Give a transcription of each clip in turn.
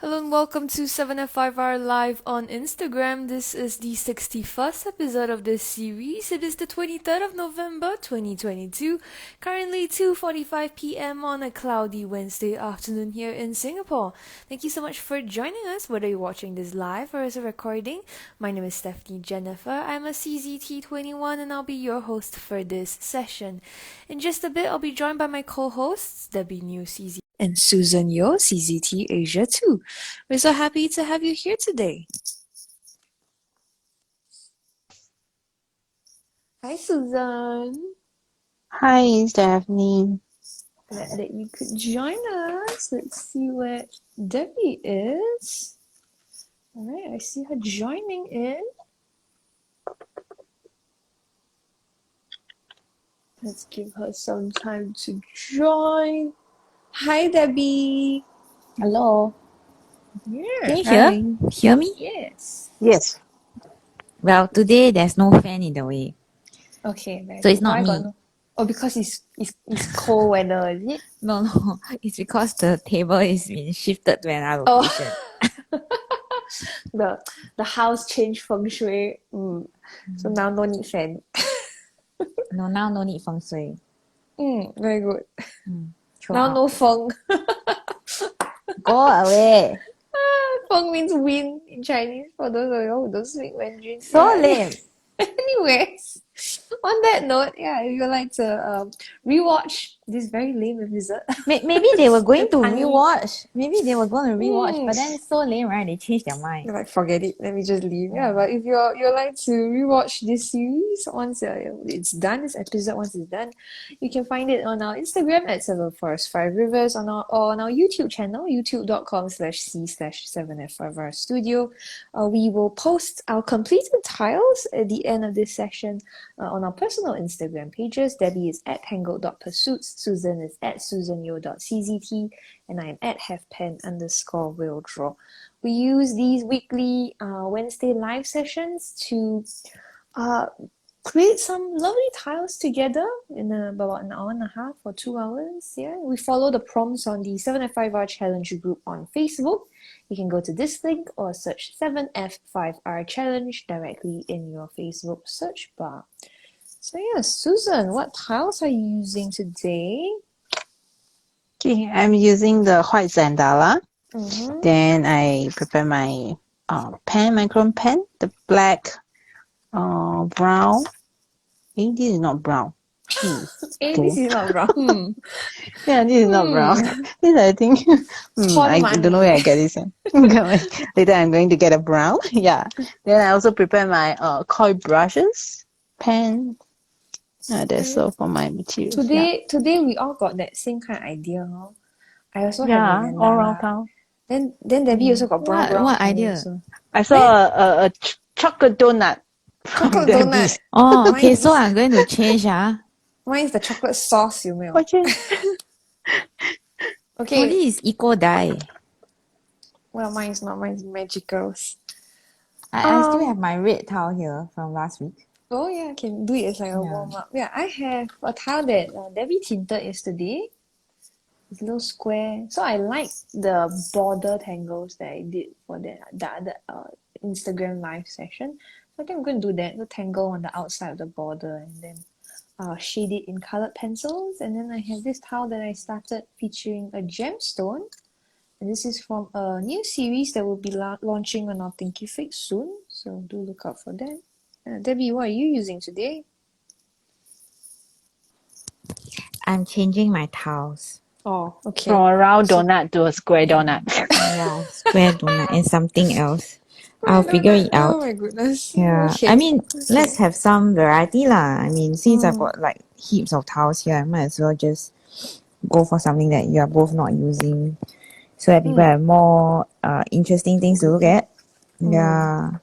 Hello and welcome to 7F5R Live on Instagram. This is the 61st episode of this series. It is the 23rd of November 2022, currently 2:45 p.m. on a cloudy Wednesday afternoon here in Singapore. Thank you so much for joining us, whether you're watching this live or as a recording. My name is Stephanie Jennifer. I'm a CZT21 and I'll be your host for this session. In just a bit, I'll be joined by my co-hosts, Debbie New CZ and Susan Yo, CZT Asia 2. We're so happy to have you here today. Hi, Susan. Hi, Stephanie. Glad that you could join us. Let's see where Debbie is. All right, I see her joining in. Let's give her some time to join. Hi, Debbie. Hello. Yeah. Can you Hi. hear me? Yes. Yes. Well, today there's no fan in the way. Okay. Very So it's good. not Why got me. no? Oh, because it's cold weather, is it? No, it's because the table is being shifted to another Oh. location. the house changed feng shui. So now no need fan. No, now no need feng shui. Very good. Throw Now out. no feng. Go away. Feng means wind in Chinese for those of you who don't speak Mandarin. So Yeah. lame. Anyways, on that note, if you'd like to rewatch this very lame episode. Maybe they were going to Funny. rewatch. Maybe they were going to rewatch, but then it's so lame, right? They changed their mind. Like, forget it. Let me just leave. Yeah, but if you're like to rewatch this series once it's done, this episode once it's done, you can find it on our Instagram at 7forest5rivers on our YouTube channel, youtube.com/c/7f5r studio. We will post our completed tiles at the end of this session on our personal Instagram pages. Debbie is at tangle.pursuits, Susan is at susanyo.czt, and I am at halfpen_will_draw. We use these weekly Wednesday live sessions to create some lovely tiles together in about an hour and a half or 2 hours. Yeah, we follow the prompts on the 7F5R Challenge group on Facebook. You can go to this link or search 7F5R Challenge directly in your Facebook search bar. So yeah, Susan, what tiles are you using today? Okay, I'm using the white Zentangle. Mm-hmm. Then I prepare my micron pen, the black, brown. This is not brown. This is not brown. Yeah, this is not brown. This I think. I don't know where I get this. Later I'm going to get a brown. Yeah. Then I also prepare my coil brushes, pen. That's all for my materials. Today we all got that same kind of idea, huh? I also have a all round mandala. town. Then Debbie also got brown. What thingy idea? also. I saw a chocolate donut. Chocolate donut. Oh, okay. Mine So is- I'm going to change. Mine is the chocolate sauce, 有没有? Watch it. Okay. Only is eco dye. Well, mine is not. Mine is magicals. I still have my red towel here from last week. Oh yeah, I can do it as like a warm up. Yeah, I have a tile that Debbie tinted yesterday. It's a little square. So I like the border tangles that I did for the other Instagram live session. So I think I'm going to do that. The tangle on the outside of the border and then shade it in colored pencils. And then I have this tile that I started featuring a gemstone. And this is from a new series that will be launching on our Thinkific soon. So do look out for that. Debbie, what are you using today? I'm changing my tiles. Oh, okay. From a round donut to a square donut. Yeah, square donut and something else. I'll figure it out. Oh my goodness. Yeah, Okay. I mean, let's have some variety lah. I mean, since I've got like heaps of tiles here, I might as well just go for something that you are both not using, so that people have more interesting things to look at. Yeah.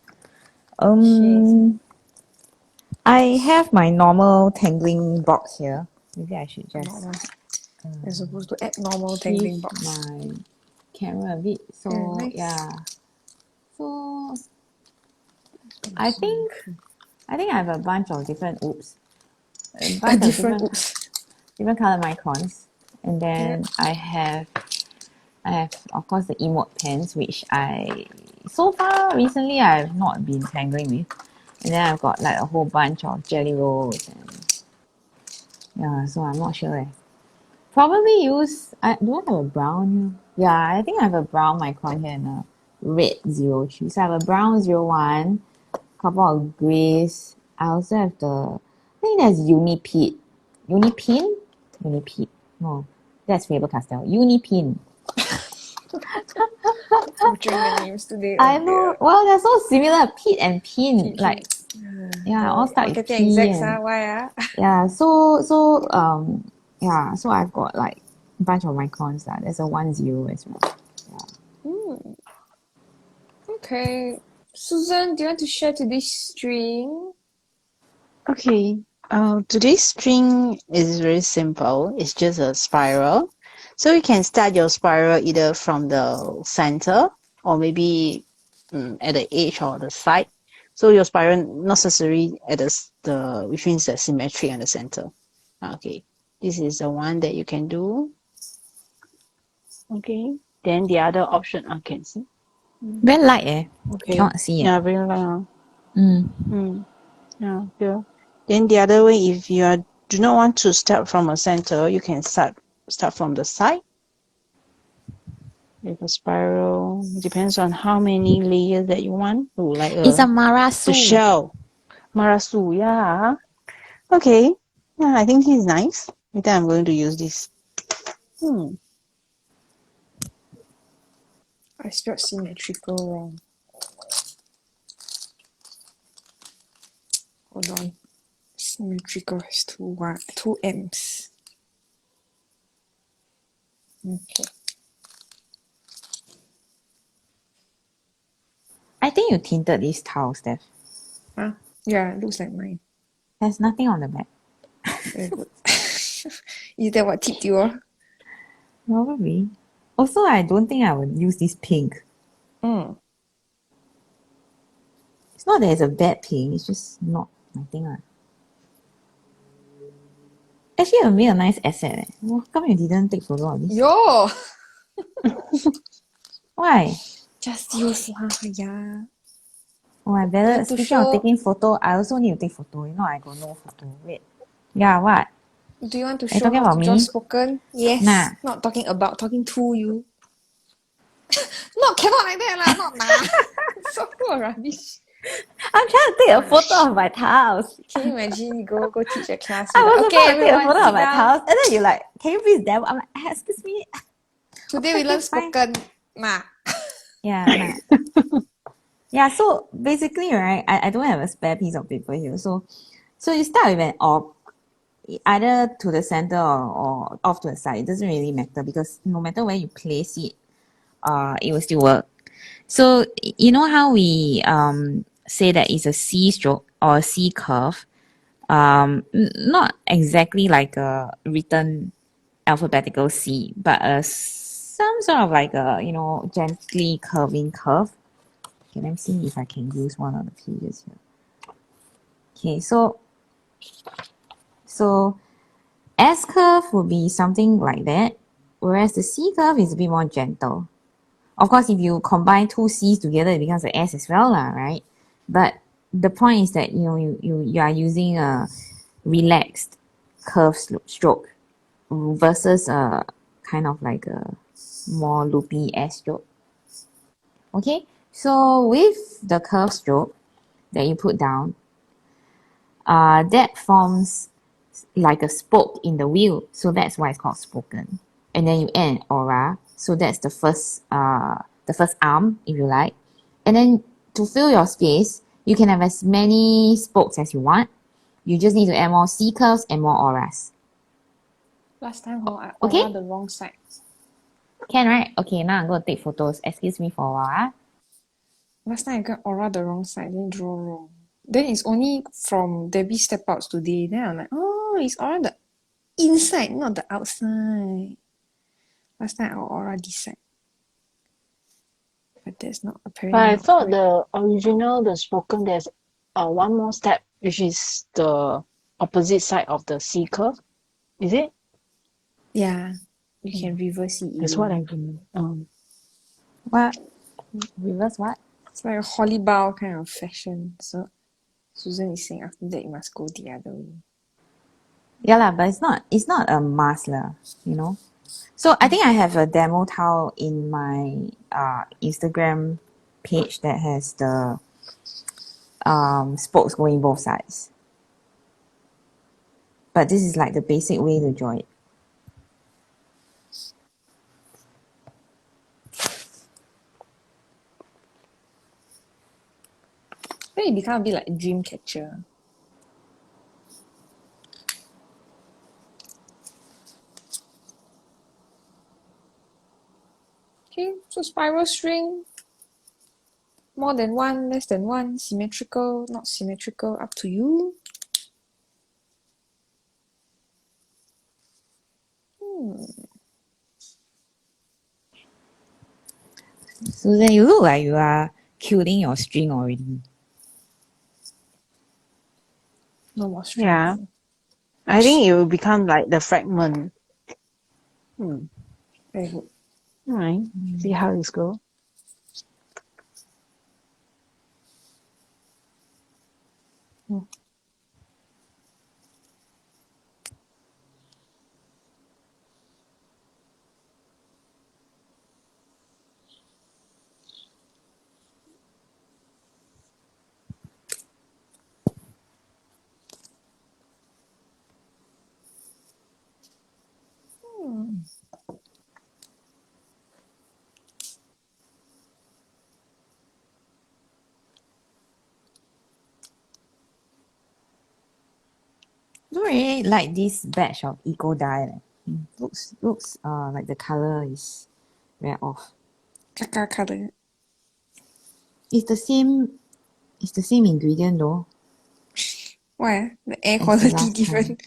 I have my normal tangling box here. Maybe I should just As opposed to abnormal tangling shift box. my camera a bit. So nice. yeah. So I think I have a bunch of different Different oops. different color microns, and then I have I have, of course, the emote pens, which so far, recently, I have not been tangling with. And then I've got like a whole bunch of jelly rolls and yeah, so I'm not sure. Probably do I have a brown? Yeah, I think I have a brown micron here and a red 03. So I have a brown 01, couple of grays. I also have I think that's Unipede. Unipin? Unipede. No, that's Faber-Castell. Unipin. Butchering the names today. I Oh know. dear. Well, they're so similar. Pete and Pin. Like, yeah, all The start with marketing P execs, and why? yeah. Yeah. So I've got like a bunch of microns. There's a 10 as well. Hmm. Okay. Susan, do you want to share today's string? Okay. Today's string is very simple. It's just a spiral. So you can start your spiral either from the center or maybe at the edge or the side. So your spiral not necessarily at the which means the symmetry at the center. Okay. This is the one that you can do. Okay. Then the other option I can see. Very light, eh? Okay. Cannot see it. Yeah, very light. Mm. Yeah, yeah. Then the other way, if do not want to start from a center, you can start from the side with a spiral. It depends on how many layers that you want. Oh, like It's a the marasu. shell. Marasu, yeah. Okay. Yeah, I think he's nice. Later I'm going to use this. I spelled symmetrical wrong. Hold on. Symmetrical has two M's. Okay. I think you tinted these tiles, Steph. Huh? Yeah, it looks like mine. There's nothing on the back. Very good. Is that what tipped you off? Probably. Also, I don't think I would use this pink. Mm. It's not that it's a bad pink, it's just not my thing. Actually, it would be a nice asset. How come you didn't take photo of this? Yo! Why? Just use lah, yeah. Oh, I better, Want to speaking of show- taking photo, I also need to take photo. You know, I got no photo. Wait. Yeah, what? Do you want to Are you show talking how about to draw me? spoken? Yes. Nah. Not talking about, talking to you. No, cannot like that lah, not nah. So full of rubbish. I'm trying to take a photo of my tiles. Can you imagine you go teach a class? I You're was like, about okay, to take a everyone, photo sit of my down. tiles, and then you're like, can you please demo? I'm like, excuse me. Today we learn Fine. spoken. Nah. Yeah, nah. Yeah, so basically, right, I don't have a spare piece of paper here. So you start with an orb, either to the center or off to the side. It doesn't really matter because no matter where you place it, it will still work. So you know how we say that it's a C stroke or a C curve? Not exactly like a written alphabetical C, but some sort of like a gently curving curve. Okay, let me see if I can use one of the pages here. Okay, so S curve would be something like that, whereas the C curve is a bit more gentle. Of course, if you combine two C's together, it becomes an S as well, right? But the point is that you are using a relaxed curve stroke versus a kind of like a more loopy S stroke. Okay, so with the curve stroke that you put down, that forms like a spoke in the wheel, so that's why it's called spoken. And then you add an aura, so that's the first arm, if you like. And then to fill your space, you can have as many spokes as you want. You just need to add more C curves and more auras. Last time, I Okay? aura the wrong side. Can, right? Okay, now I'm going to take photos. Excuse me for a while. Last time I got aura the wrong side, then draw wrong. Then it's only from Debbie step outs today. Then I'm like, oh, it's aura the inside, not the outside. Last time I aura this side. But that's not But apparently I not thought correct. the original, the spoken, there's one more step, which is the opposite side of the C curve. Is it? Yeah. You can reverse it. That's what I remember. What? Reverse what? It's like a holly bow kind of fashion. So Susan is saying after that you must go the other way. Yeah lah, but it's not a must lah, you know. So I think I have a demo towel in my Instagram page that has the spokes going both sides. But this is like the basic way to join it. Then it become a bit like a dream catcher. Okay, so spiral string. More than one, less than one, symmetrical, not symmetrical, up to you. Susan, you look like you are killing your string already. No more string. Yeah. I think it will become like the fragment. Very good. All right. See how this goes. Don't really like this batch of eco dye. Looks like the color is very off. Kaka color. It's the same ingredient though. Why? The air As the quality last different. time.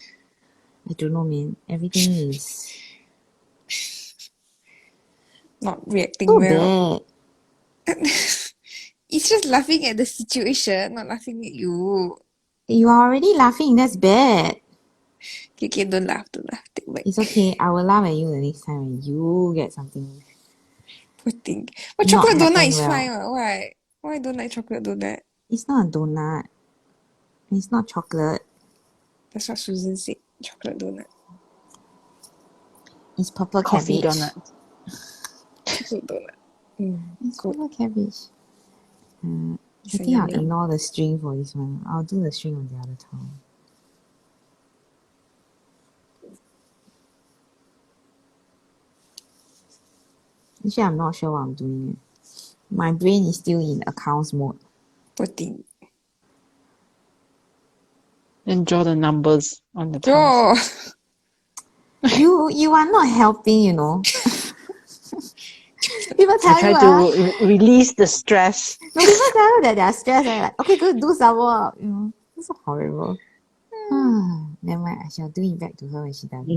I don't know, man. Everything is Not reacting so well. bad. It's just laughing at the situation, not laughing at you. You are already laughing. That's bad. Okay, don't laugh, don't laugh. Take back. It's okay. I will laugh at you the next time when you get something. Poor thing. But Not chocolate donut happen is well. fine. Why? Why don't like chocolate donut? It's not a donut. It's not chocolate. That's what Susan said. Chocolate donut. It's purple Coffee cabbage. donut. Chocolate donut. It's Good. purple cabbage. I It's a think I'll yum yum. ignore the string for this one. I'll do the string on the other towel. Actually, I'm not sure what I'm doing. My brain is still in accounts mode. Poor thing. And draw the numbers on the tiles. Oh, You are not helping, you know. People I tell try you, to release the stress. no, people tell you that they are stressed. And like, okay, good, do some work. You know, it's so horrible. Never mind, I shall do it back to her when she does it.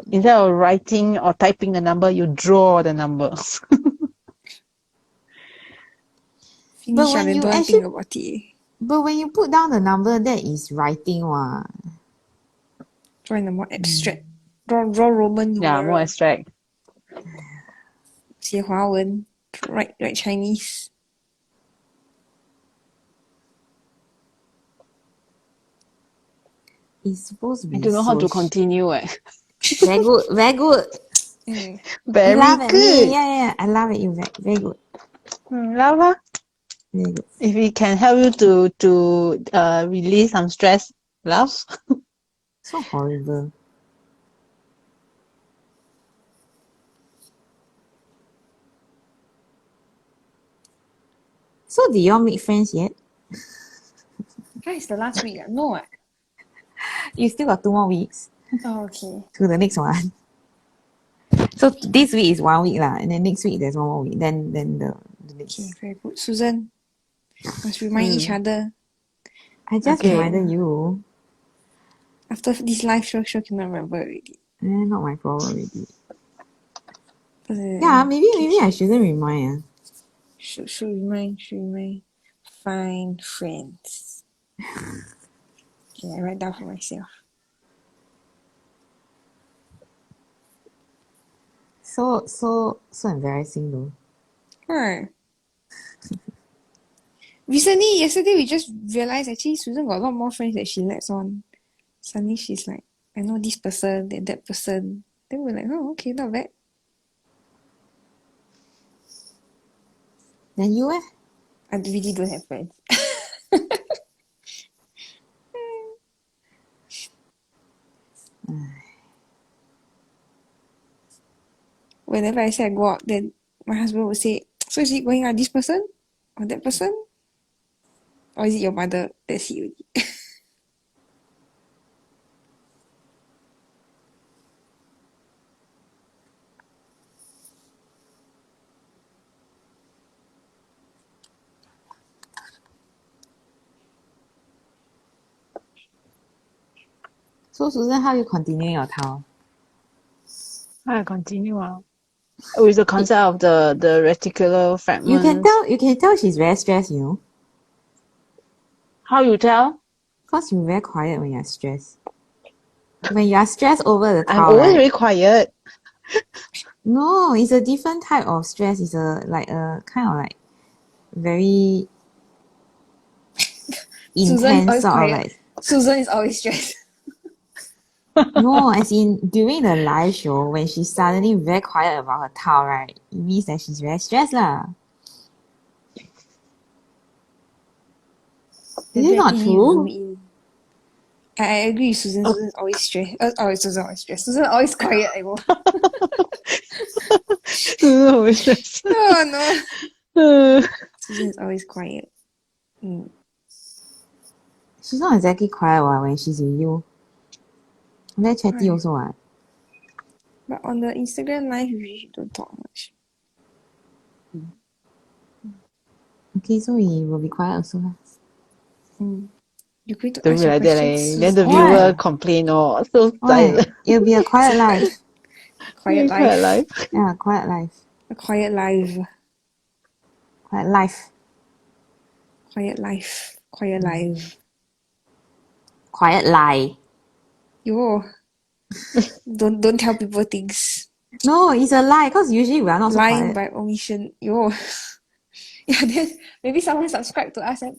Instead of writing or typing the number, you draw the numbers. finish when and then you don't actually- think about it. But when you put down the number, that is writing. Draw in a more abstract. Draw Roman Yeah, more numeral. abstract. 写华文. Write Chinese. It's supposed to be I don't know how to so continue. Very good, very good. Mm. Very You laugh at good. me. Yeah, I laugh at you. Very good. Lava, Very good. if we can help you to release some stress, laugh. So horrible. So did y'all make friends yet? Guys, the last week. No. You still got 2 more weeks Oh, okay. to the next one. So this week is 1 week lah, and then next week there's 1 more week. Then the next. Okay, very good. Susan, must remind each other. I just Okay. reminded you. After this live show, sure cannot remember already. Not my problem already. Yeah, Yeah, maybe I shouldn't remind. Should remind. Find friends. Okay, I write down for myself. So embarrassing though. Right. Yesterday, we just realized actually Susan got a lot more friends that she lets on. Suddenly she's like, I know this person, then that person. Then we're like, oh, okay, not bad. Then you I really don't have friends. Whenever I say I go out, then my husband would say, so is it going out this person? Or that person? Or is it your mother? That's it already. So Susan, how you continue your tile? I continue with the concept of the reticular You can fragments. tell she's very stressed, you know. How you tell? Because you're very quiet when you're stressed. When you are stressed over the I'm tile, always right? very quiet. No, it's a different type of stress. It's a kind of like very Susan is intense always sort of quiet. like. Susan is always stressed. No, as in during the live show when she's suddenly very quiet about her tile, right? It means that she's very stressed lah. Is it not Exactly, zoom true? in. I agree with Susan. Susan's always stressed. Susan always stressed. Susan always quiet. I go, Always stressed. oh no. Susan is always quiet. Mm. She's not exactly quiet when she's with you. Very chatty Right. also what. But on the Instagram live, usually she don't talk much. Okay, so we will be quiet also lah. Mm. You're going to Don't ask be your like that, questions, Then the Susan. viewer What? complain, so Why? silent. It'll be a quiet life. Quiet Quiet life. life. Yeah, quiet life. A quiet life. Quiet life. Quiet life. Quiet life. Quiet lie. Yo, don't tell people things. No, it's a lie because usually we are not so Lying quiet. by omission. Yo. Yeah, then maybe someone subscribe to us and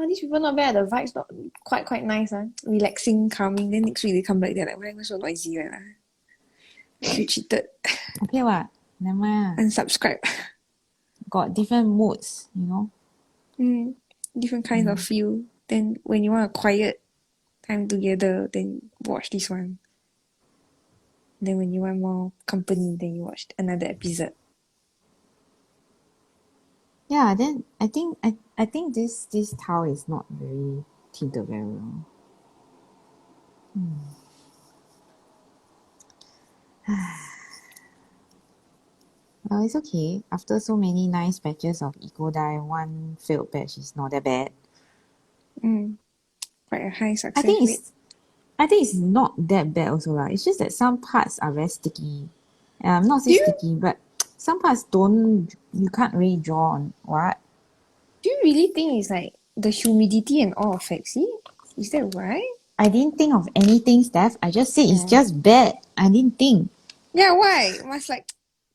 these people not bad. The vibes not quite nice. Relaxing, calming. Then next week they come back, they're like, why am I so noisy? Right? I feel cheated. Okay, what? Never mind. Unsubscribe. Got different moods, you know. Different kinds of feel. Then when you want a quiet time together, then watch this one. Then when you want more company, then you watch another episode. Yeah, then I think this towel is not very tinted very well. Well, it's okay. After so many nice batches of eco dye, one failed batch is not that bad. Quite a high I success think rate. it's not that bad also lah. It's just that some parts are very sticky. Not say Do you sticky, but some parts you can't really draw on what? do you really think it's like the humidity and all affects it? Is that right? I didn't think of anything, Steph. I just said it's Oh. just bad. I didn't think. Yeah, why? Must like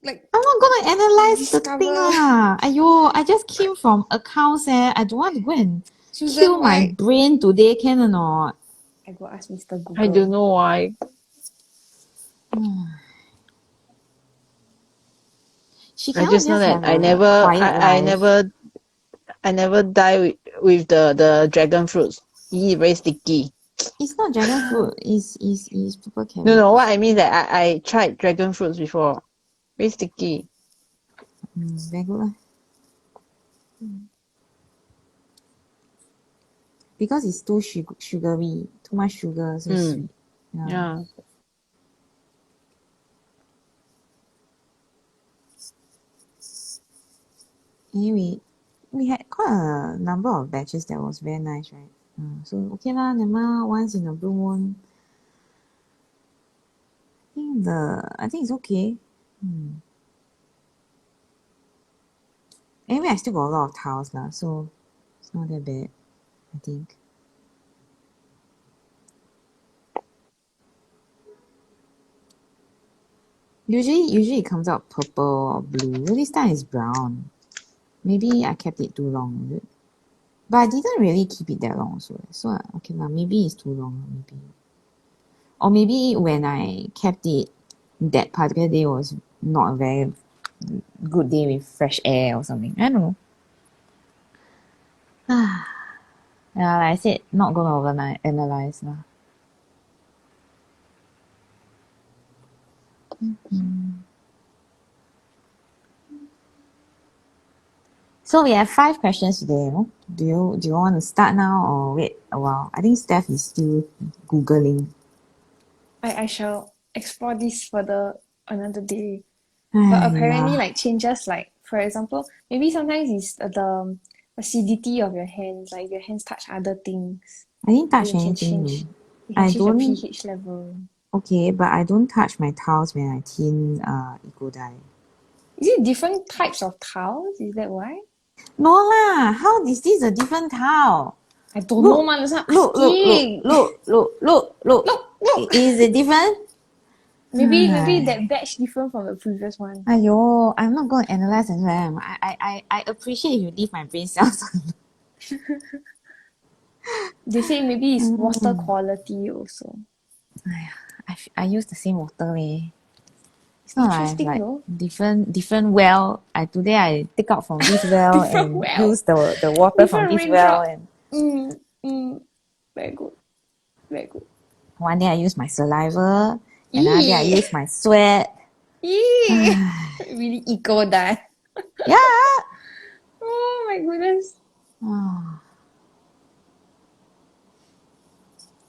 I'm not gonna analyze the discover. thing lah. Aiyo, I just came from accounts I don't want to go and Susan, kill my why? brain today, can or not? I go ask Mr. Google. I don't know why. She I cannot just know just that have a quiet life. I never die with the dragon fruits. It's very sticky. It's not dragon fruit. It's purple No, carrot. what I mean is that I tried dragon fruits before. Very sticky. Very good lah. Because it's too sugary, too much sugar, so sweet. Yeah. Anyway, we had quite a number of batches that was very nice, right? So okay lah, never mind, once in a blue moon. I think it's okay. Anyway, I still got a lot of tiles lah, so it's not that bad, I think. Usually it comes out purple or blue. This time it's brown. Maybe I kept it too long. Is it? But I didn't really keep it that long, so okay lah. Maybe it's too long. Maybe, or maybe when I kept it, that particular day was not a very good day with fresh air or something. I don't know. Yeah, like I said, not gonna overnight analyze lah. So we have 5 questions today. No? Do you want to start now or wait a while? I think Steph is still googling. I shall explore this further another day. But apparently, like changes, like for example, maybe sometimes it's the acidity of your hands, like your hands touch other things. I didn't touch Then anything. You can I change don't. the pH level. Okay, but I don't touch my tiles when I tin eco dye. Is it different types of tiles? Is that why? No lah. How is this a different tile? I don't know, man. That's not Look. Is it different? Maybe that batch different from the previous one. Aiyo, I'm not going to analyze them. I appreciate if you leave my brain cells. They say maybe it's water quality also. I use the same water leh. It's not Interesting, like though. different well. Today I take out from this well and well. use the water from this well and Very good. Very good. one day I use my saliva, another day I use my sweat. Really eco dye. Yeah. Oh my goodness.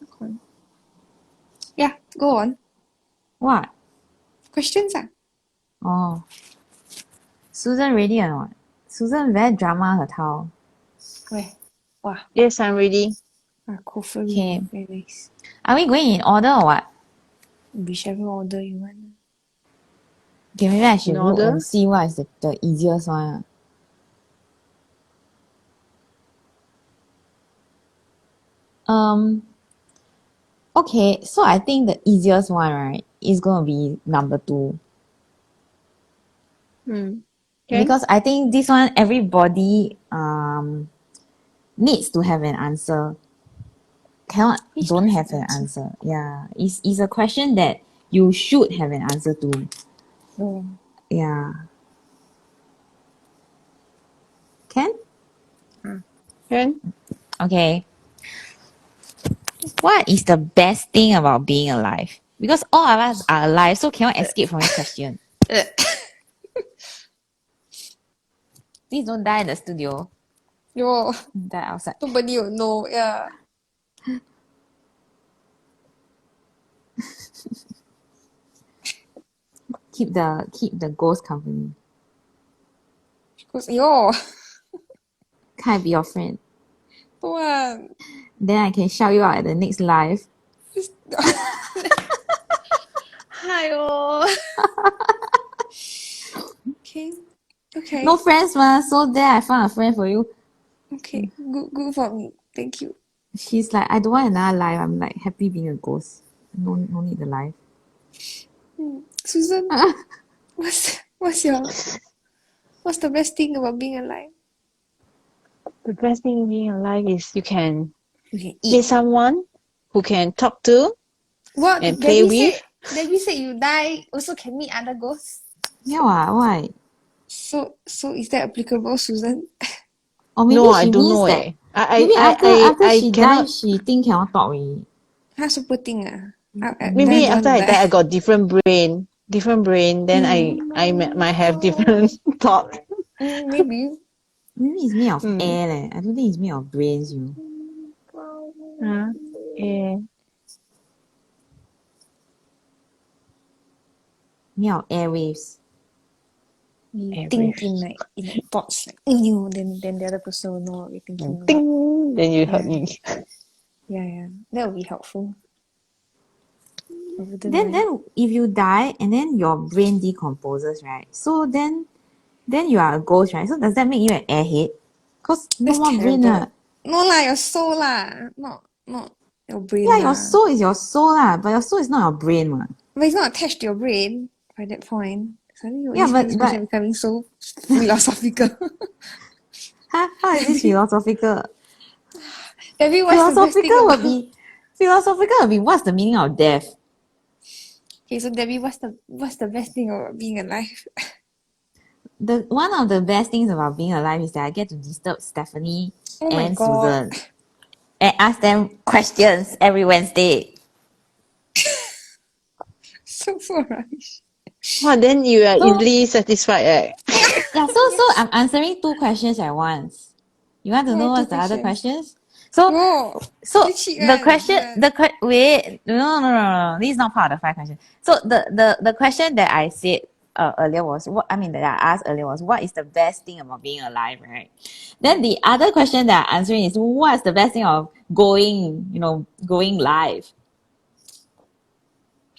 Okay. Yeah, go on. What? Questions ah? Oh. Susan ready or not? Susan very drama her towel. Where? Wow. Yes, I'm ready. Hopefully. Okay. Very nice. Are we going in order or what? Whichever order you want. Okay, maybe I should In look order? and see what is the easiest one. Okay, so I think the easiest one, right, is gonna be number 2. Okay. Because I think this one everybody needs to have an answer. Don't have an answer. Yeah. It's a question that you should have an answer to. Yeah. Can? Can? Okay. What is the best thing about being alive? Because all of us are alive, so cannot escape from this question. Please don't die in the studio. Yo, Die outside. nobody will know. Yeah. Keep the ghost company. Because yo, Can I be your friend? what? Then I can shout you out at the next live. Hi. Okay. Okay. No friends, ma. So there I found a friend for you. Okay. Good for me. Thank you. She's like, I don't want another life. I'm like happy being a ghost. No need the life. Susan, what's the best thing about being alive? The best thing being alive is you can You can meet eat. someone who can talk to What? and play with. Debbie said you die also can meet other ghosts. Yeah, why? So is that applicable, Susan? Or maybe No, she I don't means know that maybe after I she cannot. dies, she think cannot talk already. Super thing Maybe then after I die, I got different brain. Then I might have different thought. maybe. Maybe it's made of air leh. I don't think it's made of brains, you know. Yeah. Made of airwaves. You think in like thoughts like then the other person will know what we're thinking about. Ding! Then you heard me. Yeah. That would be helpful. Then if you die and then your brain decomposes, right? So then you are a ghost, right? So does that make you an airhead? Cause no more brain lah. No lah, your soul lah. Not your brain Yeah, lah. your soul is your soul lah, but your soul is not your brain, man. But it's not attached to your brain. by that point. Suddenly Yeah, this but question becoming so philosophical. how is this philosophical? Debbie, what's the best thing about... Philosophical will be what's the meaning of death? Okay, so Debbie, what's the best thing about being alive? The one of the best things about being alive is that I get to disturb Stephanie Oh my and god. Susan and ask them questions every Wednesday. So rush. Well, then you are So easily satisfied, right? yeah, so I'm answering two questions at once. You want to know What two what's the other questions? questions? So No. so You cheat the one. question Yeah. wait, no, this is not part of the five questions. So the question that I said earlier was that I asked earlier was what is the best thing about being alive, right? Then the other question that I'm answering is what's the best thing of going live?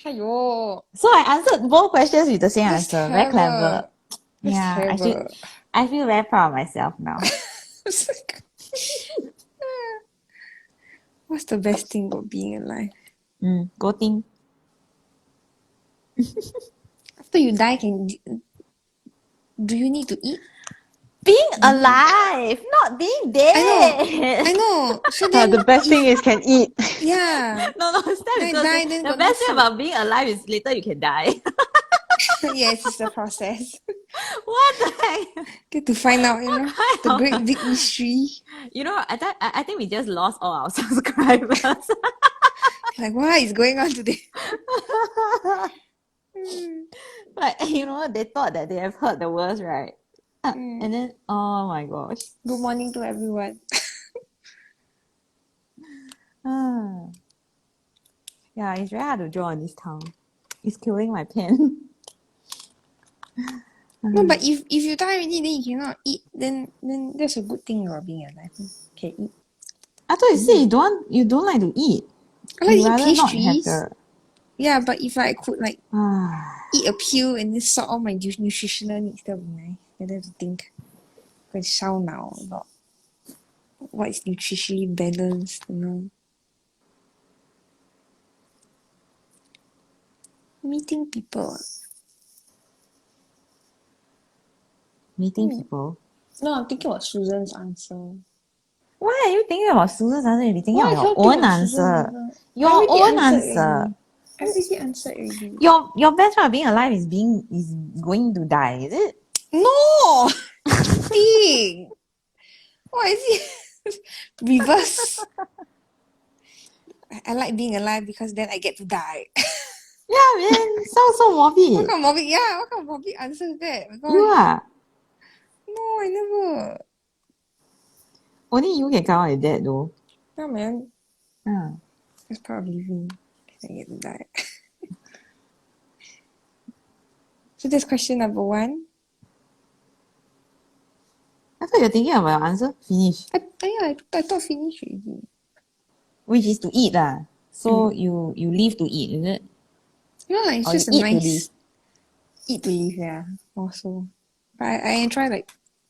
Aiyo. So I answered both questions with the same That's answer. Very clever. terrible. That's Yeah, terrible. I feel very proud of myself now. What's the best thing about being alive? Go think. After you die, do you need to eat? Being alive, not being I know. dead. I know. So then, The best thing if is can eat. yeah, No, Steph is then I gonna say die, then the got no best thing food. about being alive is later you can die. Yes, it's the process. What the heck? Get to find out, Kind the of- great big mystery. I think we just lost all our subscribers. Like, what is going on today? Like, they thought that they have heard the worst, right? And then, oh my gosh. Good morning to everyone. Ah. Yeah, it's very hard to draw on this tongue. It's killing my pen. No, but if you die already, then you cannot eat. Then that's a good thing about being alive. Can eat. I thought you said you don't like to eat. I like You to eat rather not have pastries. the Yeah, but if I could ah. eat a pill and then sort all my nutritional needs, that would be nice. I don't have to think. 会烧脑 about what is nutritionally balanced. Meeting people. Meeting people. No, I'm thinking about Susan's answer. Why are you thinking about Susan's answer? You're thinking Why of I your cannot think own of Susan's answer. answer? Your I already own answered answer. already. I already answered already. Your best part of being alive is going to die, is it? No! Cheating! What is it? Reverse. I like being alive because then I get to die. Yeah, man. Sounds so What morbid. kind of morbid? Yeah, what kind of morbid answer is that? My You gosh. are. No, I never. Only you can come out with that though. No, man. Ah. That's part of living. I get to die. So that's question number 1. I thought you were thinking about your answer. Finish. I thought finish already. Which is to eat lah. So you live to eat, is it? It's Or just a you eat to nice live? eat to live, yeah. Also, but I enjoy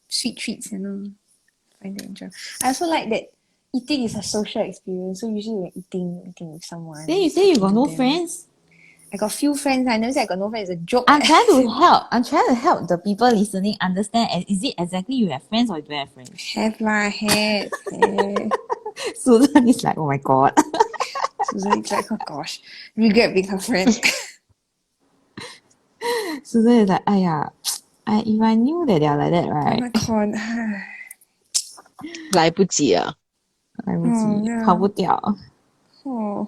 sweet treats, find that enjoy. I also like that eating is a social experience. So usually when eating with someone. Then you say you got talking to no them. friends? I got few friends. I never say I got no friends. It's a joke. I'm trying to help the people listening understand. Is it exactly you have friends or you don't have friends? Have lah, have. Susan is like, oh my god. Susan is like, oh gosh, regret being her friend. Susan is like, if I knew that they are like that, Oh right? my god. 来不及了。来不及， yeah. 跑不掉。Oh.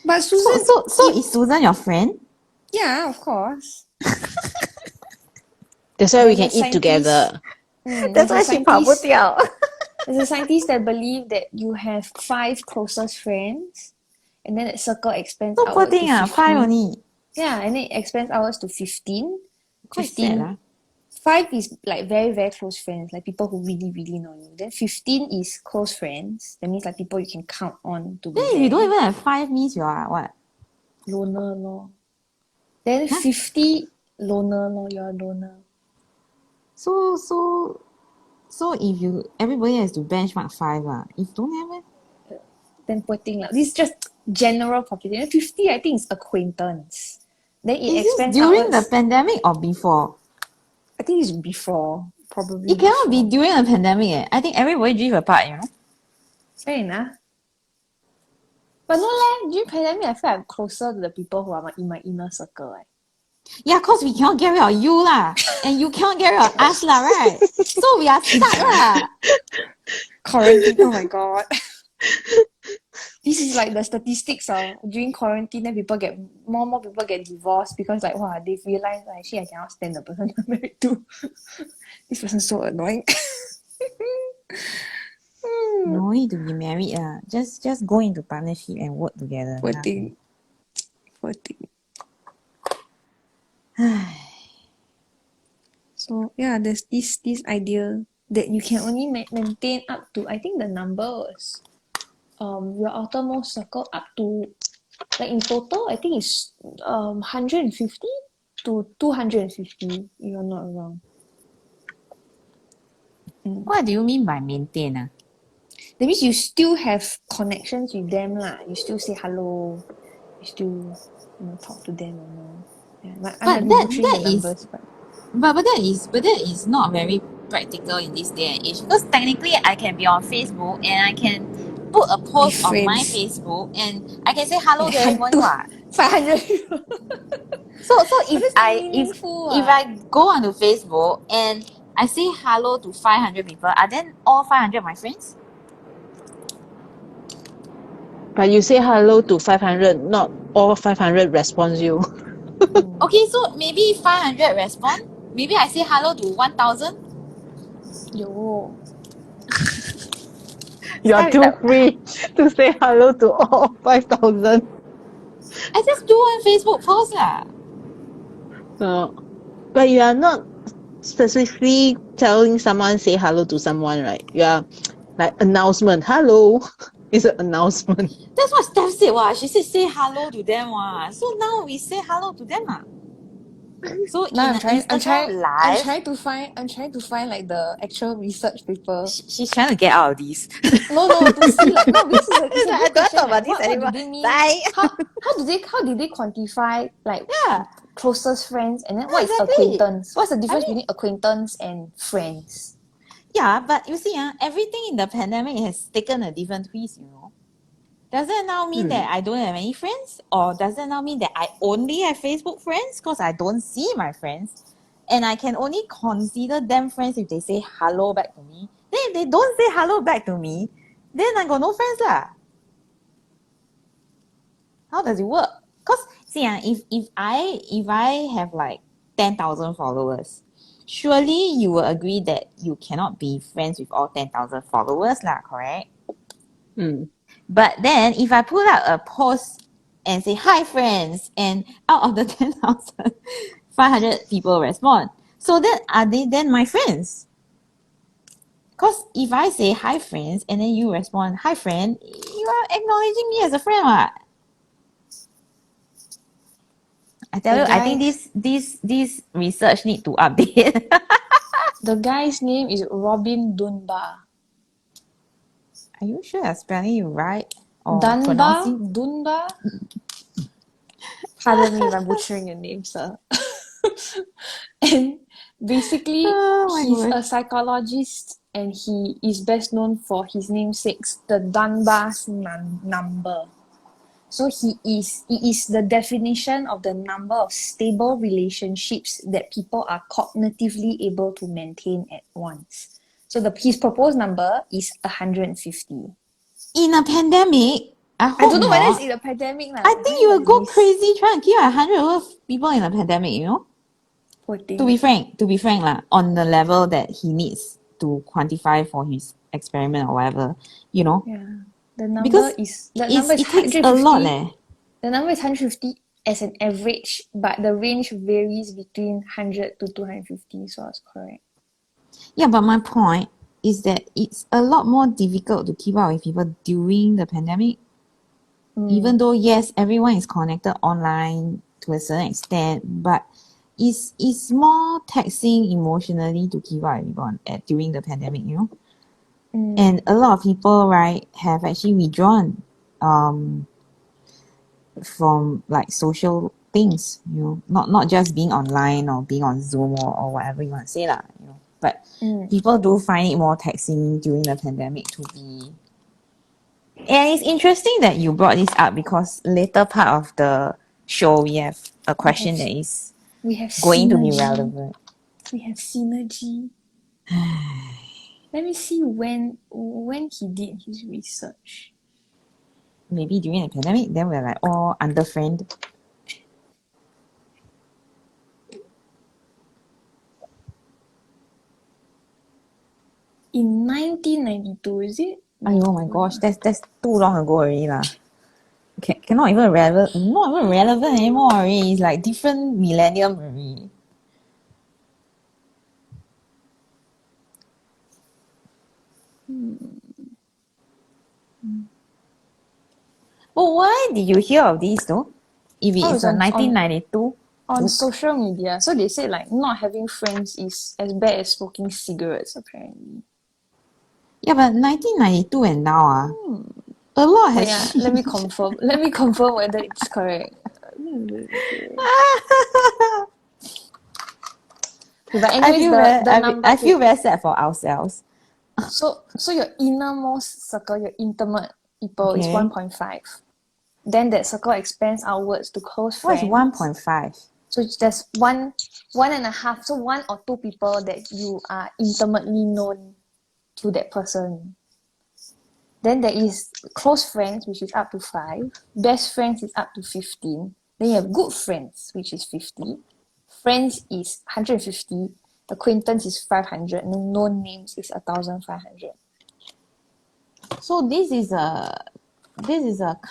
But Susan. So is Susan your friend? Yeah, of course. That's why we There's can a eat together. That's why she 跑不掉。 There's a scientist that believe that you have 5 closest friends, and then that circle expands So poor outwards to thing 15. 5 only. Yeah, and then it expands outwards to 15. Quite 15. sad 5 is very, very close friends, like people who really, really know you. Then 15 is close friends. That means people you can count on to be Then if there. you don't even have 5 means you are what? Loner lor. Then 50 loner lor, you're a loner. So if everybody has to benchmark 5 lah. If don't have it, Then poor thing lah. This is just general population. 50 I think is acquaintance. Then it Is this expands during the outwards. pandemic or before? I think it's before, probably It cannot be before. during the pandemic. I think everybody drift apart, you know? Fair enough. But no leh, during pandemic, I feel I'm closer to the people who are in my inner circle. Yeah, cause we cannot get rid of you lah. And you cannot get rid of us lah, right? So we are stuck lah. Quarantine, oh my god. This is like the statistics during quarantine, then more people get divorced because like wow, they've realized like, actually I cannot stand the person I'm married to. This person's so annoying. No need to be married lah. Just go into partnership and work together. Poor thing. Poor thing. So yeah, there's this idea that you can only maintain up to, I think the number was your outermost circle up to, like in total I think it's 150 to 250 if I'm not wrong. What do you mean by maintain? That means you still have connections with them lah. You still say hello. You still talk to them and all. Yeah, like, I'm butchering the numbers, but that is not very practical in this day and age, because technically I can be on Facebook and I can put a post on my Facebook and I can say hello to everyone. 500 people. So if that's not meaningful. if I go onto Facebook and I say hello to 500 people, are then all 500 my friends? But you say hello to 500, not all 500 responds you. Okay, so maybe 500 respond. Maybe I say hello to 1,000. Yo. You're too free to say hello to all 5,000. I just do one Facebook post lah. But you are not specifically telling someone say hello to someone, right? You are like announcement. Hello. It's an announcement. That's what Steph said. She said say hello to them. So now we say hello to them. So now in I'm trying to find like the actual research paper. She's trying to get out of this. No, to see like no, this is a good question. Like, what do they mean? Bye. How did they quantify like closest friends, and then what is exactly. acquaintance? What's the difference between acquaintance and friends? Yeah, but you see, everything in the pandemic has taken a different twist, you know. Does that now mean that I don't have any friends? Or does that now mean that I only have Facebook friends because I don't see my friends? And I can only consider them friends if they say hello back to me. Then if they don't say hello back to me, then I got no friends lah. How does it work? Because see, if I have like 10,000 followers, surely you will agree that you cannot be friends with all 10,000 followers lah, correct? But then if I put out a post and say hi friends, and out of the 10,000, 500 people respond, so then are they then my friends? Because if I say hi friends and then you respond hi friend, you are acknowledging me as a friend, what? I tell you, I think this research need to update. The guy's name is Robin Dunbar. Are you sure I'm spelling it right? Or Dunbar? Pardon me if I'm butchering your name, sir. And basically, he's a psychologist, and he is best known for his namesakes, the Dunbar's number. So it is the definition of the number of stable relationships that people are cognitively able to maintain at once. So his proposed number is 150. In a pandemic, I don't know whether it's in a pandemic. I think you will go crazy trying to keep 100 people in a pandemic, you know? Poor thing. To be frank lah, on the level that he needs to quantify for his experiment or whatever, you know? Yeah. The number is it takes a lot leh. The number is 150 as an average, but the range varies between 100 to 250, so that's correct. Yeah, but my point is that it's a lot more difficult to keep up with people during the pandemic. Even though, yes, everyone is connected online to a certain extent, but it's more taxing emotionally to keep up with people during the pandemic, you know? And a lot of people, right, have actually withdrawn from like social things, not just being online or being on Zoom or whatever you want to say lah, But people do find it more taxing during the pandemic to be. And it's interesting that you brought this up because later part of the show we have a question that is We have going to be synergy. relevant. We have synergy. Let me see when he did his research. Maybe during the pandemic, then we're like all under friend. In 1992, is it? Oh my gosh, that's too long ago already lah. Cannot even relevant, not even relevant anymore already. It's like different millennium already. Well, why did you hear of this though? If it is 1992? On social media. So they said like not having friends is as bad as smoking cigarettes apparently. Yeah, but 1992 and now a lot has changed. Let me confirm. Let me confirm whether it's correct. But anyways, I feel very sad for ourselves. So your innermost circle, your intimate people is 1.5. Then that circle expands outwards to close friends. What's 1.5? So there's one and a half. So 1 or 2 people that you are intimately known to that person. Then there is close friends, which is up to 5. Best friends is up to 15. Then you have good friends, which is 50. Friends is 150. Acquaintance is 500. And then known names is 1,500. So this is a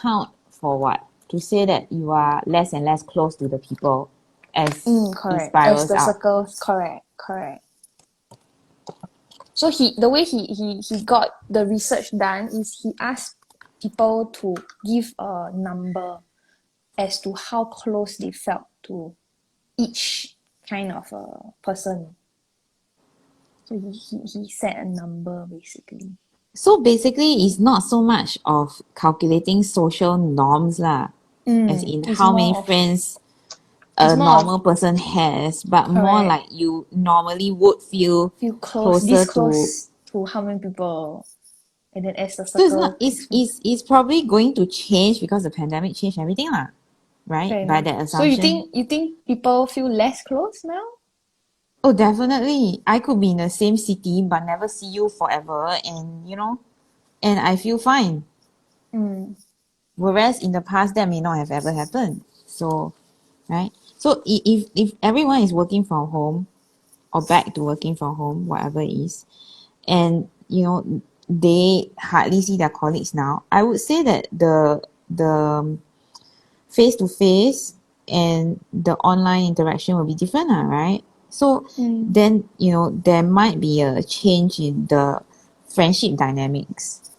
count for what? To say that you are less and less close to the people as correct. it spirals as the out. circles, correct. So the way he got the research done is he asked people to give a number as to how close they felt to each kind of a person. So he set a number basically. So basically, it's not so much of calculating social norms lah, as in how many friends a normal person has, but more like you normally would feel closer to how many people, and then as the circle. So it's probably going to change because the pandemic changed everything lah, right? By that assumption. So you think people feel less close now? Oh, definitely. I could be in the same city but never see you forever, and and I feel fine. Whereas in the past that may not have ever happened. So, right? So if everyone is working from home or back to working from home, whatever it is, and they hardly see their colleagues now, I would say that the face to face and the online interaction will be different, right? So then there might be a change in the friendship dynamics.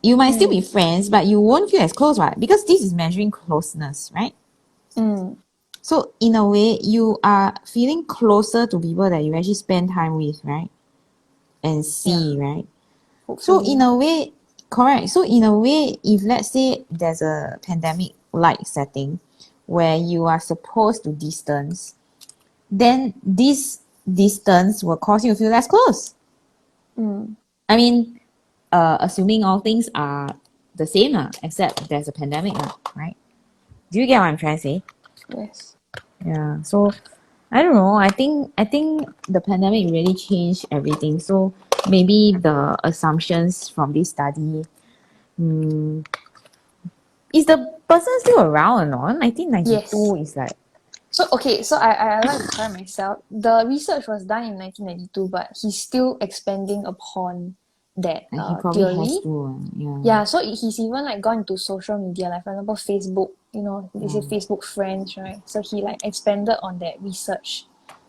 You might still be friends, but you won't feel as close, right? Because this is measuring closeness, right? So in a way, you are feeling closer to people that you actually spend time with, right? And see, right? Hopefully. So in a way, correct. So in a way, if let's say there's a pandemic-like setting where you are supposed to distance, then this distance will cause you to feel less close. I mean, assuming all things are the same, except there's a pandemic, right? Do you get what I'm trying to say? Yes. Yeah. So I don't know. I think the pandemic really changed everything. So maybe the assumptions from this study, is the person still around or not? 1992 is like. So I like to correct myself. The research was done in 1992, but he's still expanding upon that he probably theory. Has to, yeah. So he's even like gone into social media, like for example Facebook. They say Facebook friends, right? So he like expanded on that research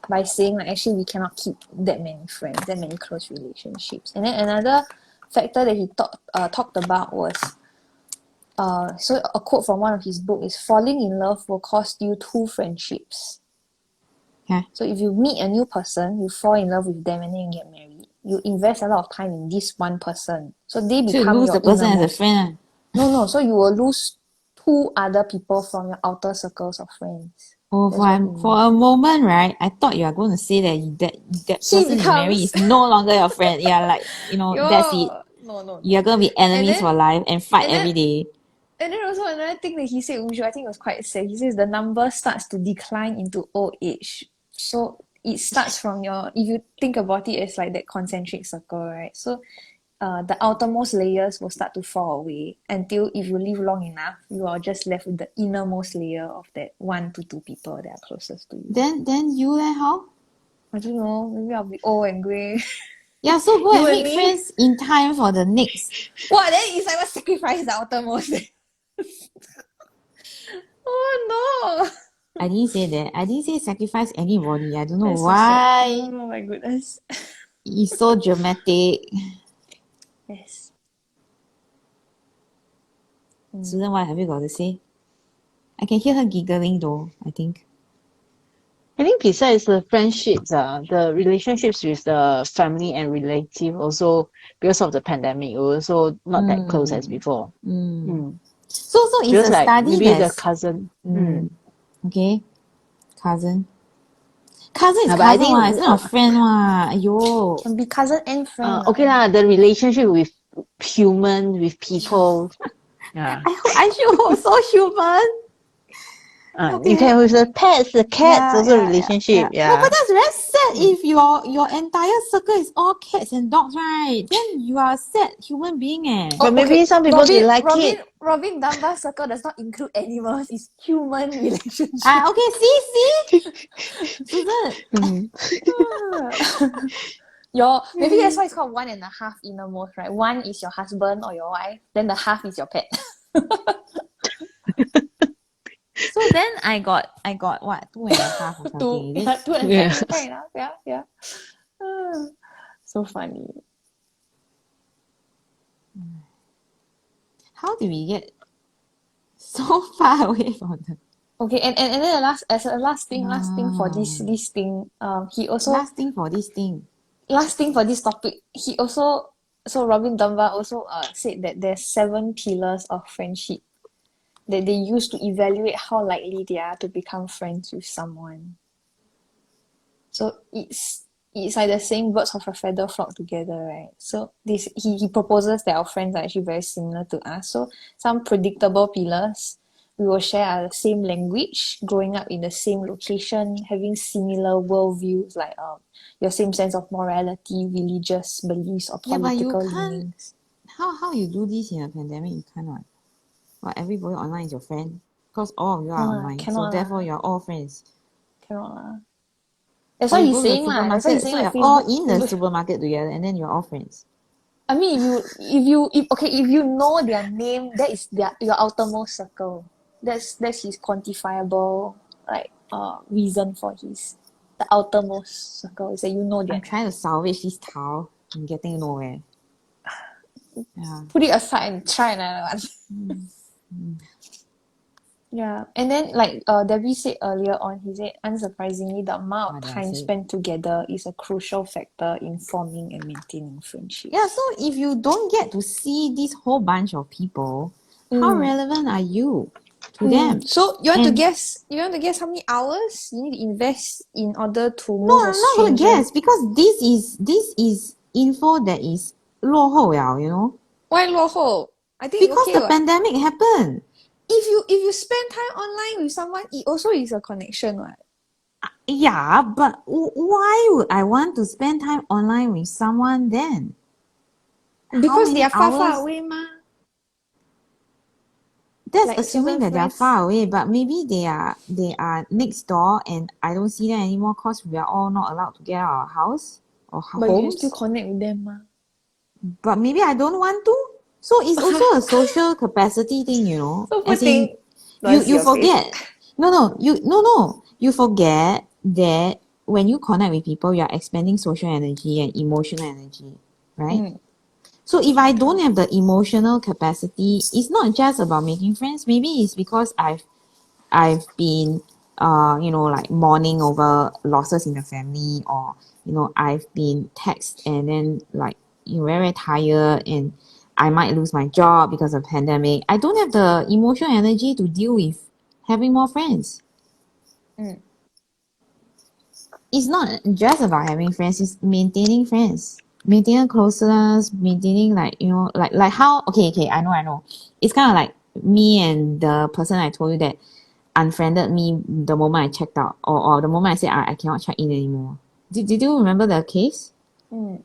by saying like actually we cannot keep that many friends, that many close relationships. And then another factor that he talked about was so a quote from one of his books is falling in love will cost you 2 friendships. Yeah. So if you meet a new person, you fall in love with them and then you get married. You invest a lot of time in this one person. So they become you lose your the person innermost. as a friend. No. So you will lose two other people from your outer circles of friends. Oh, That's what he means. for a moment, right? I thought you are going to say that He person you marry becomes is no longer your friend. Yeah, like, that's it. yo no. You're going to be enemies then for life and fight and every then day. and then also another thing that he said, which I think was quite sad, he says the number starts to decline into old age. So it starts from if you think about it as like that concentric circle, right? So the outermost layers will start to fall away until if you live long enough, you are just left with the innermost layer of that 1 to 2 people that are closest to you. Then you how? I don't know, maybe I'll be old and grey. Yeah, so go You and and make me? friends in time for the next. Wow, then it's like what sacrifice the outermost. Oh no! I didn't say that. I didn't say sacrifice anybody. I don't know That's so sad. why Oh my goodness. it's so dramatic. Yes. Susan, what have you got to say? I can hear her giggling though, I think. I think besides the friendships, the relationships with the family and relative also, because of the pandemic, were also not that close as before. So it's Because a like study maybe the that's cousin. okay. Cousin. Cousin is But I cousin think what? It's not a friend what? Aiyo. Can be cousin and friend. okay lah, the relationship with people. Yeah. I should hope so human. You can with the pets, the cats also relationship. No, but Yeah. that's very sad if your entire circle is all cats and dogs, right? Then you are a sad human being eh. But maybe some people they like it. Robin Dunbar's circle does not include animals. It's human relationship. Okay, see? Susan. Maybe that's why it's called 1.5 innermost, right? One is your husband or your wife, then the half is your pet. So then I got what, 2.5 or something. Two, Is it? 2.5, Yeah. fair enough. Yeah. So funny. How did we get so far away from the Okay, and then last thing for this thing, he also last thing for this thing? last thing for this topic, he also so Robin Dunbar also said that there's 7 pillars of friendship that they use to evaluate how likely they are to become friends with someone. So it's like the same birds of a feather flock together, right? So this he proposes that our friends are actually very similar to us. So some predictable pillars. We will share our same language, growing up in the same location, having similar worldviews, like your same sense of morality, religious beliefs, or Yeah, but you political can't. leanings. How you do this in a pandemic? You cannot. Well, everybody online is your friend because all of you are online. So Cannot therefore, lah. you're all friends. Cannot lah. That's Or what you he's go to the saying lah. That's what he's supermarket, saying. so Like you're all Facebook. in the supermarket together, and then you're all friends. I mean, if you know their name, that is your outermost circle. That's his quantifiable reason for the outermost circle is that you know their I'm name. trying to salvage this towel. I'm getting nowhere. Yeah. Put it aside and try another one. Yeah, and then like Debbie said earlier on, he said unsurprisingly the amount of What did I time say? spent together is a crucial factor in forming and maintaining friendships. Yeah, so if you don't get to see this whole bunch of people, how relevant are you to them? So you want to And- guess? You want to guess how many hours you need to invest in order to No, move a I'm not gonna stranger? guess because this is info that is 落后 了, you know? Why 落后? I think Because okay the what. pandemic happened. If you spend time online with someone, it also is a connection, what? Yeah, but why would I want to spend time online with someone then? Because they many are far hours? away, ma. That's Like assuming certain that they're friends. far away, but maybe they are next door and I don't see them anymore because we are all not allowed to get out of our house or But you can homes. still connect with them, ma. But maybe I don't want to. So it's also a social capacity thing, you know. So poor As in, thing. Don't see you your forget. face. No. You forget that when you connect with people, you are expending social energy and emotional energy, right? So if I don't have the emotional capacity, it's not just about making friends. Maybe it's because I've been like mourning over losses in the family, or I've been text and then like very, very tired and I might lose my job because of pandemic. I don't have the emotional energy to deal with having more friends. Mm. It's not just about having friends, it's maintaining friends. Maintaining closeness, maintaining like, like how okay, I know. It's kind of like me and the person I told you that unfriended me the moment I checked out, or the moment I said I cannot check in anymore. Did you remember the case? Mm.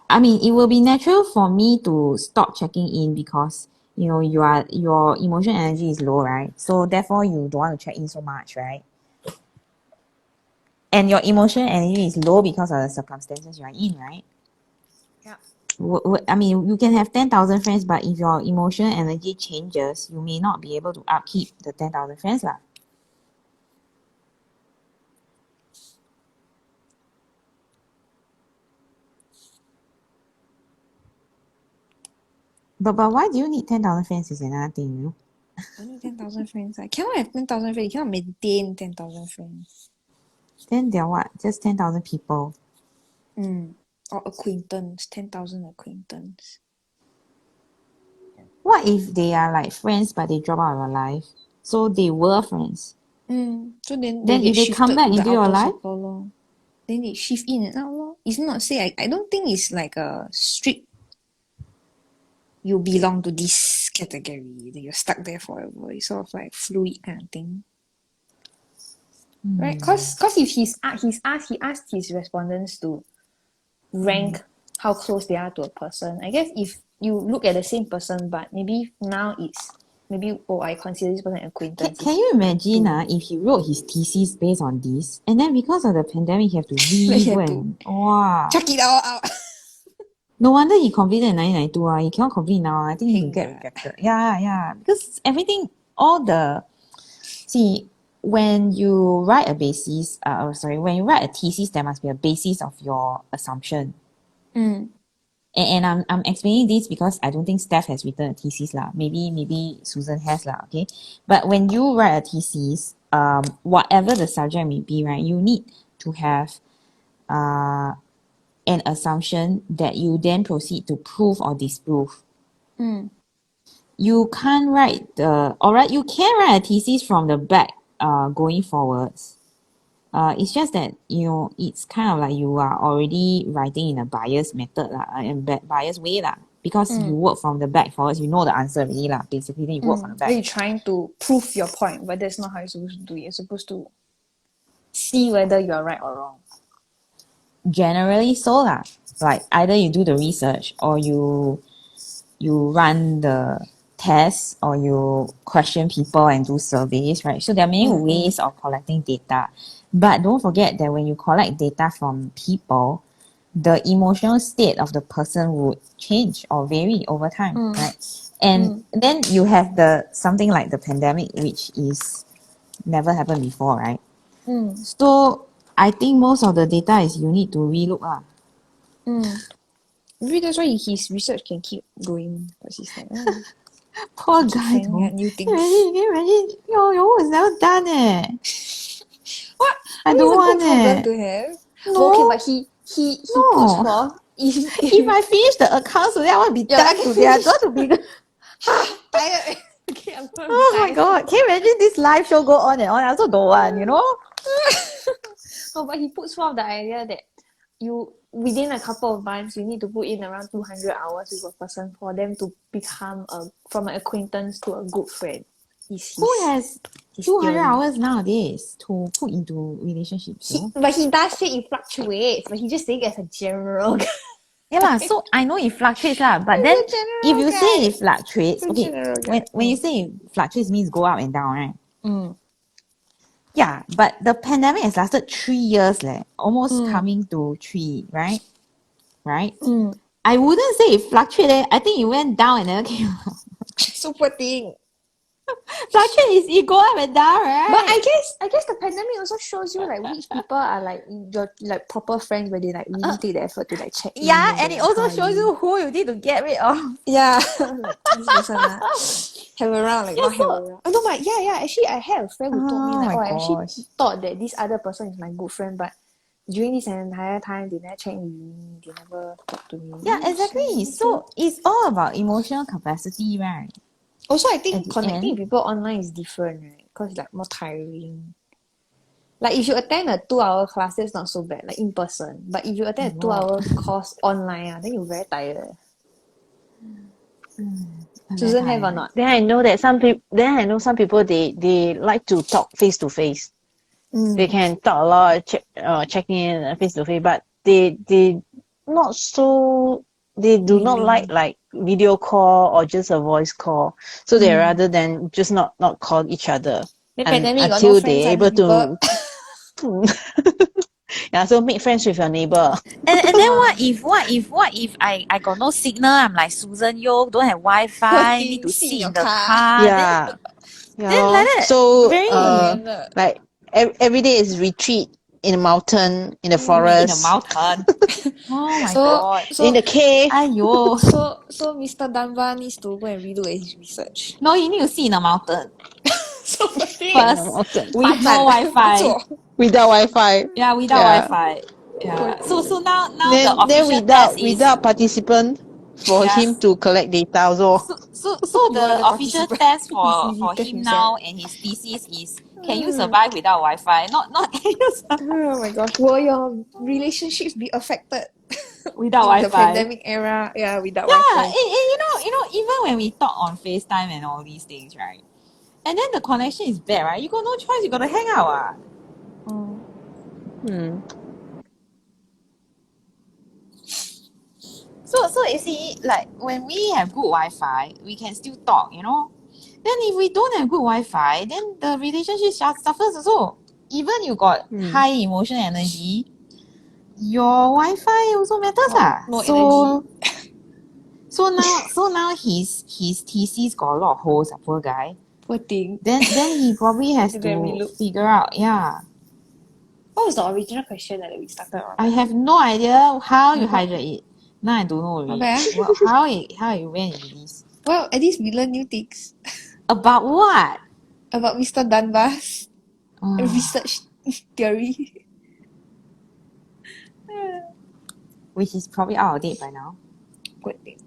I mean, it will be natural for me to stop checking in because your emotional energy is low, right? So therefore you don't want to check in so much, right? And your emotional energy is low because of the circumstances you are in, right? Yeah. I mean, you can have 10,000 friends, but if your emotional energy changes, you may not be able to upkeep the 10,000 friends lah. But why do you need 10,000 friends is another thing, you know? Only 10,000 friends. I cannot have 10,000 friends. You cannot maintain 10,000 friends. Then they're what? Just 10,000 people. Or acquaintance. 10,000 acquaintance. What if they are like friends but they drop out of your life? So they were friends. So then they Then get if they come shifted back to the into your outer life, circle lor. Then they shift in and out lor. It's not say I don't think it's like a strict you belong to this category, then you're stuck there forever. It's sort of like fluid kind of thing. Right? Cause if he asked his respondents to rank how close they are to a person. I guess if you look at the same person, but maybe now it's maybe I consider this person an acquaintance. can you imagine if he wrote his thesis based on this, and then because of the pandemic, he have to go and wow. Check it all out. No wonder he completed in 1992. He cannot complete now. I think he will get Heng rejected. Yeah. Because everything, see, when you write when you write a thesis, there must be a basis of your assumption. And I'm explaining this because I don't think Steph has written a thesis lah. Maybe Susan has lah. Okay, but when you write a thesis, whatever the subject may be, right, you need to have an assumption that you then proceed to prove or disprove. You can't you can write a thesis from the back going forwards. It's just that it's kind of like you are already writing in a biased method lah, and biased way lah, because you work from the back forwards, you know the answer already lah. Basically, then you work from the back. Then you're trying to prove your point, but that's not how you're supposed to do it. You're supposed to see whether you're right or wrong. Generally so lah. Like either you do the research or you run the tests or you question people and do surveys, right? So there are many ways of collecting data. But don't forget that when you collect data from people, the emotional state of the person would change or vary over time, right? And then you have something like the pandemic, which is never happened before, right? So I think most of the data is you need to relook lah. Maybe that's why his research can keep going. Because he's like, Poor guy finding though. out new things. Can you imagine? Your work is never done eh. What? I It's don't a want good problem eh. to have. No. Okay, but he puts No. forth If I finish the accounts today, I want to be done today. I don't want to be. tired. Okay, I'm gonna Oh be my tired. god! Can you imagine this live show go on and on? I also don't want, you know. No, but he puts forth the idea that you within a couple of months you need to put in around 200 hours with a person for them to become from an acquaintance to a good friend. Who has his 200 theory. hours nowadays to put into relationships? But he does say it fluctuates, but he just saying it as a general guy. Yeah lah. So I know it fluctuates lah. But then if you say it fluctuates, okay, when you say it fluctuates means go up and down, right? Yeah, but the pandemic has lasted 3 years almost coming to 3, right? Right? I wouldn't say it fluctuated. I think it went down and then came up. So poor thing. Fluctuate is it go up and down, right? But I guess the pandemic also shows you like which people are like your like proper friends where they like really take the effort to like check in. Yeah, and it also shows you who you need to get rid of. Yeah, like this person have around like not have around. Oh no, but yeah. Actually, I had a friend who told me like, I actually thought that this other person is my good friend, but during this entire time, they never check me, they never talk to me. Yeah, exactly. So it's all about emotional capacity, right? Also, I At think the connecting end. with people online is different, right? Because it's like more tiring. Like if you attend a 2 hour class, that's not so bad, like in person. But if you attend a Oh, 2 hour course online, then you're very tired. I'm very Susan have or tired. not? Then I know that some people they like to talk face to face. They can talk a lot, check in face to face, but they not so they do not Willing. like video call or just a voice call. So they rather than just not call each other Then and pandemic got no until friends, they're these able people. to yeah, so make friends with your neighbor. And then what if I got no signal? I'm like Susan Yo, don't have Poor Wi-Fi, need thing, to sit in sit your in the car. car. Yeah. Yeah. Then like that, So very 可怜了。 like every day is retreat in a mountain, in the we in a forest, mountain. Oh my So god. in the cave. Aiyo. so Mr. Dunbar needs to go and redo his research. No, you need to sit in a mountain So poor thing. In the first mountain. with no Wi-Fi. Without Wi-Fi. Yeah, without Yeah. Wi-Fi. Poor Yeah. So thing. now the Then official test is without participant for yeah. him to collect data also. So You are the the official participant. test He for test him himself. now and his thesis is can you survive without Wi-Fi? Not can you survive Oh my gosh. Will your relationships be affected without in the Wi-Fi? pandemic era? Yeah, without Yeah, Wi-Fi. even when we talk on FaceTime and all these things, right? And then the connection is bad, right? You got no choice, you gotta hang out. Oh. Hmm. So you see, like when we have good Wi-Fi, we can still talk, you know. Then if we don't have good Wi-Fi, then the relationship suffers also. Even you got Hmm. high emotional energy, your Wi-Fi also matters. No energy. So now his thesis got a lot of holes, poor guy. Poor thing. Then he probably has You go and to relook. figure out, yeah. What was the original question that we started on? I have no idea how you Uh-huh. hijack it. Now I don't know Not already. bad. Well, how it went into this. Well, at least we learn new things About what? about Mr. Dunbar's Oh, research theory. which is probably out of date by now. Good thing.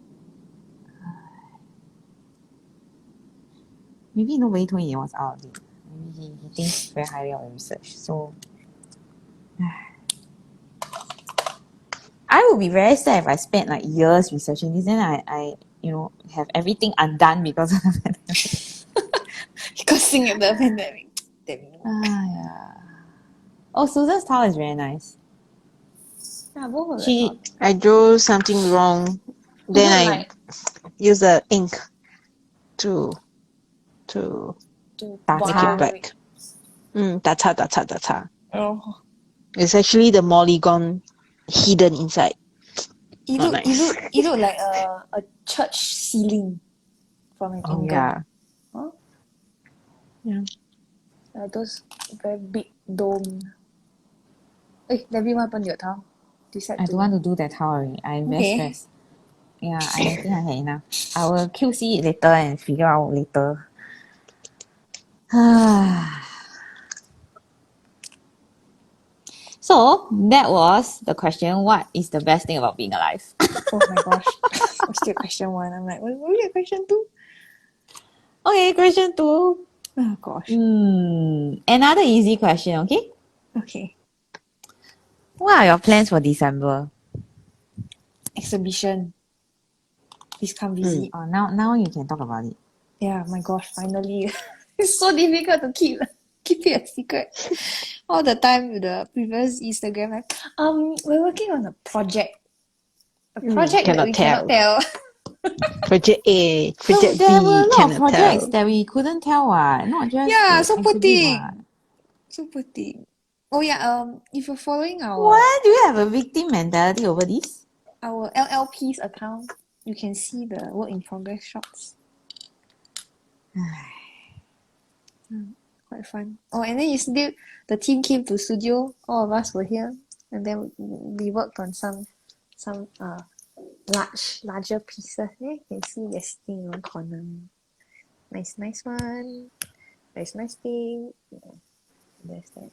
Maybe nobody told him it was out of date. Maybe he thinks very highly of the research. So I would be very sad if I spent like years researching this, then I have everything undone because of the pandemic. Cursing at the pandemic. Damn you. Yeah. Oh, Susan's towel is very nice. Yeah, both of She them. I drew something wrong. Then Not I like use the ink to to That's make how. it borrow it. black. That's. Oh. It's actually the polygon hidden inside. It Not look it nice. look it look like a church ceiling from an Oh angle. yeah. Huh? Yeah. Those very big dome. Hey, Debbie, what happened to your towel? Decide I to don't want to do that towel already. I'm very Okay. stressed. Yeah, I don't think I had enough. I will QC it later and figure out later. So that was the question. What is the best thing about being alive? Oh my gosh. I'm still at question 1. I'm like, what we at question 2? Okay, question 2. Oh gosh. Another easy question, okay? Okay. What are your plans for December? Exhibition. Please come visit. Oh, now you can talk about it. Yeah, my gosh, finally. It's so difficult to keep it a secret. All the time with the previous Instagram, like, we're working on a project. A project that we cannot tell. Project A, So Project there were B, a lot of cannot projects tell. that we couldn't tell not just Yeah, the so poor exhibit thing. So poor thing. Oh yeah, if you're following What? Do you have a victim mentality over this? our LLP's account, you can see the work in progress shots. Quite fun. Oh, and then yesterday the team came to studio. All of us were here, and then we worked on some larger pieces. Yeah, you can see they're sitting in one corner. Nice one. Nice thing. Yeah, there's that.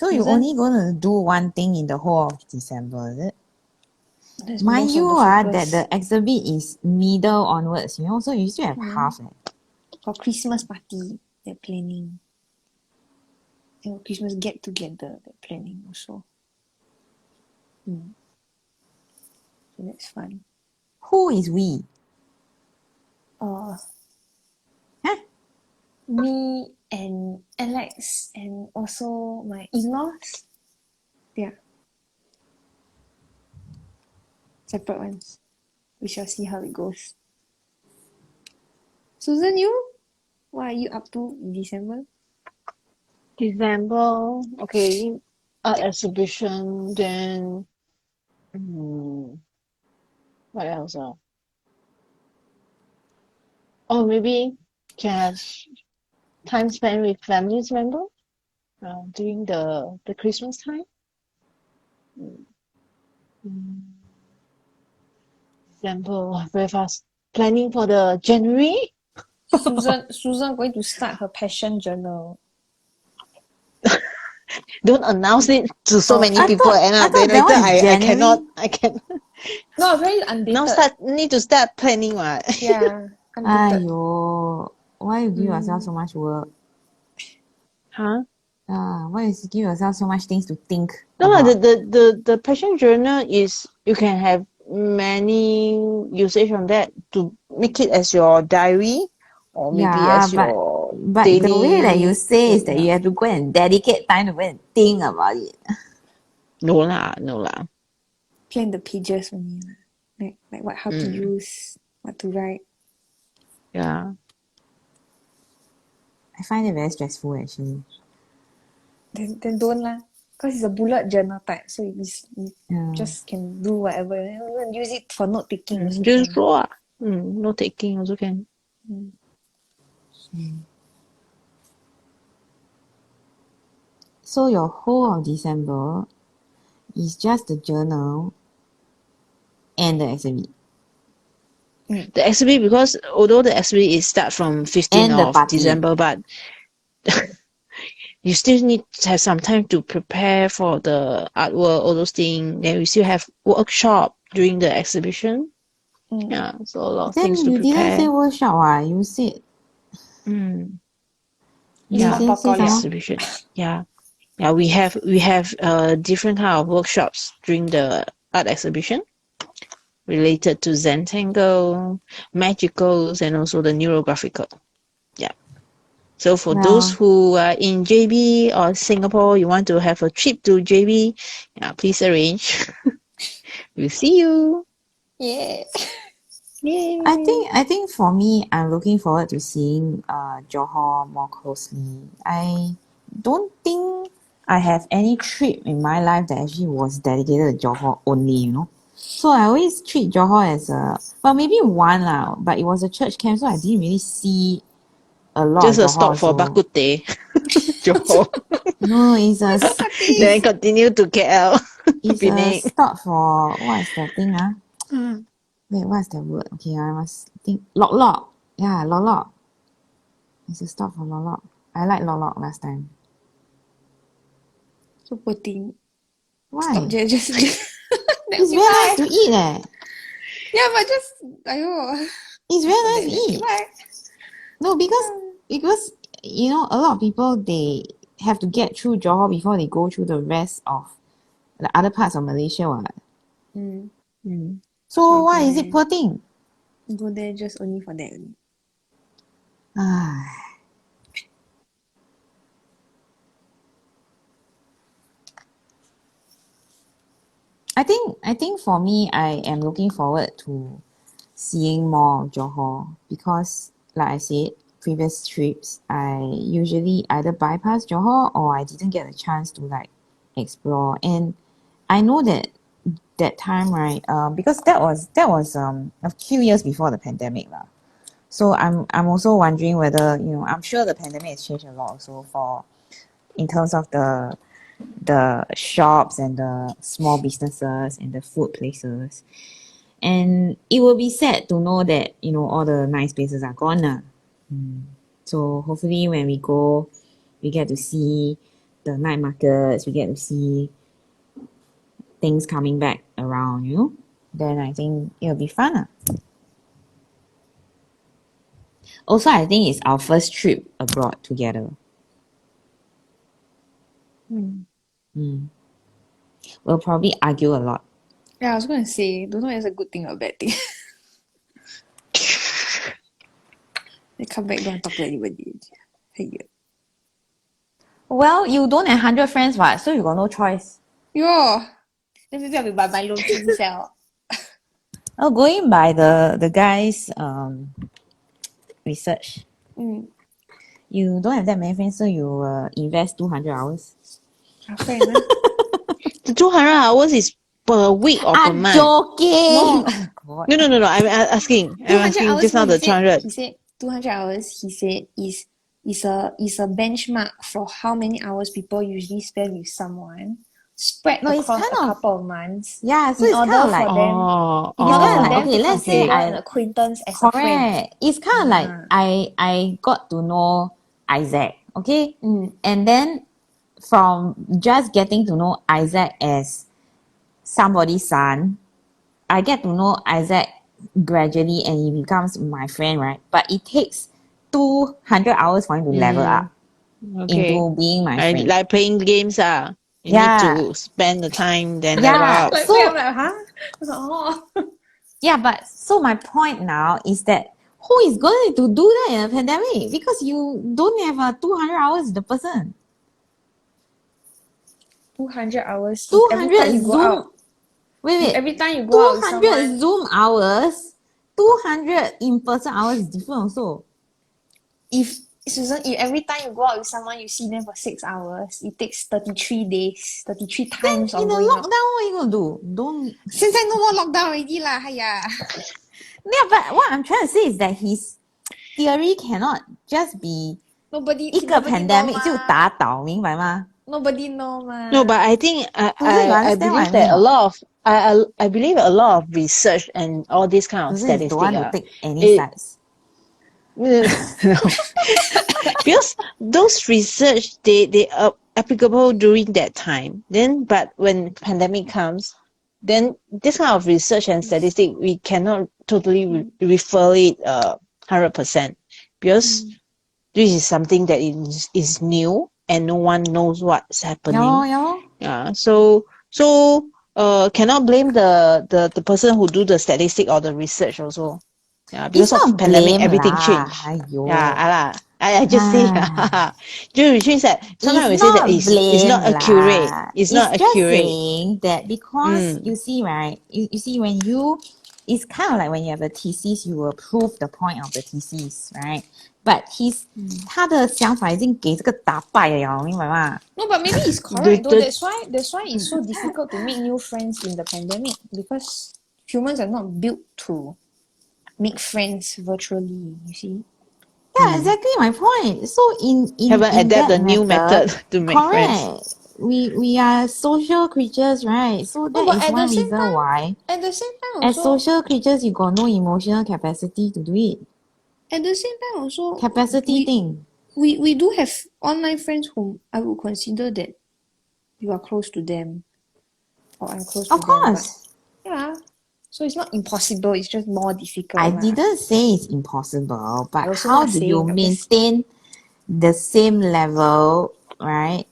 So you're Susan? only gonna do one thing in the whole of December, is it? That's Mind most of you, the that focus. the exhibit is middle onwards, so you still have half. For Christmas party, they're planning. Christmas get together, they're planning also. So that's fun. Who is we? Uh, Huh? me and Alex and also my in-laws. Yeah. Separate ones. We shall see how it goes. Susan, you? What are you up to in December? December, okay, art exhibition, then what else? Oh, maybe can have time spent with families member during the Christmas time. Mm, December, very fast. Planning for the January. Susan going to start her passion journal. Don't announce it to so many I people, thought and I then thought that later one is I cannot. January. I can No, very now undated. need to start planning what. Yeah, undated. Aiyo, why you give yourself so much work? Huh? Why you give yourself so much things to think No, no, about? the passion journal is you can have many usage on that to make it as your diary or maybe Yeah, as but your the way that you daily. say is that Yeah. you have to go and dedicate time to go and think about it. No lah, no lah. Plan the pages only. Like what how to Mm, use, what to write. yeah. I find it very stressful actually. Then don't lah. Because it's a bullet journal type, so you Yeah. just can do whatever. Use it for note taking also Just can. draw. Note taking also can. So your whole of December is just the journal and the exhibit The exhibit, because although the exhibit is start from 15th and the of party. December, but you still need to have some time to prepare for the artwork, all those things. Then we still have workshop during the exhibition. Yeah, so a lot of things Then to you didn't say prepare. workshop, You said Mm, It's yeah, not say some more. exhibition. Yeah, yeah. We have different kind of workshops during the art exhibition related to Zentangle, magicals, and also the neurographical. Yeah. So for those Well, who are in JB or Singapore, you want to have a trip to JB, yeah, please arrange. We'll see you. Yeah. Yay. I think for me, I'm looking forward to seeing Johor more closely. I don't think I have any trip in my life that actually was dedicated to Johor only. So I always treat Johor as maybe one lah, but it was a church camp, so I didn't really see a lot Just of a Johor stop for also. Bakute, Johor. No, Then continue to KL, it's a Penang. stop for what is the thing ah? Wait, what's the word? Okay, I must think. Lok Lok. Yeah, Lok Lok. It's a stop for Lok Lok. I like Lok Lok last time. So poor thing. Why? Stop just It's very nice to eat Yeah, but just ayo. It's very nice to eat. Bye. No, because a lot of people they have to get through Johor before they go through the rest of the other parts of Malaysia. What? So why is it poor thing? Go there just only for that. Ah. I think for me, I am looking forward to seeing more of Johor because, like I said, previous trips I usually either bypass Johor or I didn't get a chance to explore. And I know that time, right? Because that was a few years before the pandemic lah. So I'm also wondering whether I'm sure the pandemic has changed a lot also for in terms of the shops and the small businesses and the food places. And it will be sad to know that, all the nice places are gone. So hopefully when we go, we get to see the night markets, we get to see things coming back around, then I think it'll be fun. Also, I think it's our first trip abroad together. We'll probably argue a lot. Yeah, I was going to say, don't know if it's a good thing or a bad thing. They come back, don't want to talk to anybody. Hey, Well, you don't have 100 friends, what? So you got no choice. yo, then maybe I'll be by my low key self. Oh, going by the guy's research, you don't have that many friends, so you invest 200 hours. Fair enough. The 200 hours is per week or per I'm month? joking. No. No. I'm asking. 200 hours, just now no, the 200. he said 200 hours, he said, is a benchmark for how many hours people usually spend with someone spread No, it's across kind a of- couple of months Yeah, so in it's kind order of like for them in It's order kind for of like, them okay, to let's say consider an I acquaintance as a friend. correct. It's kind of like I got to know Isaac, okay, and then from just getting to know Isaac as somebody's son, I get to know Isaac gradually, and he becomes my friend, right? But it takes 200 hours for him to level up Okay. into being my friend. Like playing games, you Yeah. need to spend the time, then Yeah. level up. Like, So- wait, I'm like, huh? I was like, oh. Yeah, but so my point now is that who is going to do that in a pandemic? Because you don't have 200 hours with the person. 200 hours. Every 200 time you go Zoom. out. Wait. Every time you go out with 200 someone. Zoom hours, 200 in-person hours is different also. Susan, if every time you go out with someone, you see them for 6 hours, it takes 33 days, 33 times of In a going lockdown, out. what are you going to do? Don't. 现在 no more lockdown already lah, hiya. Yeah, but what I'm trying to say is that his theory cannot just be Nobody 一个 know pandemic 就 mah. 打倒，明白吗？ Nobody know mah. No, but I think Susan, you I understand what believe I that mean a or not? lot of I believe a lot of research and all this kind of Susan is don't want statistic to take any sides. no. Because those research they are applicable during that time. Then but when pandemic comes, then this kind of research and statistic we cannot totally refer it 100% because this is something that is new and no one knows what's happening. Yeah. So cannot blame the person who do the statistic or the research also. Yeah, because It's of not pandemic, blame everything lah. changed. !aiyo! Yeah, I just say, which means that sometimes we It's say that not it's not blame accurate. lah. It's It's not just accurate. saying that because you see, right? You see when it's kind of like when you have a thesis, you will prove the point of the thesis, right? But 他的想法已经给这个打败了，明白吗？ No, but maybe it's correct though. That's why it's so difficult to make new friends in the pandemic because humans are not built to make friends virtually, you see. Yeah, exactly my point. So in Haven't in adapt that a new method to make friends. correct. We are social creatures, right? So that but is at the one same reason time- why At the same time as also, social creatures you got no emotional capacity to do it. at the same time also, Capacity thing. we do have online friends whom I would consider that you are close to them or I'm close to Of them. course. But, yeah. So it's not impossible, it's just more difficult. I lah. didn't say it's impossible, I but also how not do you saying, I'm just- maintain the same level, right,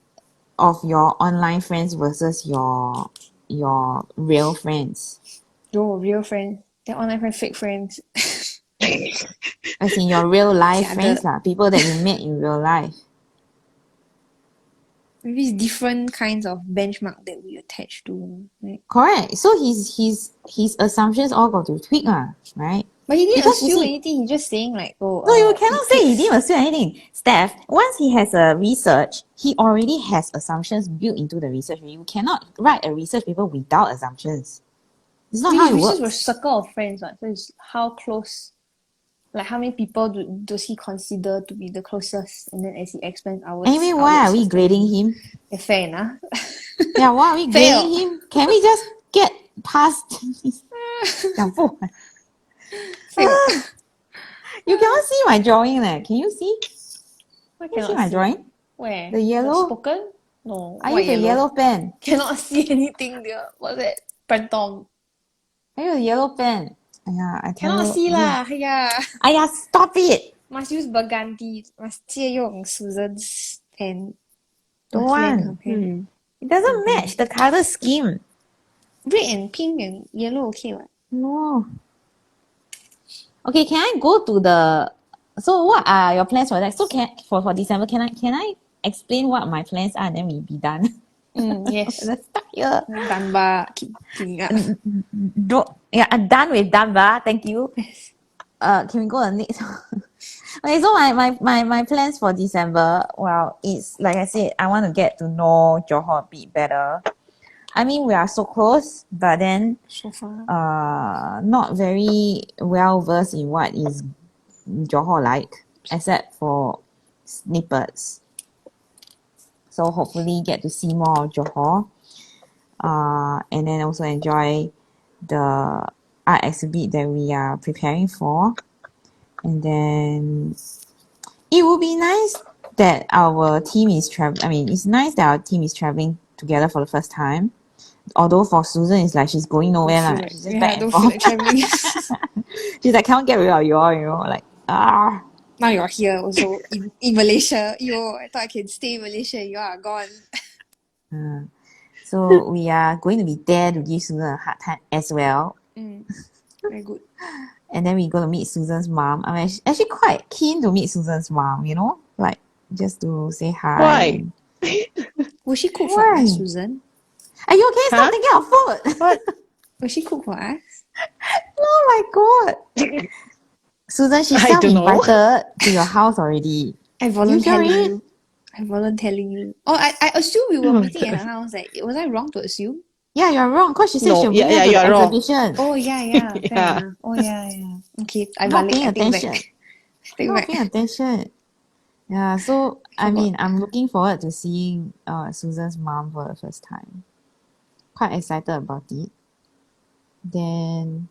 of your online friends versus your real friends? Your real friends. They're online friends, fake friends. As in your real life Yeah, friends lah, people that you met in real life. Maybe it's different kinds of benchmark that we attach to. Right? Correct. So his assumptions all got to tweak lah, right? But he didn't Because you assume see- anything, he just saying like, oh, No, you cannot it say he takes- didn't assume anything. Steph, once he has a research, he already has assumptions built into the research. You cannot write a research paper without assumptions. It's not how it His research was works. circle of friends, right? So it's how close, like how many people does he consider to be the closest, and then as he expands outwards. Anyway, why are we outwards, grading him? Yeah, fair enough. Yeah, why are we Fail. grading him? Can we just get past this? 讲不完 Fail. You cannot see my drawing leh. Can you see? Why Can you see cannot my see? drawing? Where? The yellow? Spoken? No. Are What you the yellow pen? Cannot see anything there. What's that? Pantong. Are you the yellow pen? Yeah, I tell Cannot you. see lah. Yeah. Stop it. Must use burgundy. Must 借用 Susan's pen. Don't Must lend want. her pen. It doesn't match the color scheme. Red and pink and yellow okay what? No. Okay, can I go to the? So what are your plans for that? So for December, can I explain what my plans are and then we be done? Yes. Let's start here. Danba. Keep up. I'm done with Dunbar. Thank you. Can we go to the next one? Okay, so my plans for December, well, it's like I said, I want to get to know Johor a bit better. I mean, we are so close, but then So far. not very well versed in what is Johor like, except for snippets. So hopefully get to see more of Johor, and then also enjoy the art exhibit that we are preparing for. And then it would be nice that our team is traveling. I mean, it's nice that our team is traveling together for the first time. Although for Susan, it's like she's going nowhere. Like, She's just back and don't forth. feel like traveling. She's like, can't get rid of you all, like, ah. Now you're here also in Malaysia. I thought I can stay in Malaysia. You are gone. So we are going to be there to give Susan a hard time as well. Very good. And then we're going to meet Susan's mom. I'm actually quite keen to meet Susan's mom, like just to say hi. Why? Will she cook for us, Susan? Are you okay? Stop thinking of food. What? Will she cook for us? Oh my god. Susan, she's I don't know. self-invited to your house already. I voluntarily you. I voluntarily you. Oh, I assume we were meeting at her house. Like, was I wrong to assume? Yeah, you're wrong. Because she said No, she'll bring her to you're the wrong. exhibition. Oh, yeah. Fair Yeah. enough. Oh, yeah. Okay, I Not paying take attention. back. Take Not back. paying attention. Yeah, so I mean, I'm looking forward to seeing Susan's mom for the first time. Quite excited about it. Then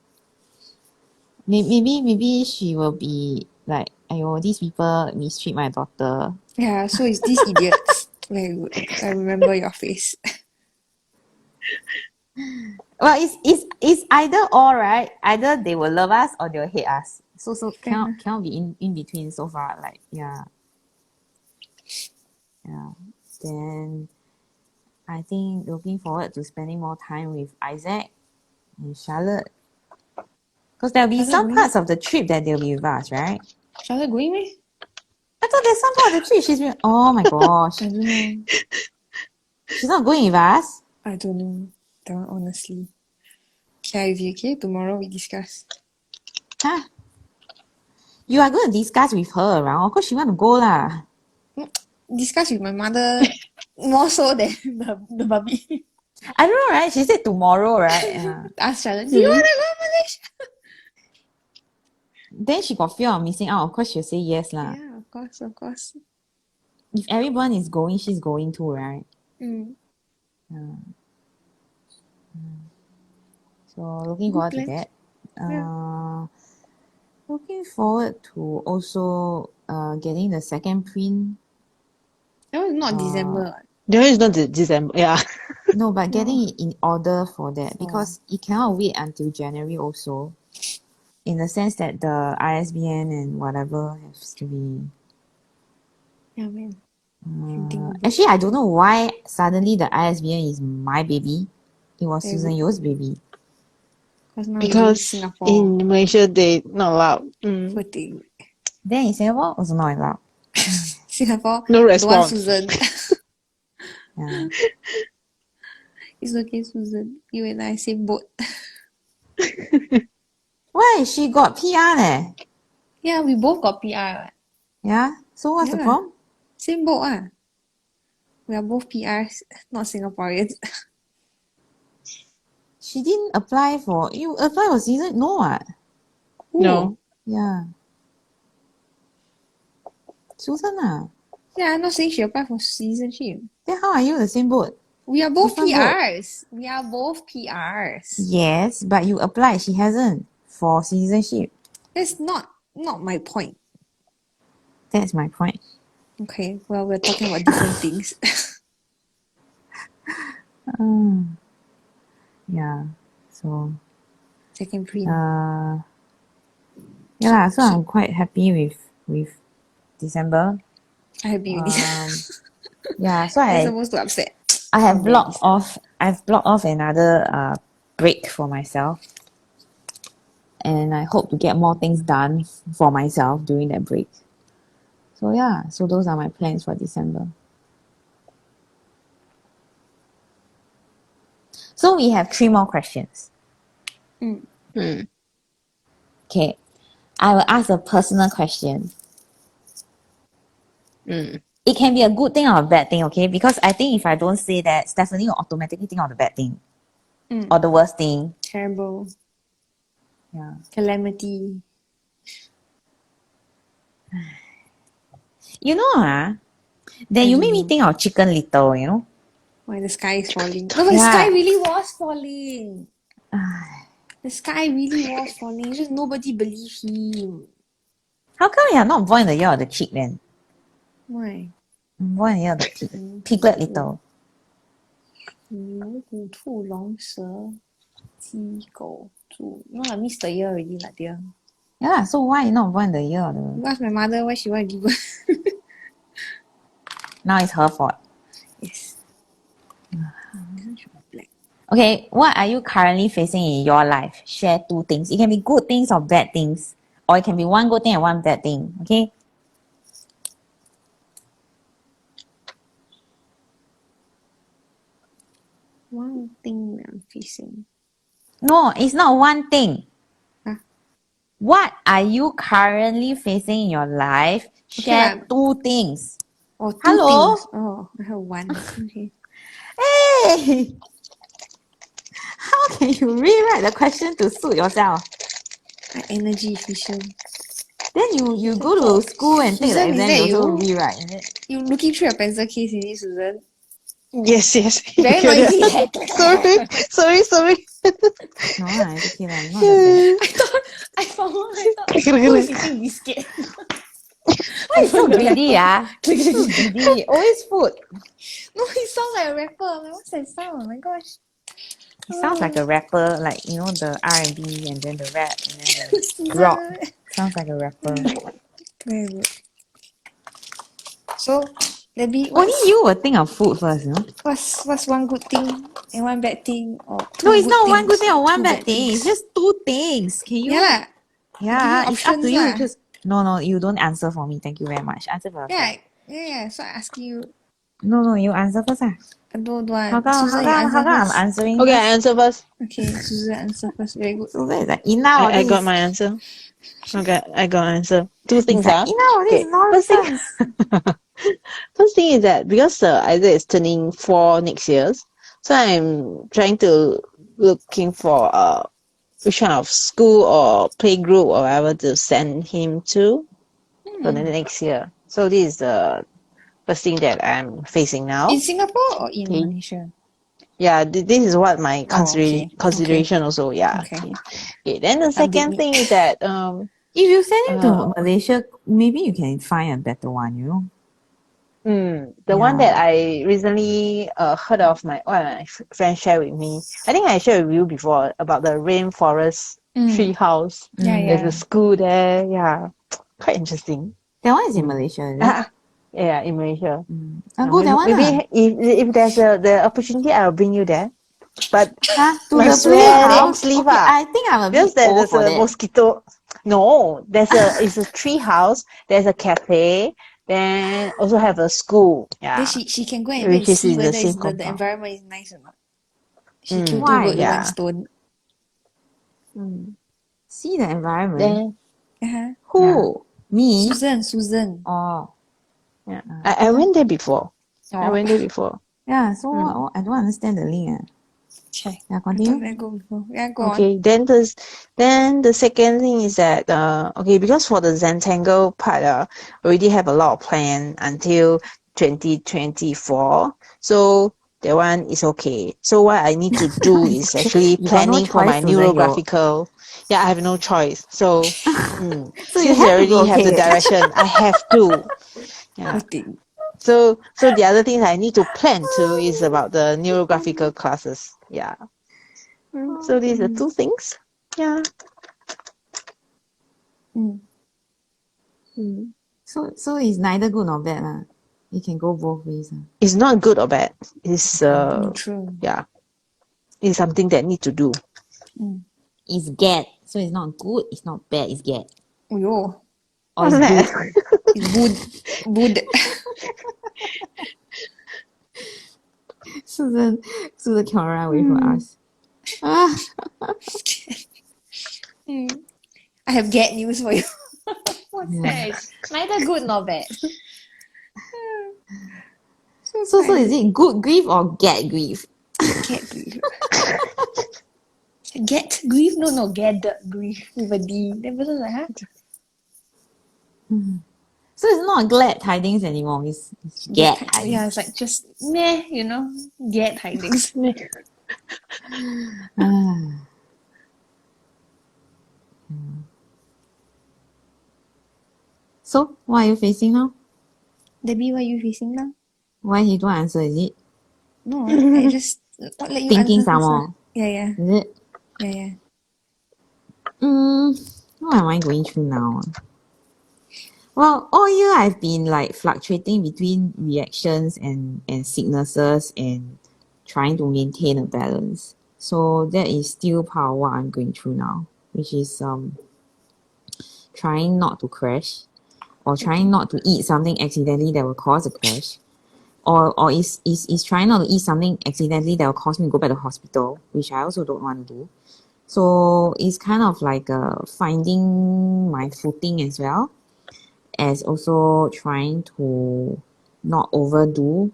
maybe she will be like, "Ayo, these people mistreat my daughter." Yeah, so it's these idiots. Very good. I remember your face. Well, it's either or, right? Either they will love us or they will hate us. So cannot be in between so far. Like, yeah. Then I think looking forward to spending more time with Isaac and Charlotte. Because there'll be some parts of the trip that they'll be with us, right? Charlotte going with? I thought there's some part of the trip she's been. Oh my gosh. I don't know. She's not going with us? I don't know. That one, honestly. Okay, tomorrow we discuss. Huh? You are going to discuss with her around. Of course she want to go lah. Discuss with my mother more so than the baby. I don't know, right? She said tomorrow, right? Yeah. Ask Charlotte, do you want to go Malaysia? Then she got fear of missing out. Of course she'll say yes lah. Yeah, of course. If everyone is going, she's going too, right? So looking forward to that. Looking forward to also getting the second print. That was not December. There is not December. Yeah. No, but getting it in order for that because it cannot wait until January also. In the sense that the ISBN and whatever has to be. Yeah, man. Actually, I don't know why suddenly the ISBN is my baby. It was Susan Yeo's baby. Because in Malaysia they not allowed. Poor thing. Then in Singapore also not allowed. Singapore, No don't want response. Susan. Yeah. It's okay, Susan. You and I same boat. Why? She got PR leh. Yeah, we both got PR. Right? Yeah? So what's the problem? Same boat. We are both PRs, not Singaporeans. She didn't apply for... You apply for season? No what? No. Yeah. Susan ah. Yeah, I'm not saying she applied for citizenship. Then how are you the same boat? We are both Different PRs. We are both PRs. Yes, but you applied. She hasn't for citizenship. That's not my point. That's my point. Okay, well, we're talking about different things. Yeah. So Second print. yeah, so I'm quite happy with December. I happy with this. Yeah, so I'm supposed to upset. I have I'm very blocked disturbed. off I've blocked off another break for myself. And I hope to get more things done for myself during that break. So yeah, so those are my plans for December. So we have 3 more questions. Okay. I will ask a personal question. It can be a good thing or a bad thing, okay? Because I think if I don't say that, Stephanie will automatically think of the bad thing. Or the worst thing. Terrible. Yeah. Calamity. You know, then you made me think of Chicken Little, you know? Why the sky is falling. No, but the sky really was falling. The sky really was falling. Just nobody believed him. How come you are not born in the year of the chick then? Why? Born in the year of the pig. Piglet Little. 牛虎兔龙蛇鸡狗猪 No, I missed the year already lah, dear. Yeah, so why you not born in the year of the... You ask my mother why she want to give birth. Now it's her fault. Yes. Black. Okay, what are you currently facing in your life? Share 2 things. It can be good things or bad things. Or it can be 1 good thing and 1 bad thing. Okay? One thing I'm facing. No, it's not 1 thing. Huh? What are you currently facing in your life? Share lah. 2 things. Oh, 2 Hello? things. Oh, I have 1. Okay. Hey! How can you rewrite the question to suit yourself? Energy efficient. Then you go to school and take the Susan, is exam, that you also you? rewrite, is it? You looking through your pencil case, is it, Susan? Yes. Very noisy. Sorry. No, it's okay lah. Not that I thought who is eating biscuit? bad. Why you so greedy, So greedy. Always food. No, he sounds like a rapper. Like, what's that sound? Oh my gosh. He sounds like a rapper, like, you know, the R&B and then the rap and then the rock. Sounds like a rapper. Very good. So, Debbie, Only you will think of food first, you know? what's 1 good thing and 1 bad thing? Or 2 No, it's good not things, 1 good thing or 1 2 bad thing. It's just 2 things. Can you? Yeah lah. Yeah, Give you it's up to options you. lah. Just no, you don't answer for me. Thank you very much. Answer for yourself. Yeah. So I asking you. No, you answer first. I don't How want. come Susan, you answer I'm first. answering Okay, I first? answer first. Okay, Susan answer first. Very good. Susan is like, enough of I this. got my answer. Okay, I got my answer. 2 things, Like, enough of this nonsense. First thing is that because Isaac is turning 4 next year, so I'm trying to looking for which kind of school or playgroup or whatever to send him to for the next year. So this is the first thing that I'm facing now. In Singapore or in Okay. Malaysia? Yeah, this is what my okay. consideration also. Yeah. Okay. Okay. Then the second thing is that If you send him to Malaysia, maybe you can find a better one, you know? the one that I recently heard of one of my friends shared with me. I think I shared with you before about the rainforest tree house. Yeah. There's a school there. Yeah, quite interesting. That one is in Malaysia, is it? Yeah, in Malaysia. I'll go that one. Maybe if there's the opportunity, I'll bring you there. But to my the swear, house. sleep Okay, I think I'm a bit because there's old for a that. mosquito. No, it's a tree house. There's a cafe. Then also have a school. Yeah. Then she can go and Which is see in the whether same the compound. environment is nice or not. She kill 2 Why? birds with Yeah. 1 stone. See the environment. Then Who? Me? Susan. Oh. yeah, I went there before. I Oh. went there before. Yeah, so what, I don't understand the link. Check. Yeah, I continue. thought I go before. Yeah, go on. Okay, then the second thing is that okay, because for the Zentangle part already have a lot of plan until 2024. So that one is okay. So what I need to do is actually You got no planning for my choice to then go. neurographical. Yeah, I have no choice. So So you since have I to go, already have the okay. direction, I have to. Yeah. Poor thing. So the other thing I need to plan too is about the neurographical classes. Yeah. So these are two things. Yeah. Mm. So it's neither good nor bad lah. It can go both ways. It's not good or bad. It's True. yeah. It's something that need to do. It's get. So it's not good, it's not bad, it's get. Oh, yo. Or What's it's that? good. It's good. Susan cannot run away from us. Ah, I have get news for you. What's yeah. that? It's neither good nor bad. So is it good grief or get grief? Get grief. Get grief? No, get grief with a D. Then person's like, huh? So it's not glad tidings anymore. It's get tidings. Yeah, it's like just meh, get tidings. Ah. So what are you facing now? Debbie, what are you facing now? Why he don't answer, is it? No, I just not let you Thinking answer some first. more. Yeah. Is it? Yeah. What am I going through now? Well, all year I've been like fluctuating between reactions and sicknesses and trying to maintain a balance. So that is still part of what I'm going through now, which is trying not to crash or trying not to eat something accidentally that will cause a crash. Or is trying not to eat something accidentally that will cause me to go back to hospital, which I also don't want to do. So it's kind of like finding my footing as well as also trying to not overdo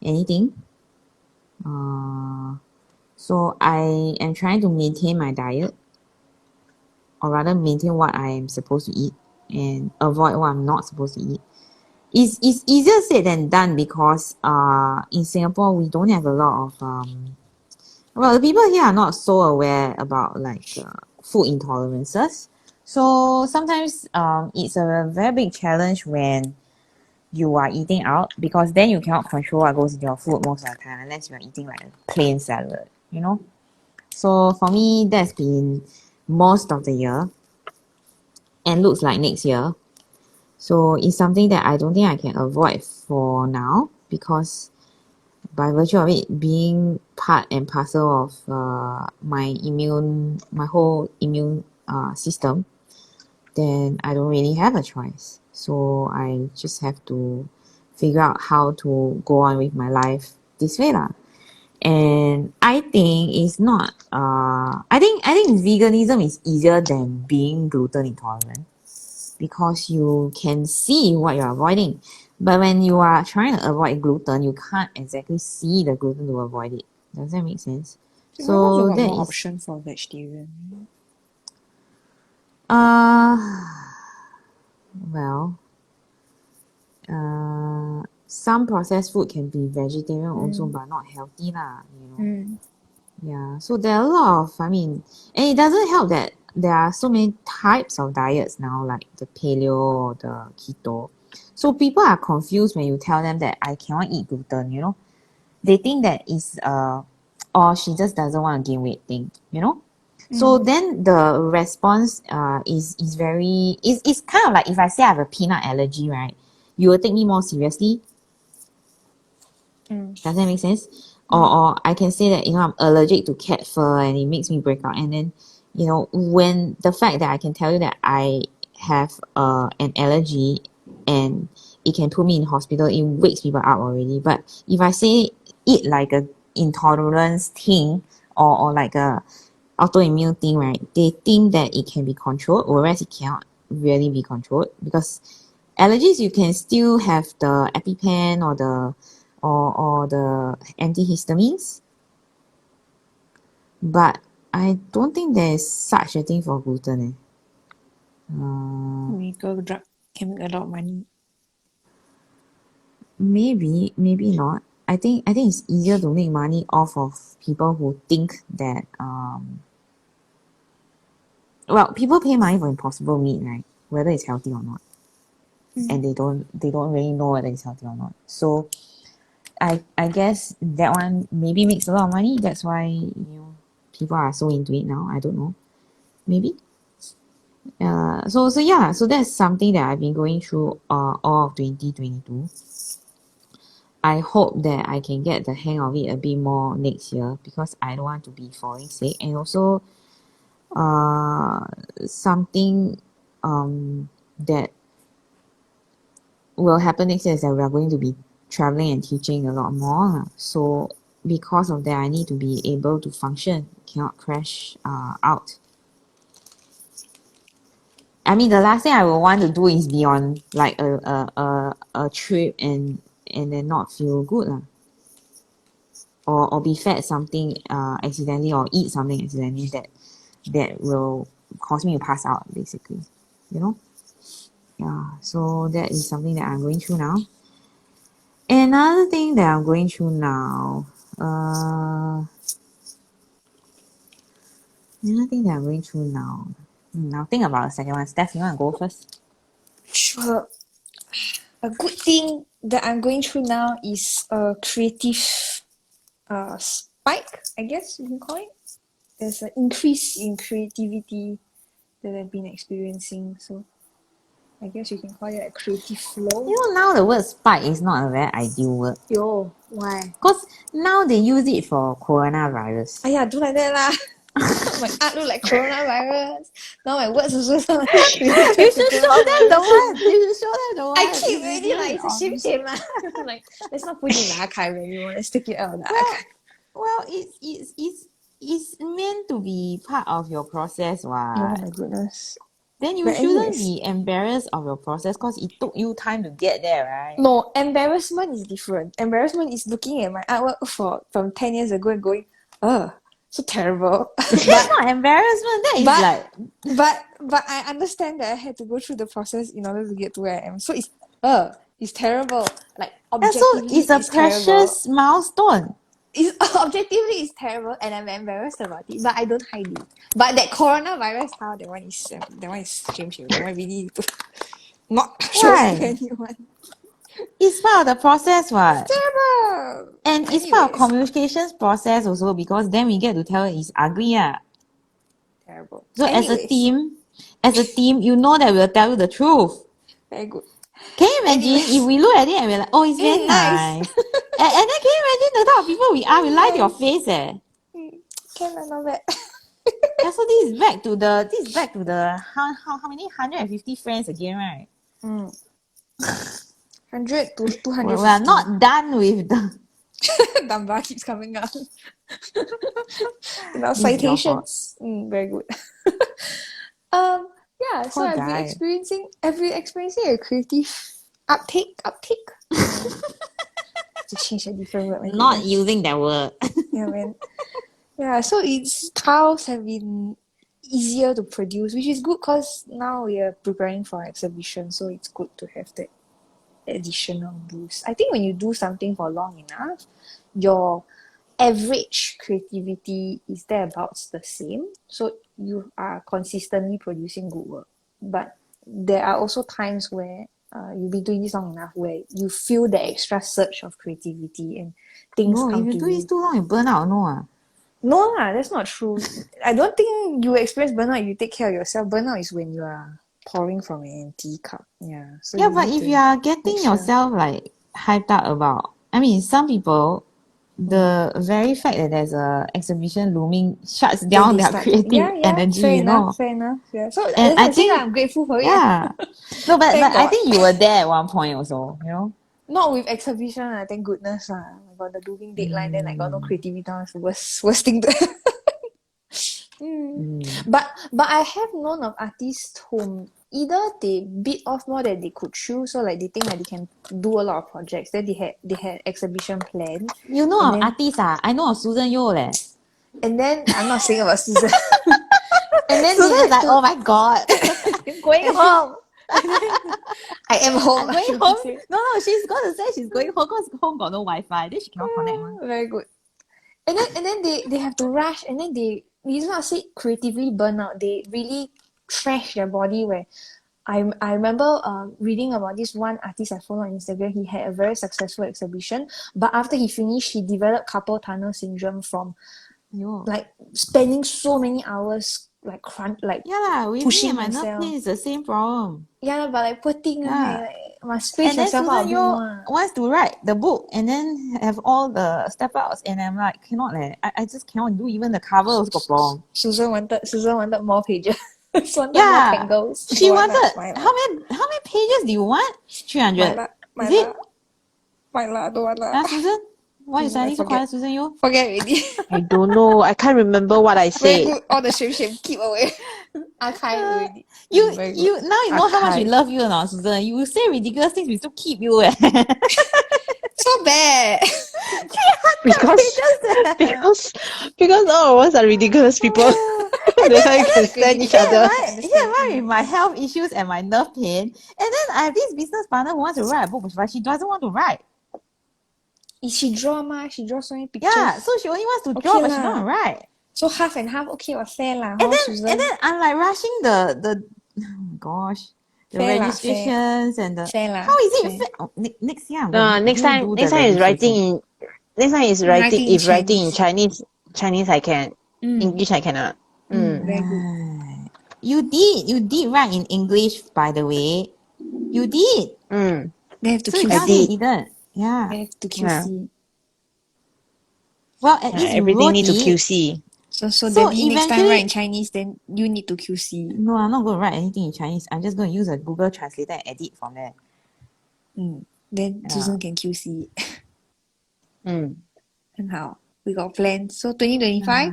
anything. So I am trying to maintain my diet, or rather maintain what I am supposed to eat and avoid what I'm not supposed to eat. It's easier said than done because in Singapore we don't have a lot of well, the people here are not so aware about like food intolerances. So sometimes it's a very big challenge when you are eating out because then you cannot control what goes in your food most of the time unless you are eating like a plain salad, So for me, that's been most of the year and looks like next year. So it's something that I don't think I can avoid for now because by virtue of it being part and parcel of my whole immune system, then I don't really have a choice. So I just have to figure out how to go on with my life this way lah. And I think it's not I think veganism is easier than being gluten intolerant because you can see what you're avoiding. But when you are trying to avoid gluten, you can't exactly see the gluten to avoid it. Does that make sense? Why not you So got that more is option for vegetarian? uh well some processed food can be vegetarian also but not healthy lah, Yeah, so there are a lot of, and it doesn't help that there are so many types of diets now, like the paleo or the keto. So people are confused when you tell them that I cannot eat gluten, They think that is or she just doesn't want to gain weight thing, So then the response is very it's kind of like if I say I have a peanut allergy, right? You will take me more seriously. Does that make sense? Or I can say that, I'm allergic to cat fur and it makes me break out. And then, when the fact that I can tell you that I have an allergy and it can put me in hospital, it wakes people up already. But if I say it like a intolerance thing or like a autoimmune thing, right? They think that it can be controlled, whereas it cannot really be controlled because allergies you can still have the EpiPen or the antihistamines, but I don't think there's such a thing for gluten. Miracle drug can make a lot of money. Maybe not. I think it's easier to make money off of people who think that well, people pay money for impossible meat, right? Whether it's healthy or not. and they don't really know whether it's healthy or not. So I guess that one maybe makes a lot of money. That's why people are so into it now. I don't know. Maybe. So that's something that I've been going through all of 2022. I hope that I can get the hang of it a bit more next year because I don't want to be falling sick. And also something that will happen next year is that we are going to be traveling and teaching a lot more. So because of that, I need to be able to function, cannot crash out. I mean, the last thing I would want to do is be on like a trip and then not feel good or be fed something accidentally or eat something accidentally that will cause me to pass out basically, yeah. So that is something that I'm going through now. Another thing that I'm going through now, I'll think about the second one. Steph, you want to go first? Sure. A good thing that I'm going through now is a creative spike, I guess you can call it. There's an increase in creativity that I've been experiencing. So I guess you can call it a creative flow. Now the word spike is not a very ideal word. Yo, why? Because now they use it for coronavirus. Aya, do like that lah. My art look like coronavirus. Now my words also sound like related You to should show them the coronavirus. word. You should show them the word. I keep already like it's a shame lah. Like let's not put it in the archive anymore. Let's take it out of the archive. Well, it's meant to be part of your process, Oh what? my goodness. Then you But shouldn't anyways. be embarrassed of your process because it took you time to get there, right? No, embarrassment is different. Embarrassment is looking at my artwork from 10 years ago and going, so terrible. That's not embarrassment. That is But I understand that I had to go through the process in order to get to where I am. So it's terrible. Like objectively, it's a it's terrible. precious milestone. It's objectively it's terrible, and I'm embarrassed about it. But I don't hide it. But that coronavirus, that one is shame. That one really not show to anyone. It's part of the process, what? Terrible. And it's part of communications process also because then we get to tell it it's ugly, Terrible. So as a team, you know that we'll tell you the truth. Very good. Can you imagine if we look at it and we're like, oh, it's very nice. and then can you imagine the type of people we are? We lie to your face, Can I know that? Yeah, so this is back to the how many 150 friends again, right? 100 to 200. We are not done with the Dumba keeps coming up. In our citations. Very good. Yeah, so I've been experiencing a creative uptake. To change a different word. Not using that word. Yeah, man. Yeah, so its tiles have been easier to produce, which is good because now we are preparing for our exhibition, so it's good to have that additional boost. I think when you do something for long enough, your average creativity is thereabouts the same. So you are consistently producing good work. But there are also times where you'll be doing this long enough where you feel the extra surge of creativity and things come to you. If you do this too long, you burn out, no? No lah, that's not true. I don't think you experience burnout if you take care of yourself. Burnout is when you are pouring from an empty cup. Yeah. So yeah, but if you are getting yourself like hyped up about, I mean, some people, the very fact that there's a exhibition looming shuts down their creative energy. Fair enough. Yeah. So and I think I'm grateful for it. Yeah. No, but I think you were there at one point also. Not with exhibition, thank goodness. I got the looming deadline, then I got no creativity. That's the worst thing to But I have known of artists whom either they bit off more than they could chew, so like they think that they can do a lot of projects. Then they had exhibition planned. You know of artists? I know of Susan Yeo leh. And then I'm not saying about Susan. And then Susan is like, oh my god, I'm going home. I am home. I'm going home. No, she's gonna say she's going home because home got no Wi-Fi. Then she cannot connect. Very good. And then they have to rush, and then it's not say creatively burn out. They really trash their body where I remember reading about this one artist I follow on Instagram. He had a very successful exhibition, but after he finished, he developed carpal tunnel syndrome from Yo. like spending so many hours like Yeah lah, with me pushing and my nerve himself. pain is the same problem. Yeah, but like poor thing, Yeah. like, must space And then yourself out a Susan bit Yo more. wants to write the book and then have all the step outs, and I'm like, cannot leh. I just cannot do even the cover also got problem. Susan wanted more pages. wanted more Yeah. tangles. She Don't want wanted lah, how many pages do you want? 300. Is it? don't want lah. Ah, Susan? Why you suddenly so Forget. quiet, Susan Yo? Forget already. I don't know. I can't remember what I Very said. good. All the shame keep away. Archive already. You Very good. you now you know how much we Archive. love you or not, Susan. You say ridiculous things, we still keep you eh. So bad. Because all of us are ridiculous people. That's why we can stand each other. Here am I with my health issues and my nerve pain, and then I have this business partner who wants to write a book, but she doesn't want to write. She draw ma. She draw so many pictures. Yeah, so she only wants to Okay draw, but she lah. don't want to write. So half and half. Okay, or fair lah. And then I'm like rushing the oh my gosh, the Fair lah, registrations and the fair lah. how is it fair. fair? Oh, next year I'm No, going next to time do next the time is writing registration. Next time is Writing in if writing in Chinese I can. English I cannot. Very good. Right. You did write in English, by the way. You did. They have to So you QC. can't say you didn't. Yeah. They have to QC. Yeah. Well, at least you Everything wrote need to it. QC. So So Debbie, next time eventually- write in Chinese, then you need to QC. No, I'm not going to write anything in Chinese. I'm just going to use a Google Translator and edit from there. Then Yeah. Susan can QC. 很好. We got plans. So 2025.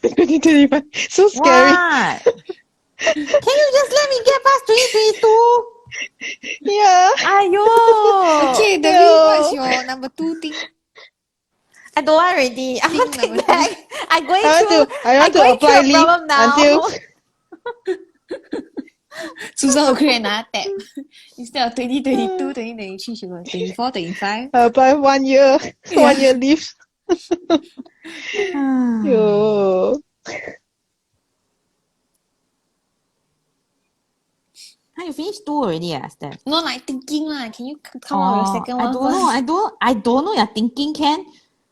2025. So scary. What? Can you just let me get past 2022? Yeah. Aiyo. Okay, Debbie, No. what's your number 2 thing? I don't want already. I want to take number back. I'm going I through want to I'm going apply through a leave problem now. until Susan will create another tab. Instead of 2022, 2023, she will 24, 25. apply 1 year. Yeah. 1 year leave. Yo. Huh, you finished 2 already, Steph? No, like thinking lah. Can you come up with a second one? I don't know. I don't know you're thinking, Ken.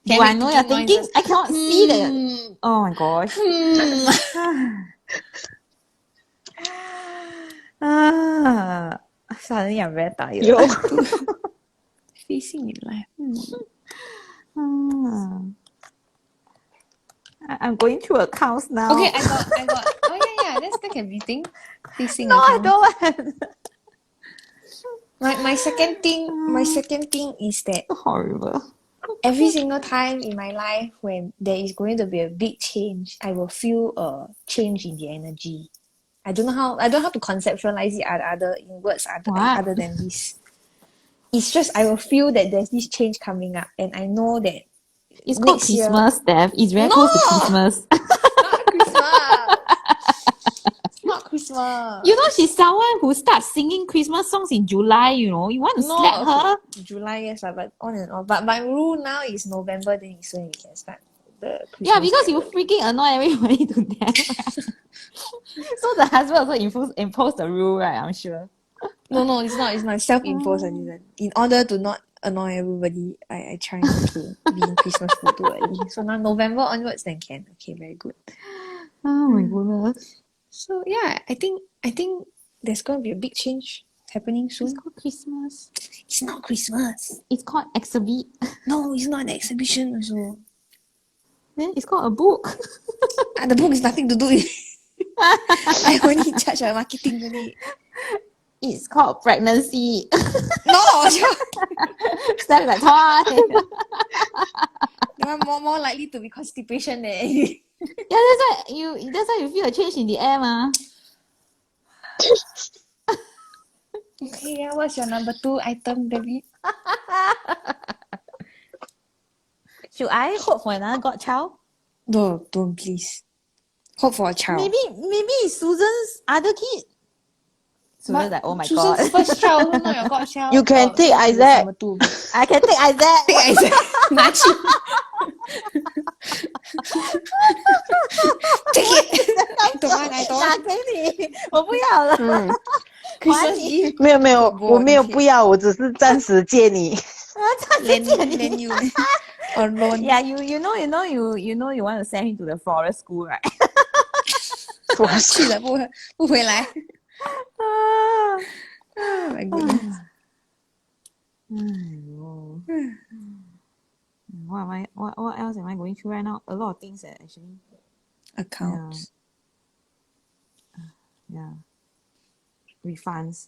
Do Can I make know you're thinking thinking? noises. I cannot see that. Oh my gosh. Suddenly I'm very tired. Yo. Facing in life. I'm going through accounts now. Okay, I got. Oh yeah, that can be thing. Facing No, I account. don't want. My second thing is that Horrible. every single time in my life when there is going to be a big change, I will feel a change in the energy. I don't know how to conceptualize it in words other than this. It's just I will feel that there's this change coming up, and I know that It's called next year- Christmas, Steph. It's very close to Christmas. not Christmas. It's not Christmas. You know, she's someone who starts singing Christmas songs in July, you know. You want to slap her? July, yes, but on and on. But my rule now is November, then is when you can start the Christmas. Yeah, because you freaking annoy everybody to death. So the husband also imposed the rule, right? I'm sure. No, it's not. It's not self-imposed. In order to not annoy everybody, I try not to be in Christmas mood too early. So now November onwards, then can. Okay, very good. Oh my goodness. So yeah, I think there's gonna be a big change happening soon. It's called Christmas. It's not Christmas. It's called exhibit. No, it's not an exhibition also. Then it's called a book. The book is nothing to do with I only charge my marketing only. It's called pregnancy. No! Steph like, "Toy." They are more likely to be constipation than Yeah, that's why you feel a change in the air, ma. Okay, yeah, what's your number 2 item, baby? Should I hope for another godchild? No, don't please. Hope for a child. Maybe it's Susan's other kid. Susan's like, oh my Susan's god. first child, not your godchild. You can take Susan's Isaac. Number 2. I can take Isaac. Take Isaac. 拿去 Take it. I don't want. 给你，我不要了。Christmas gift 没有，我没有 bond 不要，我只是暂时借你。lend you on loan. Yeah, you want to send him to the forest school, right? 去了不回来。My goodness. What else am I going through right now? A lot of things actually. Accounts. Yeah. Refunds.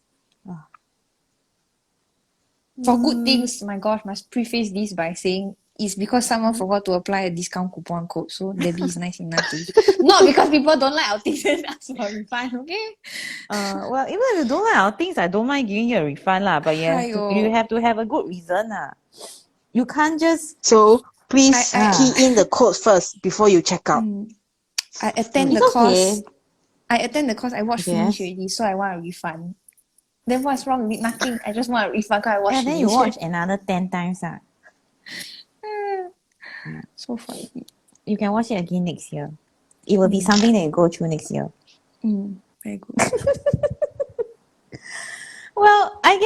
For good things, my gosh, must preface this by saying it's because someone forgot to apply a discount coupon code. So Debbie is nice enough to not because people don't like our things and ask for a refund, okay? Well, even if you don't like our things, I don't mind giving you a refund lah. But you have to have a good reason lah. You can't just So please I- key in the code first before you check out. I attend the It's course. okay. I attend the course. I watched Yes. finish already, so I want a refund. Then what's wrong with it? Nothing. I just want a refund because I watched And then finish. you watch another 10 times. So funny. You can watch it again next year. It will be something that you go through next year. Very good. Well, I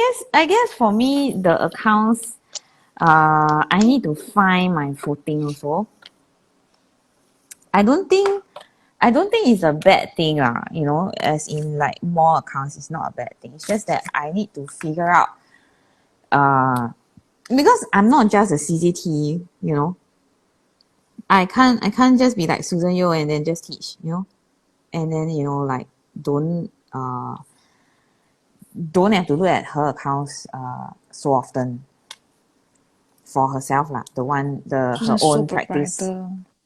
guess for me the accounts, I need to find my footing also. I don't think it's a bad thing, as in like more accounts is not a bad thing. It's just that I need to figure out because I'm not just a CCT, I can't just be like Susan Yeo and then just teach, and then like don't have to look at her accounts so often for herself lah. Her own practice.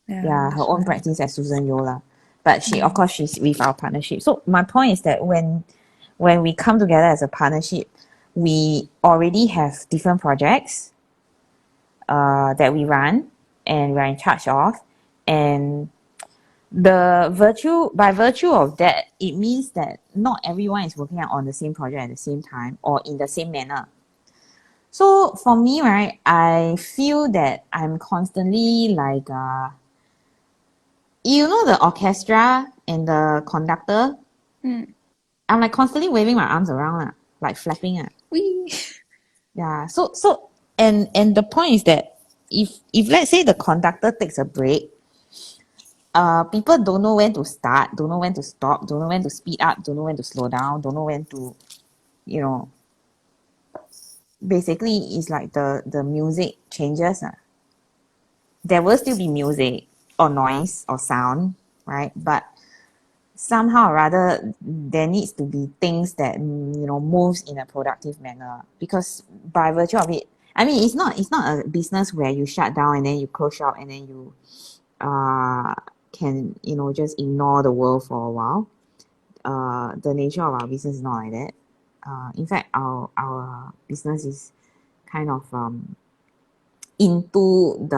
Yeah, her own practice as Susan Yeo lah. But of course she's with our partnership. So my point is that when we come together as a partnership, we already have different projects that we run and we're in charge of, and by virtue of that, it means that not everyone is working on the same project at the same time or in the same manner. So for me, right, I feel that I'm constantly like the orchestra and the conductor. I'm like constantly waving my arms around, like flapping. Wee. Yeah. So and the point is that if let's say the conductor takes a break, people don't know when to start, don't know when to stop, don't know when to speed up, don't know when to slow down, don't know when to, basically it's like the music changes. There will still be music or noise or sound, right? But somehow or rather there needs to be things that moves in a productive manner, because by virtue of it, I mean it's not a business where you shut down and then you close shop and then you can just ignore the world for a while. The nature of our business is not like that. In fact, our business is kind of into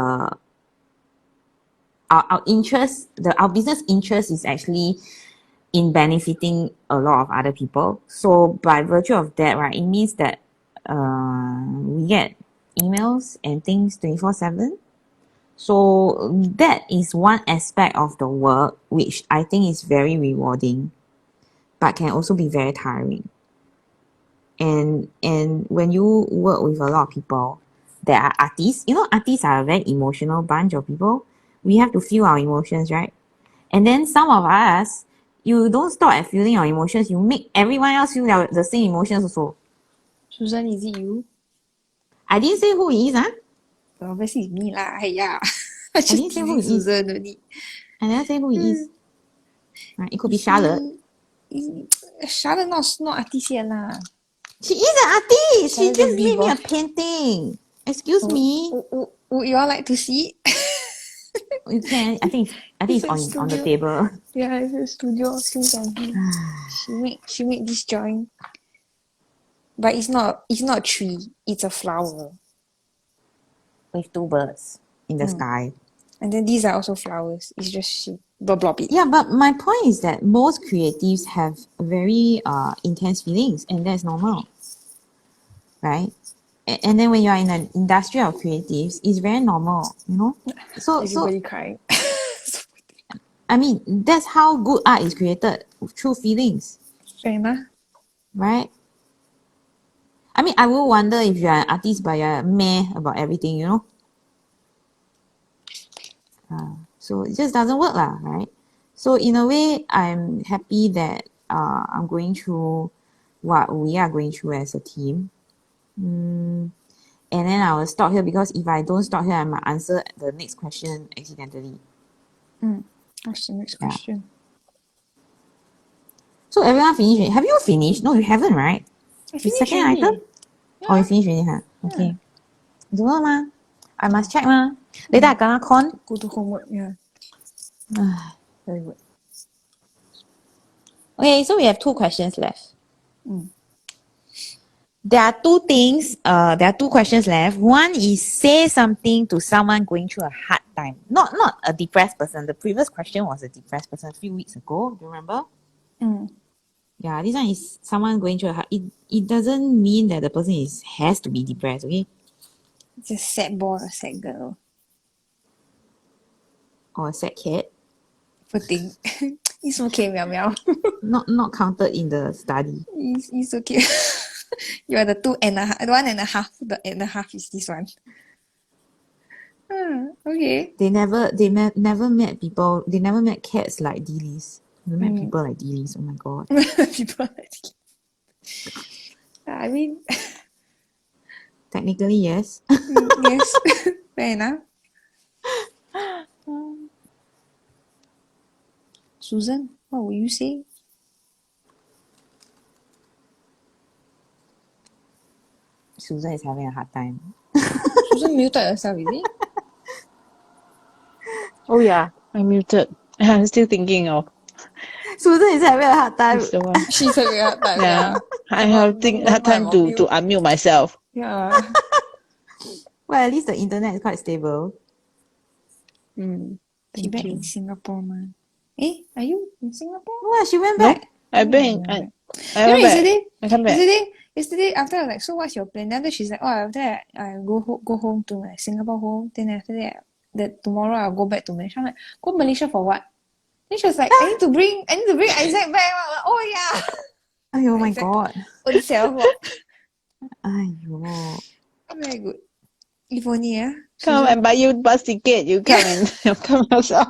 our interest. Our business interest is actually in benefiting a lot of other people. So by virtue of that, right, it means that we get emails and things 24/7. So that is one aspect of the work which I think is very rewarding, but can also be very tiring. And when you work with a lot of people that are artists, artists are a very emotional bunch of people. We have to feel our emotions, right? And then some of us, you don't stop at feeling your emotions, you make everyone else feel the same emotions also. Susan, is it you? I didn't say who it is, Obviously it's me lah. Hey, yeah. I didn't say who it is. Susan only. I never say who it is. Right, it could be Charlotte. Charlotte not artist yet lah. She is an artist. She Charlotte's just a made me a B-boy. painting. Excuse me. Would you all like to see? You can. I think it's on the table. Yeah, it's a studio. She made this drawing, but it's not a tree. It's a flower. With two birds in the sky. And then these are also flowers. It's just she blob it. Yeah, but my point is that most creatives have very intense feelings, and that's normal, right? And then when you're in an industry of creatives, it's very normal, So Everybody crying. I mean, that's how good art is created. true feelings, Fair enough. right? I mean, I will wonder if you're an artist but you're meh about everything, you know? So it just doesn't work lah, right? So in a way, I'm happy that I'm going through what we are going through as a team. And then I will stop here because if I don't stop here, I might answer the next question accidentally. What's the next Yeah. question? So everyone finished. Have you finished? No, you haven't, right? I The finished second already. item? Oh, you finished already, huh? Okay. Don't know, ma. I must check, ma. Later I gonna con. Go to homework, yeah. Very good. Okay, so we have 2 questions left. Mm. There are 2 things, there are 2 questions left. One is say something to someone going through a hard time. Not a depressed person. The previous question was a depressed person a few weeks ago. Do you remember? Yeah, this one is someone going through a hard. It doesn't mean that the person has to be depressed, okay? It's a sad boy or sad girl. Or a sad cat. Poor thing. It's okay, meow meow. Not counted in the study. It's okay. You are the 2.5, the 1.5. The 1.5 is this one. Okay. They never met people. They never met cats like Delis. They met people like Delis. Oh my god. People like I mean, Technically, yes. yes. Fair enough. Susan, what will you say? Susan is having a hard time. Susan muted herself, is it? Oh yeah, I muted. I'm still thinking of Susan is having a hard time. this the one. She's having a hard time, Yeah, I Cannot- have no had time time of to you. unmute myself. Yeah. Well, at least the internet is quite stable. She Thank back you. in Singapore, man. Are you in Singapore? Well, she went No, back. I been Yeah. I You know, went back. I come back. yesterday after I was like, so what's your plan? Then after she's like, oh, after that I go home to my Singapore home. Then after that tomorrow I'll go back to Malaysia. I'm like, go Malaysia for what? Then she was like, I need to bring Isaac back. I'm like, oh yeah. Oh my Isaac god. own self. Aiyo. Very good. If only, yeah. Come and buy you bus ticket. You come and come yourself.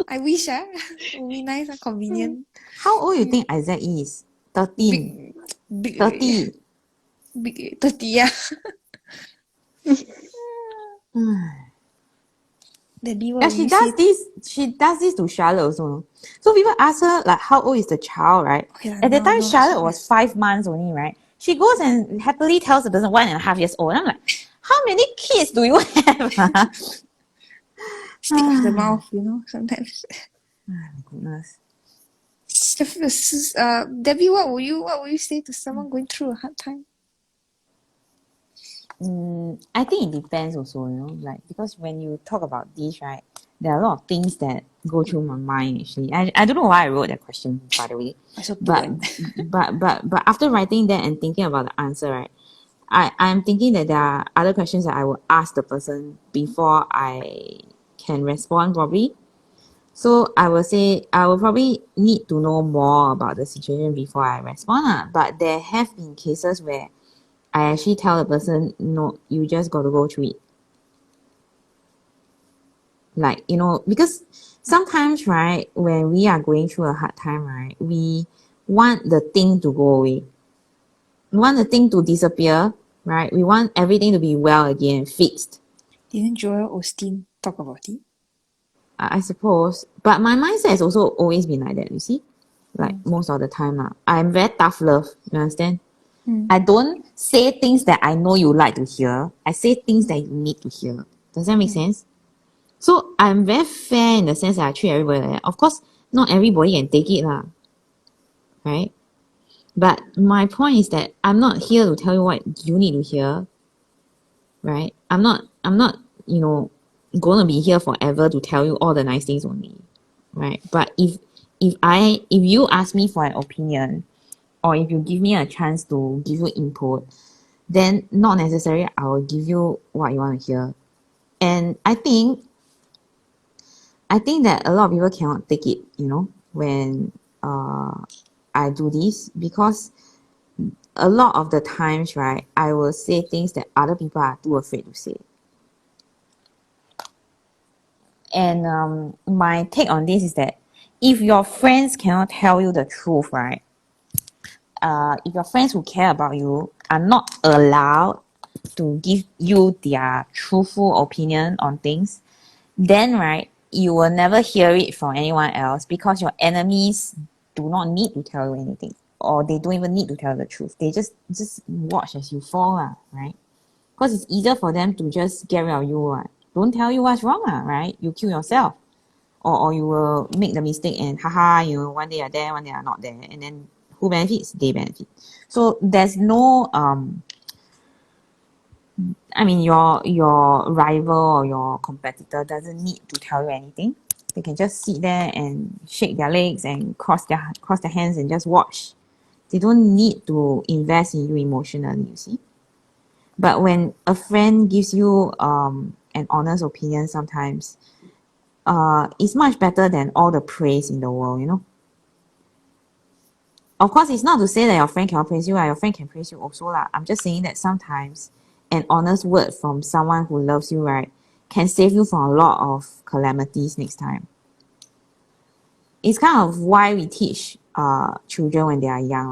I wish, would be nice and convenient. How old you think Isaac is? 13. Big 30. Big 30, yeah. Debbie, what Yeah, will she you does say? this. She does this to Charlotte also. No? So people ask her like, how old is the child, right? Okay, At that now- time, now Charlotte she- was 5 months only, right? She goes and happily tells the person 1.5 years old. I'm like, how many kids do you have? ah? Stick of the mouth, you know, sometimes. My goodness. Debbie, what will you say to someone going through a hard time? I think it depends also, you know, like because when you talk about this, right, there are a lot of things that go through my mind actually. I don't know why I wrote that question, by the way. But after writing that and thinking about the answer, right, I'm thinking that there are other questions that I will ask the person before I can respond probably. So I will say I will probably need to know more about the situation before I respond. But there have been cases where I actually tell the person, no, you just got to go through it. Like, you know, because sometimes, right, when we are going through a hard time, right, we want the thing to go away. We want the thing to disappear, right? We want everything to be well again, fixed. Didn't Joel Osteen talk about it? I suppose. But my mindset has also always been like that, you see? Like most of the time. I'm very tough love, you understand? I don't say things that I know you like to hear. I say things that you need to hear. Does that make sense? So I'm very fair in the sense that I treat everybody like that. Of course, not everybody can take it lah. Right? But my point is that I'm not here to tell you what you need to hear. Right? I'm not, you know, gonna be here forever to tell you all the nice things only. Right? But if you ask me for an opinion, or if you give me a chance to give you input, then not necessarily I will give you what you want to hear. And I think that a lot of people cannot take it, you know, when I do this? Because a lot of the times, right, I will say things that other people are too afraid to say. And my take on this is that if your friends cannot tell you the truth, right, if your friends who care about you are not allowed to give you their truthful opinion on things, then right, you will never hear it from anyone else because your enemies do not need to tell you anything, or they don't even need to tell the truth. They just watch as you fall, right? Because it's easier for them to just get rid of you, right? Don't tell you what's wrong, right? You kill yourself. Or you will make the mistake and haha, one day are there, one day are not there. And then who benefits? They benefit. So there's no, your rival or your competitor doesn't need to tell you anything. They can just sit there and shake their legs and cross their hands and just watch. They don't need to invest in you emotionally, you see. But when a friend gives you an honest opinion sometimes, it's much better than all the praise in the world. Of course, it's not to say that your friend cannot praise you, your friend can praise you also lah. I'm just saying that sometimes an honest word from someone who loves you, right, can save you from a lot of calamities next time. It's kind of why we teach children when they are young,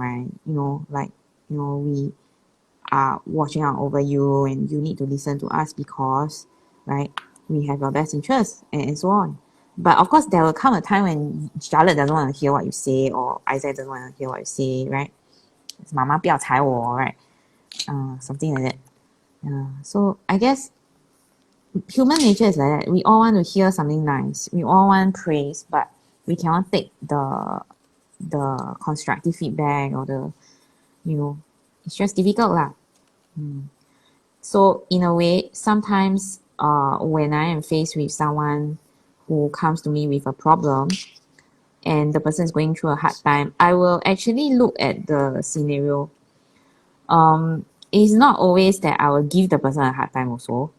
right? We are watching out over you and you need to listen to us because, right, we have your best interests and so on. But of course, there will come a time when Charlotte doesn't want to hear what you say or Isaac doesn't want to hear what you say, right? 妈妈不要踩我, right? Something like that. So I guess human nature is like that. We all want to hear something nice. We all want praise, but we cannot take the constructive feedback or it's just difficult lah. So in a way, sometimes when I am faced with someone who comes to me with a problem and the person is going through a hard time, I will actually look at the scenario. It's not always that I will give the person a hard time also.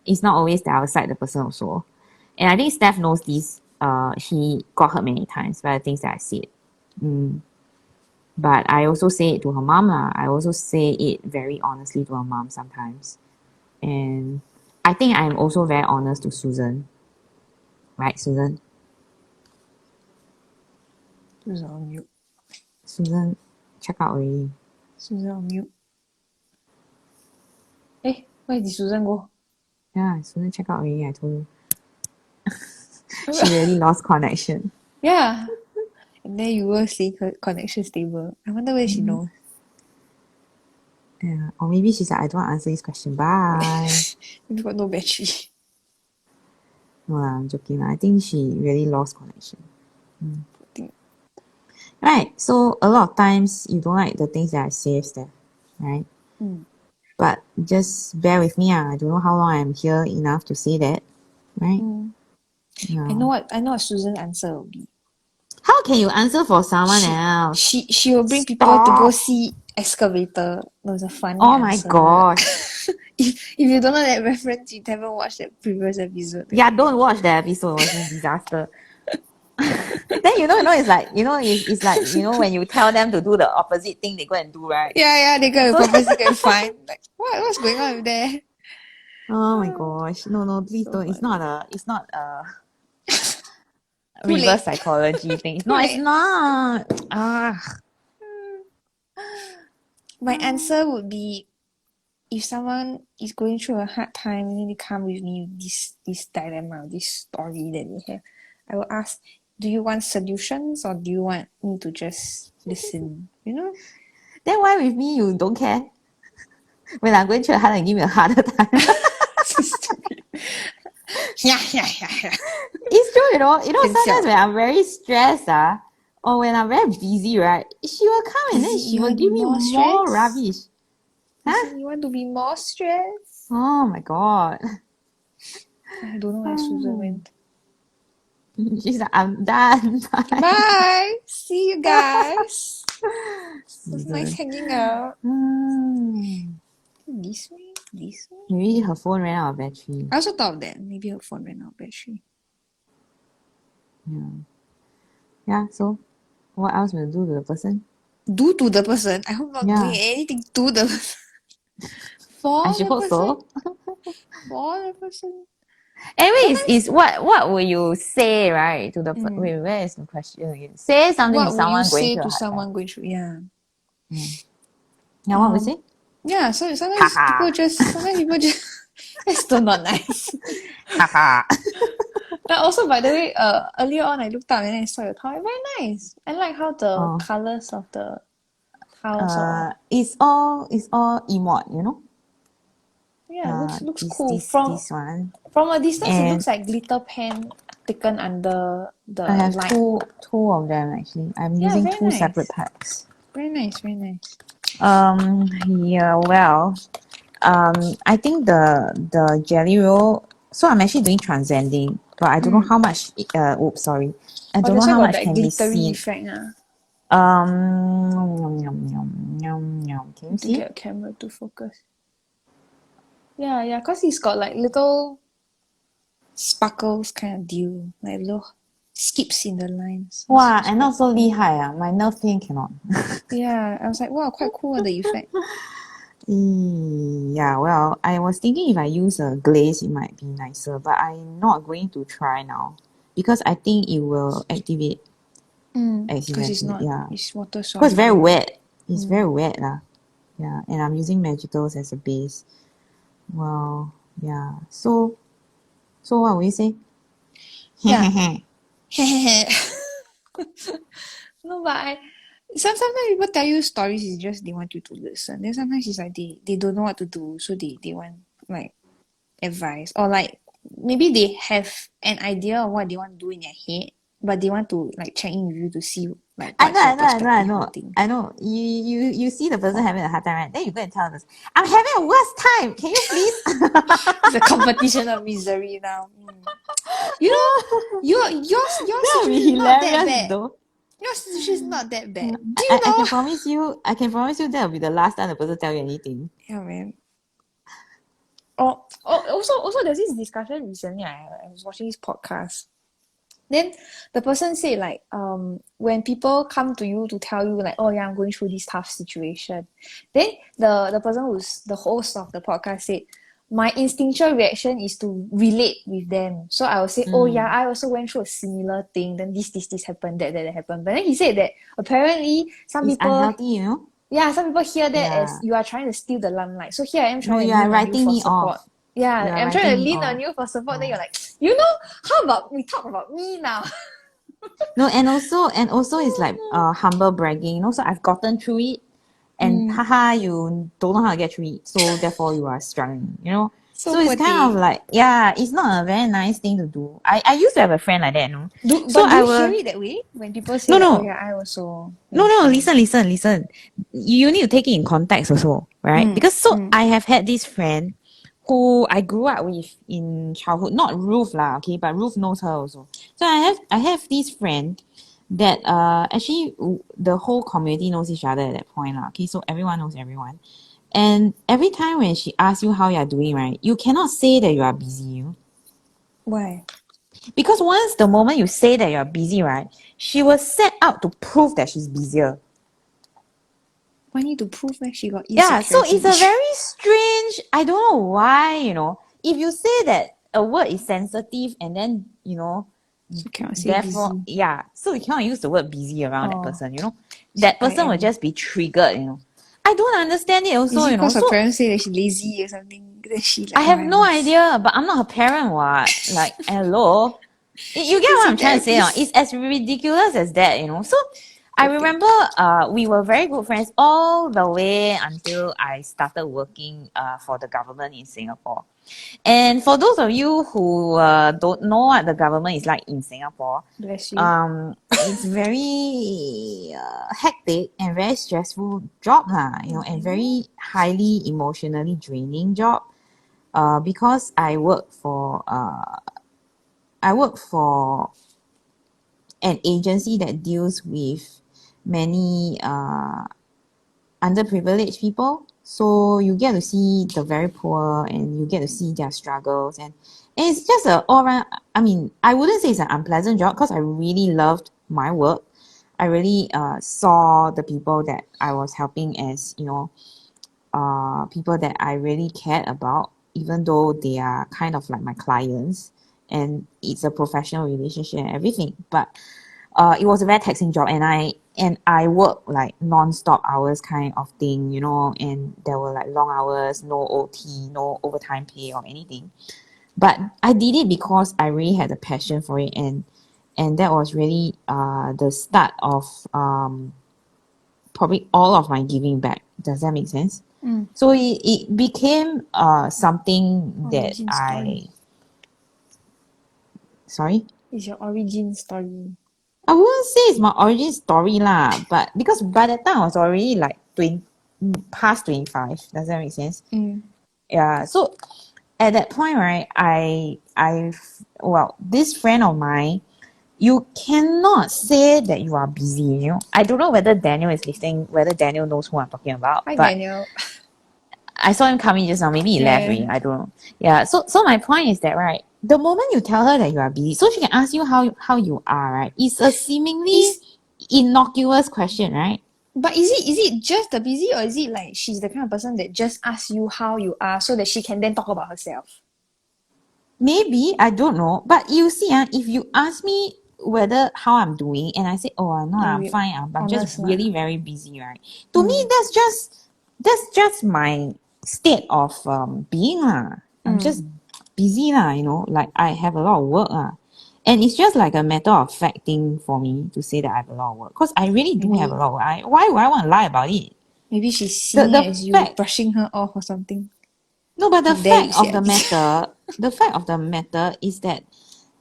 It's not always that I will side the person also. And I think Steph knows this. She got hurt many times by the things that I said. But I also say it to her mom lah. I also say it very honestly to her mom sometimes. And I think I'm also very honest to Susan. Right, Susan? Susan on mute. Susan, check out already. Susan on mute. Hey, where did Susan go? Yeah, Susan check out already, I told you. She really lost connection. Yeah. And then you will see her connection stable. I wonder where she knows. Yeah, or maybe she's like, I don't want to answer this question. Bye. Maybe got no battery. No lah, I'm joking. I think she really lost connection. Think. Right. So a lot of times you don't like the things that I say, Steph. Right? But just bear with me. I don't know how long I'm here enough to say that. Right? Yeah. I know what Susan's answer will be. How can you answer for someone else? She will bring people to go see Excavator. That was a funny answer. My gosh. If you don't know that reference, you haven't watched that previous episode. Yeah, don't watch that episode. It was a disaster. Then it's like it's like when you tell them to do the opposite thing, they go and do, right? Yeah, they go purposely go and find like what's going on with there. Oh my gosh. No, please So don't. It's not a Too reverse late. psychology thing. No, it's not. My answer would be if someone is going through a hard time and then they come with me with this dilemma, this story that they have, I will ask, do you want solutions or do you want me to just listen? Then why with me you don't care? When I'm going through a hard and give me a harder time. So stupid. Yeah. It's true, sometimes when I'm very stressed, or when I'm very busy, right, she will come and then she will give me more rubbish. Huh? You want to be more stressed? Oh my god. I don't know where Susan went. She's like, I'm done. Bye. See you guys. It was nice hanging out. This way? Maybe her phone ran out of battery. I also thought of that. Maybe her phone ran out of battery. Yeah. Yeah, so what else will do to the person? Do to the person. I hope not doing Yeah, anything to the person. I For should the hope person. so. For the person. Anyways, Sometimes, is what will you say, right, to the wait, where is the question again? Say something to what would you someone going say through a to hard time. someone going through? Yeah. Yeah, what will you Um. say? Yeah. So sometimes Haha. people just that's still not nice. Haha. But also, by the way, earlier on I looked up and I saw your towel. Very nice. I like how the Oh, colors of the tiles are. it's all emote, you know. Yeah, looks This cool. this From this one, a distance, it and looks like glitter pen taken under I the have light. two of them actually. I'm Yeah, using very two separate nice. packs. Very nice. Very nice. Yeah, well, I think the jelly roll. So I'm actually doing transcending, but I don't know Mm. how much. Oops, sorry. I Oh, don't know that's why how got much that can be glittery seen. effect. Yum, yum, yum, yum, yum. Can you To see? get a camera to focus. Yeah, yeah, cause he's got like little sparkles kind of deal, like little skips in the lines. Wow, It's I'm quite not so cool. 厉害 ah. My nerve pain cannot. Yeah, I was like, wow, quite cool the effect. Yeah, well, I was thinking if I use a glaze, it might be nicer, but I'm not going to try now because I think it will activate Cause it's accidentally. not, Yeah, it's water because it's very soluble. wet. It's very wet lah. Yeah, and I'm using magicals as a base. Well, yeah. So what will you say? Yeah. No, but sometimes people tell you stories is just they want you to listen. Then sometimes it's like they don't know what to do, so they want like advice, or like maybe they have an idea of what they want to do in their head, but they want to like check in with you to see like I know, what's your I know, I know, I perspective on know. I things. know. You see the person having a hard time, right? Then you go and tell them, I'm having a worse time. Can you please? It's a competition of misery now. You know, your That would be situation is not that hilarious bad. though. Your situation is not that bad. Do you I know? can promise you, that will be the last time the person tell you anything. Yeah, man. Also, there's this discussion recently. I was watching this podcast. Then the person said like when people come to you to tell you like, oh yeah, I'm going through this tough situation, then the person who's the host of the podcast said, my instinctual reaction is to relate with them. So I will say, oh yeah, Mm. I also went through a similar thing, then this happened, that happened. But then he said that apparently some It's people, unhealthy, you know? yeah, some people hear that as Yeah. you are trying to steal the limelight. So here I am No, trying you to are lean on you writing for me support. off. Yeah, You are I'm trying writing to me lean on off. you for support. Then Oh. you're like, you know, how about we talk about me now? No, and also it's like humble bragging. You know, so I've gotten through it, and haha, you don't know how to get through it, so therefore you are struggling. You know, So so it's poor kind of thing. like yeah, it's not a very nice thing to do. I used to have a friend like that, no. So Do I you hear will it that way when people say no like, oh no yeah, I also no went no through? listen. You need to take it in context also, right? Mm, Because so mm, I have had this friend who I grew up with in childhood. Not Ruth lah, okay, but Ruth knows her also. So I have this friend that actually the whole community knows each other at that point lah. Okay, so everyone knows everyone. And every time when she asks you how you are doing, right, you cannot say that you are busy. You know? why? Because once the moment you say that you are busy, right, she will set out to prove that she's busier. Why need to prove that she got Yeah, so it's insecurity a issue? very strange, I don't know why, if you say that a word is sensitive and then, So cannot say therefore, busy. yeah, so you cannot use the word busy around that Oh, person. so That I person will am. just be triggered. I don't understand it Is also, it because her so parents say that she's lazy or something? Then she I like, oh, have I no must. idea, but I'm not her parent, what? Like, hello? You get She's what a I'm trying to say? It's therapist. as ridiculous as that. So I Poor thing. remember we were very good friends all the way until I started working for the government in Singapore. And for those of you who don't know what the government is like in Singapore, Bless you. it's very hectic and very stressful job lah, and very highly emotionally draining job. Because I work for an agency that deals with many underprivileged people. So you get to see the very poor and you get to see their struggles, and it's just a all around. I mean, I wouldn't say it's an unpleasant job because I really loved my work. I really saw the people that I was helping as, people that I really cared about, even though they are kind of like my clients and it's a professional relationship and everything. But it was a very taxing job, and I work like non-stop hours kind of thing, and there were like long hours, no OT, no overtime pay or anything. But I did it because I really had a passion for it, and that was really the start of probably all of my giving back. Does that make sense? So it became something that Origin story. Sorry? It's your origin story. I wouldn't say it's my origin story lah, but because by that time I was already like past 25. Does that make sense? Yeah. So at that point, right, this friend of mine, you cannot say that you are busy. I don't know whether Daniel is listening, whether Daniel knows who I'm talking about. Hi, but Daniel. I saw him coming just now. Maybe he left already. I don't know. Yeah. So my point is that, right, the moment you tell her that you are busy, so she can ask you how you are, right? It's a seemingly innocuous question, right? But is it just the busy, or is it like she's the kind of person that just asks you how you are so that she can then talk about herself? Maybe, I don't know. But you see, if you ask me whether how I'm doing, and I say, oh no, I'm fine. I'm just honest lah. really very busy, right? To me, that's just my state of being lah. I'm just busy lah, like I have a lot of work lah. And it's just like a matter of fact thing for me to say that I have a lot of work, because I really do have a lot of work. Why would I want to lie about it? Maybe she's seeing it as you brushing her off or something. No, but the How dare you fact say of the I'm busy. the fact of the matter is that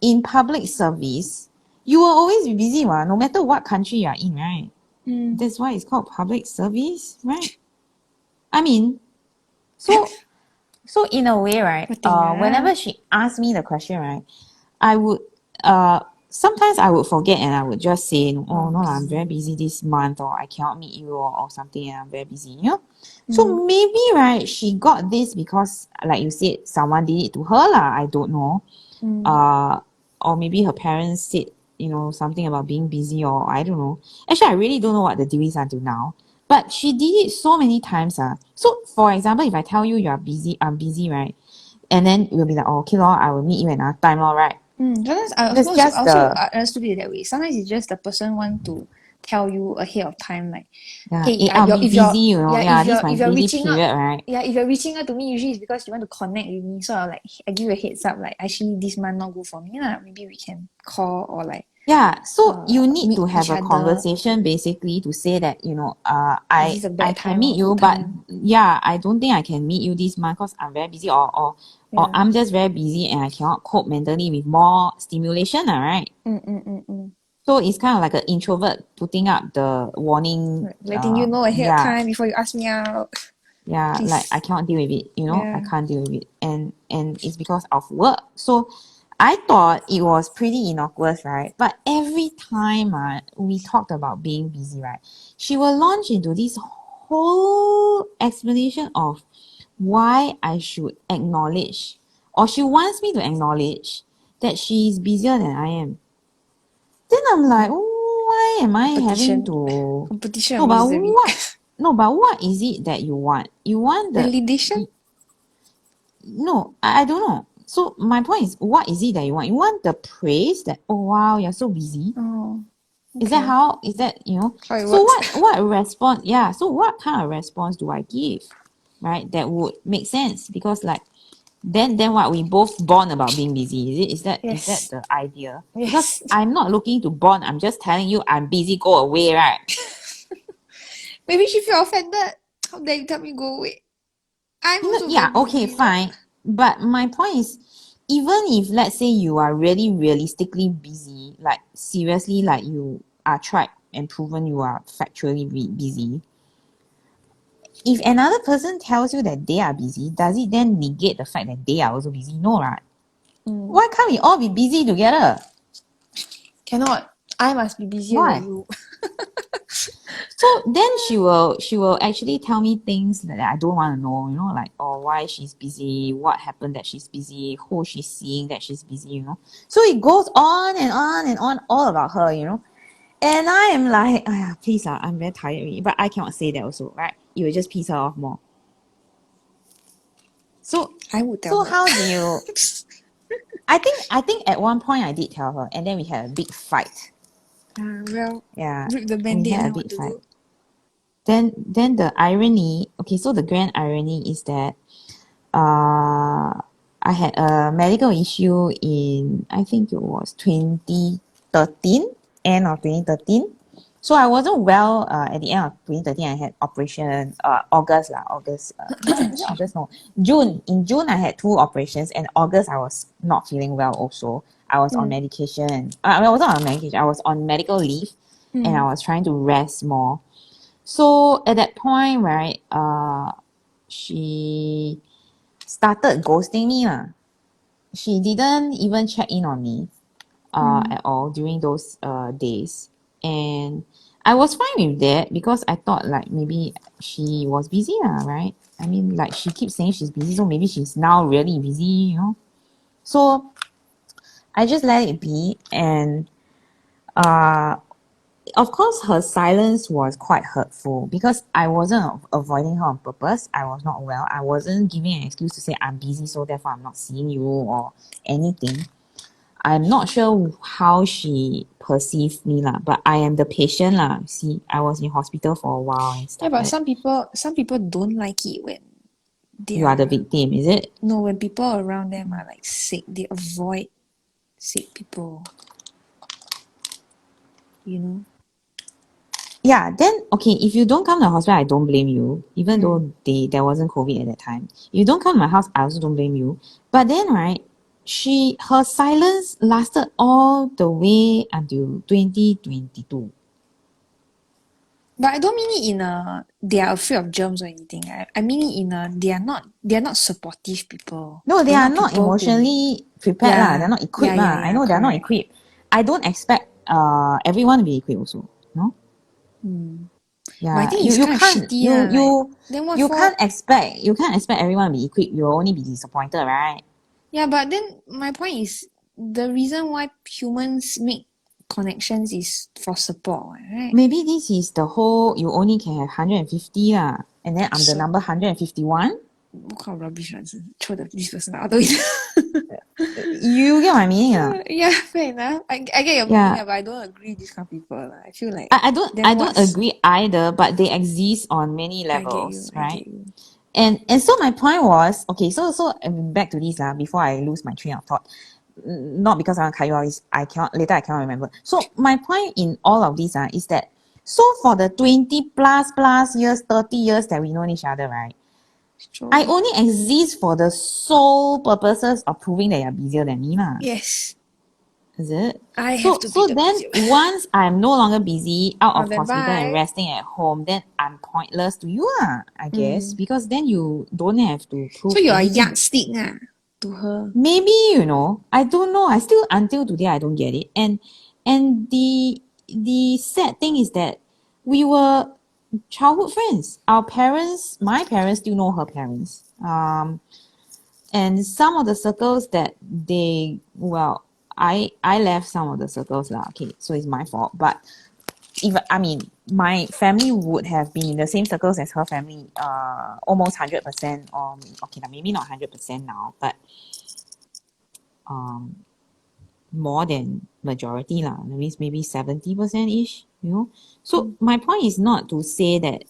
in public service, you will always be busy, no matter what country you are in, right? That's why it's called public service, right? I mean, so in a way, right? Whenever she asked me the question, right, I would sometimes I would forget and I would just say, oh no, I'm very busy this month, or I cannot meet you, or something, and I'm very busy. So maybe, right, she got this because, like you said, someone did it to her lah. I don't know. Or maybe her parents said, something about being busy, or I don't know. Actually, I really don't know what the deal is until now. But she did it so many times. So, for example, if I tell you are busy, I'm busy, right? And then you'll be like, oh, okay, lor, I will meet you another time, lor, right? Sometimes I also understood it that way. Sometimes it's just the person want to tell you ahead of time, like, hey, I'll be busy, this is my busy period, right? Yeah, if you're reaching out to me, usually it's because you want to connect with me. So I give you a heads up, like, actually this month not good for me lah. Maybe we can call, or like. Yeah, so you need to have a other. conversation basically to say that, I can meet you, but yeah, I don't think I can meet you this month because I'm very busy, or I'm just very busy and I cannot cope mentally with more stimulation, right? So it's kind of like an introvert putting up the warning. Letting you know ahead of time before you ask me out. Yeah, please. Like I cannot deal with it, I can't deal with it. And it's because of work. So I thought it was pretty innocuous, right? But every time we talked about being busy, right, she will launch into this whole explanation of why I should acknowledge, or she wants me to acknowledge that she is busier than I am. Then I'm like, why am I having to competition? No, but what? No, but what is it that you want? You want the validation? No, I don't know. So my point is, what is it that you want? You want the praise that, oh wow, you're so busy. Oh, okay. Is that how? Is that how it so works? what response? Yeah. So what kind of response do I give, right? That would make sense, because like then what, we both bond about being busy. Is it? Is that the idea? Yes. Because I'm not looking to bond. I'm just telling you I'm busy. Go away, right? Maybe she feel offended. How dare you tell me go away? I'm also yeah. very Okay. busy. Fine. But my point is, even if let's say you are really realistically busy, like seriously, like you are tried and proven you are factually busy, if another person tells you that they are busy, does it then negate the fact that they are also busy? No, right? Why can't we all be busy together? Cannot. I must be busier than you. So then she will actually tell me things that I don't want to know, like, why she's busy, what happened that she's busy, who she's seeing that she's busy, So it goes on and on and on, all about her, And I am like, please, I'm very tired already. But I cannot say that also, right? You will just piss her off more. So, I would tell so her. how do you? I think at one point I did tell her, and then we had a big fight. Well, Yeah, rip the we band-aid had a and what big to fight. do. Then the irony. Okay, so the grand irony is that I had a medical issue in, I think it was 2013, end of 2013. So I wasn't well at the end of 2013. I had operation August lah, August. Was it August? No, June. In June I had two operations, and August I was not feeling well. Also, I was on medication. I wasn't on medication. I was on medical leave, and I was trying to rest more. So at that point, right, she started ghosting me lah. She didn't even check in on me at all during those days. And I was fine with that because I thought like maybe she was busy lah, right? I mean, like she keeps saying she's busy, so maybe she's now really busy, you know? So I just let it be. And of course, her silence was quite hurtful because I wasn't avoiding her on purpose. I was not well. I wasn't giving an excuse to say I'm busy, so therefore I'm not seeing you or anything. I'm not sure how she perceived me lah, but I am the patient lah. See, I was in hospital for a while and Yeah, stuff but like that. some people don't like it when You are the they're victim, is it? no, when people around them are like sick, they avoid sick people. You know? Yeah, then okay, if you don't come to the hospital, I don't blame you. Even though there wasn't COVID at that time. You don't come to my house, I also don't blame you. But then right, her silence lasted all the way until 2022. But I don't mean it in a they are afraid of germs or anything. I mean it in a they are not supportive people. No, they They're are not not people who emotionally prepared lah. They're not equipped lah. I know they're not correct. equipped. I don't expect everyone to be equipped also. No? But I Yeah, think you it's you kind of can't shitty you like, you then what you for? can't expect everyone to be equipped. You'll only be disappointed, right? Yeah, but then my point is the reason why humans make connections is for support, right? Maybe this is the whole you only can have 150 lah, and then I'm the So number 151. what kind of rubbish answer? Throw this person out the window. You get what I mean? Yeah, fair enough. I get your meaning, Yeah. but I don't agree with this kind of people. I feel like I don't then I don't what's agree either, but they exist on many I get you, levels, I right? get you. And so my point was, okay, so back to this before I lose my train of thought. Not because I want to cut you off, I cannot remember. So my point in all of this is that so for the 20 plus years, 30 years that we know each other, right? Sure. I only exist for the sole purposes of proving that you're busier than me lah. Yes. Is it? I have So to be the then busier. once I'm no longer busy out Oh, of then hospital and bye. resting at home, then I'm pointless to you I guess. Because then you don't have to prove So you're a anything. yardstick to her. Maybe, I don't know. I still until today I don't get it. And the sad thing is that we were childhood friends. My parents still know her parents. And some of the circles that I left some of the circles lah. Okay, so it's my fault. But if my family would have been in the same circles as her family, almost 100%, or okay, maybe not 100% now, but more than majority lah. That means maybe 70% ish. So my point is not to say that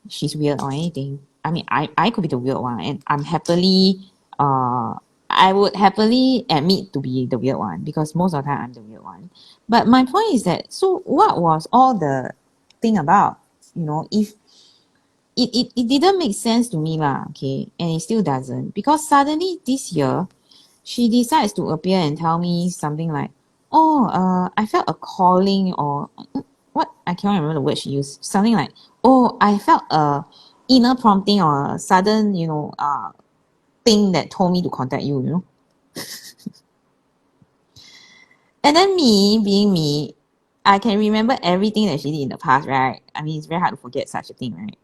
she's weird or anything. I mean, I could be the weird one, and I would happily admit to be the weird one because most of the time I'm the weird one. But my point is that, so what was all the thing about? If it didn't make sense to me lah, okay, and it still doesn't, because suddenly this year she decides to appear and tell me something like, oh, I felt a calling, or what, I can't remember the word she used. Something like, oh, I felt a inner prompting or a sudden, thing that told me to contact you. And then me, being me, I can remember everything that she did in the past, right? I mean, it's very hard to forget such a thing, right?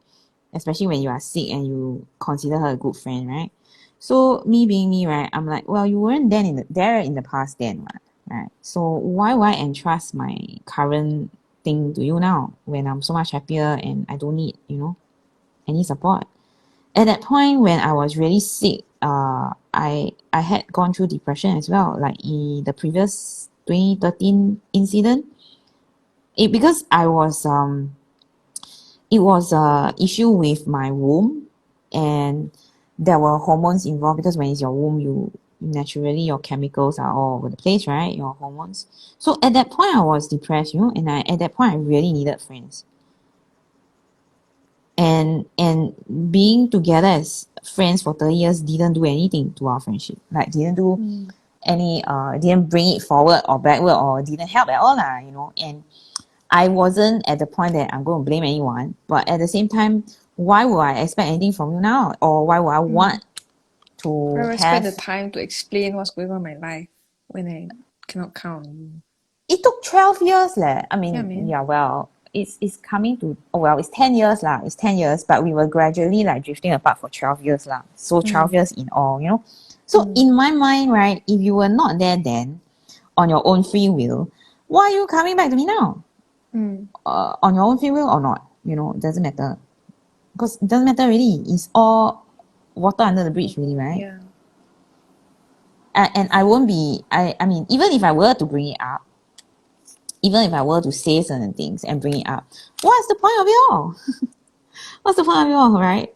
Especially when you are sick and you consider her a good friend, right? So me being me, right? I'm like, well, you weren't there in the past then, right? So why would I entrust my current thing to you now when I'm so much happier and I don't need, any support? At that point when I was really sick, I had gone through depression as well, like in the previous 2013 incident. Because it was a issue with my womb, and there were hormones involved, because when it's your womb, you naturally, your chemicals are all over the place, right? Your hormones. So at that point I was depressed, and at that point I really needed friends. And being together as friends for 30 years didn't do anything to our friendship. Like, didn't do any didn't bring it forward or backward, or didn't help at all, and I wasn't at the point that I'm going to blame anyone, but at the same time, why would I expect anything from you now? Or why would I want to I will spend the have... time to explain what's going on in my life when I cannot count on you. It took 12 years leh. I Yeah, mean, man. yeah, well, it's coming to... Oh, well, it's 10 years lah. It's 10 years, but we were gradually like drifting apart for 12 years lah. So 12 years in all, So in my mind, right, if you were not there then, on your own free will, why are you coming back to me now? On your own free will or not, it doesn't matter. Because it doesn't matter really. It's all water under the bridge really, right? Yeah. And I won't be... I mean, even if I were to bring it up, even if I were to say certain things and bring it up, what's the point of it all? What's the point of it all, right?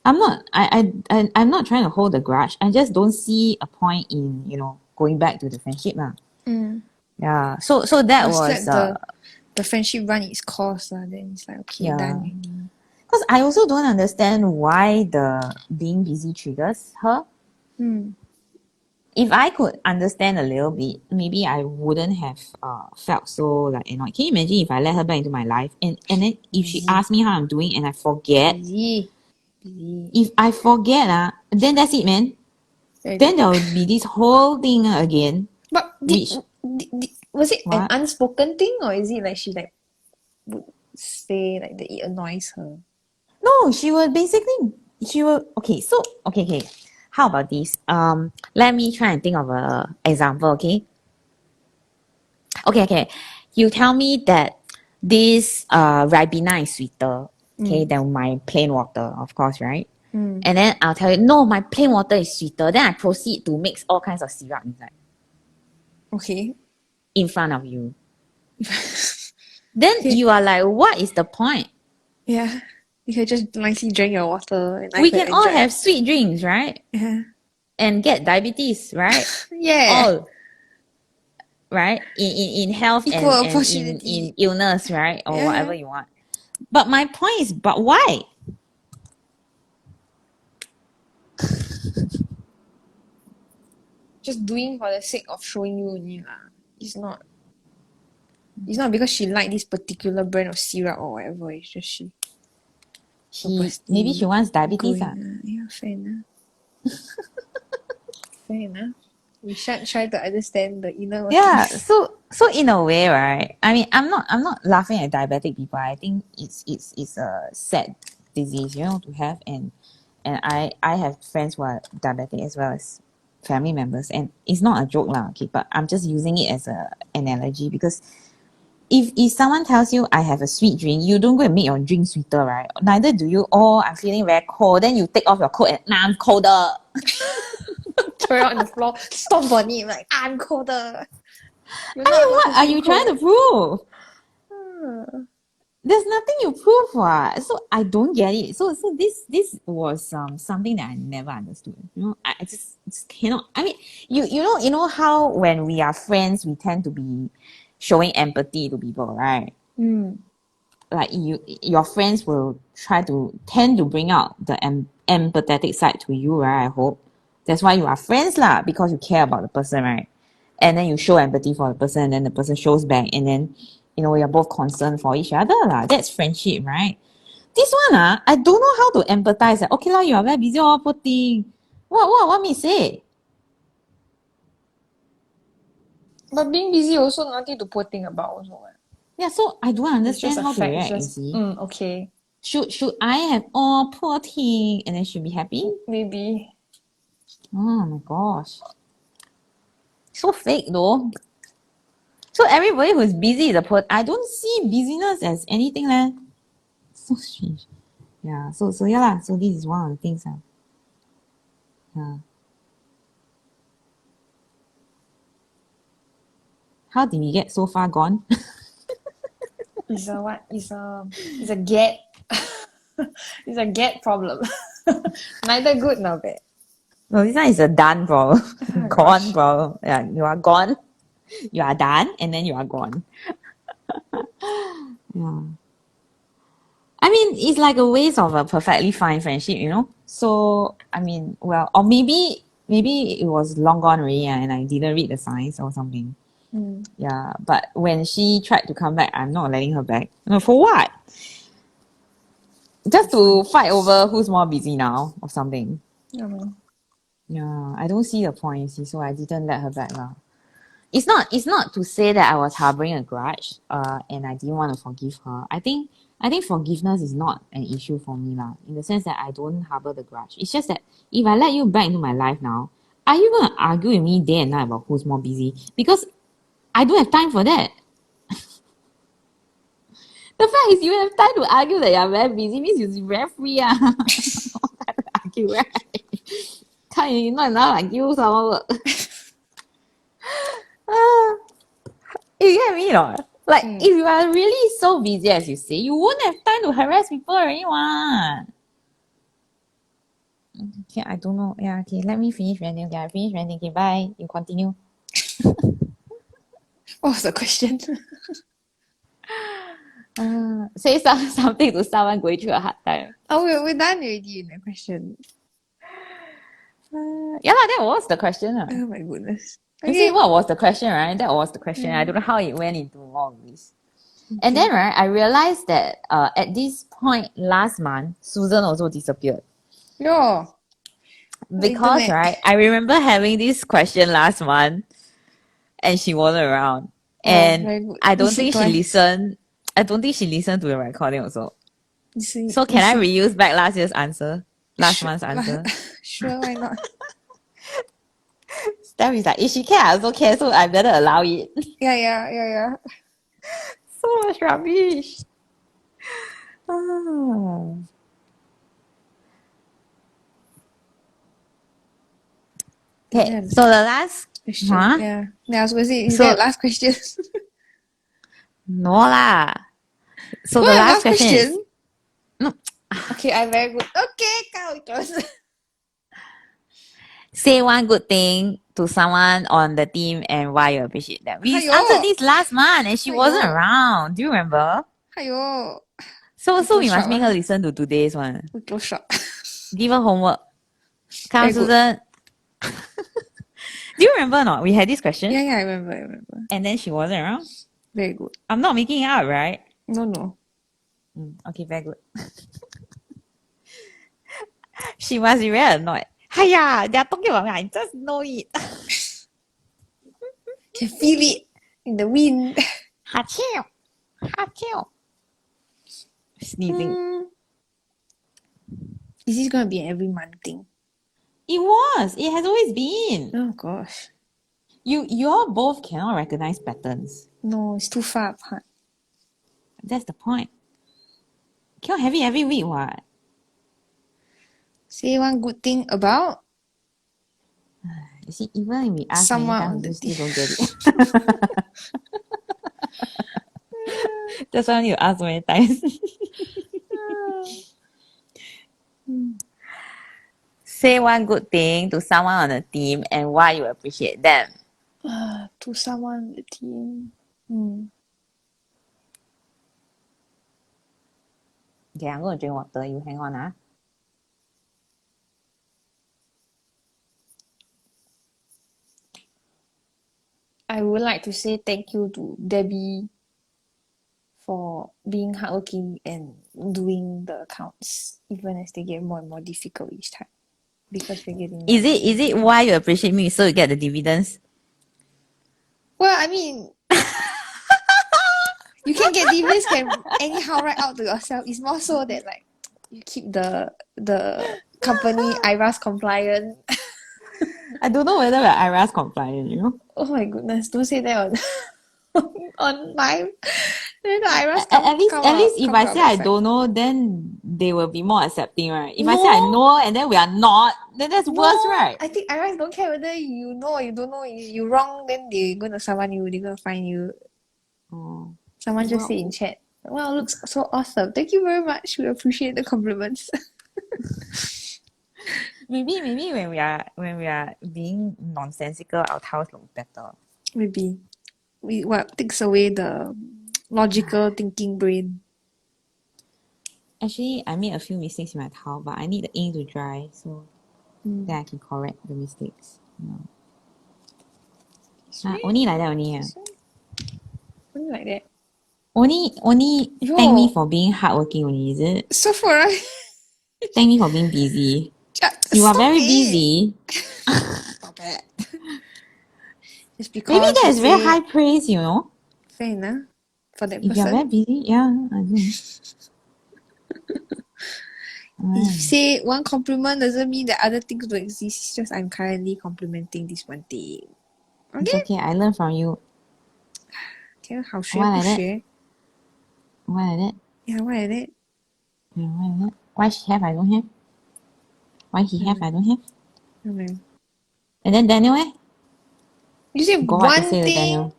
I'm not trying to hold a grudge. I just don't see a point in, going back to the friendship lah. Yeah. So that Must was... let the friendship run its course, then it's like, okay, Yeah. done already. Because I also don't understand why the being busy triggers her. If I could understand a little bit, maybe I wouldn't have felt so like annoyed. Can you imagine if I let her back into my life, and then if she asks me how I'm doing and I forget? Busy. If I forget, then that's it, man. Then there will be this whole thing again. But was it an What? unspoken thing, or is it like she would say like that it annoys her? No, she will... Okay, so okay. How about this? Let me try and think of a example, okay? Okay. You tell me that this Ribena is sweeter, okay, than my plain water, of course, right? And then I'll tell you, no, my plain water is sweeter. Then I proceed to mix all kinds of syrup inside Okay. in front of you. Then you are like, what is the point? Yeah. You can just nicely drink your water and I We could can all enjoy have sweet drinks, right? Yeah. And get diabetes, right? Yeah. All, right? In health Equal and opportunity. in illness, right? Or Yeah. whatever you want. But my point is, but why? Just doing for the sake of showing you only lah. It's not because she like this particular brand of syrup or whatever. It's just she Maybe she wants diabetes. Yeah, fair enough. Fair enough. We should try to understand the inner workings. Yeah, so in a way, right? I mean, I'm not laughing at diabetic people. I think it's a sad disease, to have, and I have friends who are diabetic as well as family members, and it's not a joke lah, okay, but I'm just using it as a analogy, because if someone tells you I have a sweet drink, you don't go and make your drink sweeter, right? Neither do you. Oh, I'm feeling very cold. Then you take off your coat and I'm colder. Throw it on the floor, stomp on it like I'm colder. What are you trying to prove? There's nothing you prove, what? So I don't get it. So this was something that I never understood. I just cannot. I mean, you know how when we are friends, we tend to be showing empathy to people, right? Like your friends will tend to bring out the empathetic side to you, right? I hope that's why you are friends lah, because you care about the person, right? And then you show empathy for the person, and then the person shows back, and then you're both concerned for each other lah. That's friendship, right? This one I don't know how to empathize. Okay lah, you are very busy, poor thing. What me say? But being busy also nothing to poor thing about also. Yeah, so I don't It's just understand a how to fact. react, It's just, you see. okay. Should I have poor thing and then she'll be happy? Maybe. Oh my gosh. So fake though. So everybody who's busy is a I don't see busyness as anything leh. So strange. Yeah. So yeah lah. So this is one of the things. Yeah. How did we get so far gone? It's a what? It's a get. It's a get problem. Neither good nor bad. No, this one is a done problem. Oh, Gone gosh. problem. Yeah, you are gone. You are done, and then you are gone. Yeah. I mean, it's like a waste of a perfectly fine friendship, you know? So, I mean, well, or maybe it was long gone already and I didn't read the signs or something. Yeah, but when she tried to come back, I'm not letting her back. No, for what? Just to fight over who's more busy now or something. Yeah, I don't see the point, you see, so I didn't let her back lah. It's not to say that I was harboring a grudge, and I didn't want to forgive her. I think forgiveness is not an issue for me lah, in the sense that I don't harbor the grudge. It's just that if I let you back into my life now, are you gonna argue with me day and night about who's more busy? Because I don't have time for that. The fact is, you have time to argue that you're very busy means you're very free. No time to argue, right? Time not enough, like you someone work. You get me, or not? Like, if you are really so busy as you say, you won't have time to harass people already, one. Okay, I don't know. Yeah, okay, let me finish ranting. Okay, I finish ranting. Okay, bye. You continue. What was the question? Say something to someone going through a hard time. Oh, we're done already in the question. Yeah, that was the question. Oh my goodness. You see, what was the question, right? That was the question. I don't know how it went into all of this. And then, right, I realized that at this point last month, Susan also disappeared. No. Because, right, I remember having this question last month and she wasn't around. And I don't think she listened. I don't think she listened to the recording also. So can I reuse back last year's answer? Last month's answer? Sure, why not? Steph is like, if she can, I also can, so I better allow it. Yeah. So much rubbish. Oh. Okay, so the last question. Yeah, I was going to say, is that last question? No lah. So the last question is... No. Okay, I'm very good. Okay, count. Say one good thing to someone on the team and why you appreciate them. We answered this last month and she wasn't around. Do you remember? So we must make her listen to today's one. Close shot. Give her homework. Come, Susan. Do you remember or not? We had this question. Yeah, I remember. And then she wasn't around. Very good. I'm not making it up, right? No. Okay, very good. She must be very annoyed. Hiya, they are talking about me. I just know it. Can feel it in the wind. Achoo. Sneezing. Is this going to be an every month thing? It was. It has always been. Oh gosh. You all both cannot recognize patterns. No, it's too far apart. That's the point. Cannot have it every week, what? Say one good thing about. You see, even if we ask someone many on times, the you still don't get it. That's why you ask many times. Say one good thing to someone on the team and why you appreciate them. To someone on the team. Okay, I'm going to drink water. You hang on, I would like to say thank you to Debbie for being hardworking and doing the accounts, even as they get more and more difficult each time. Because we're getting... Is it why you appreciate me so you get the dividends? Well, I mean... you can get dividends, can anyhow write out to yourself. It's more so that like you keep the company IRAS compliant. I don't know whether we're IRAS compliant, you know. Oh my goodness, don't say that on on live. Then the IRAS At least if come I to our say I website. don't know, then they will be more accepting, right? If I say I No, know and then we are not, then that's worse, no. right? I think IRAS don't care whether you know or you don't know. You wrong, then they're gonna summon you. They're gonna find you. Oh, Someone just said in well, chat, "Wow, looks so awesome! Thank you very much. We appreciate the compliments." maybe when we are being nonsensical, our tiles look better. Maybe what takes away the logical thinking brain. Actually, I made a few mistakes in my tile, but I need the ink to dry so then I can correct the mistakes. Only like that only. This one? Something like that. Only thank me Yo, for being hardworking only, is it? so for us, Thank me for being busy. You are stop very it. busy. Stop it. Just Maybe because that you is very high say praise, you know. fair enough for that If you're very person. busy, yeah, I know. If you say one compliment doesn't mean that other things don't exist. It's just I'm currently complimenting this one thing. It's Okay? okay. I learn from you. 天好学 Why 不 like that? 学 Why like that? Yeah, why like that? Yeah, why like that? Why she have, I don't have? Why he have, I don't have? Oh, man. And then Daniel, eh? You say Got what to one say to thing Daniel?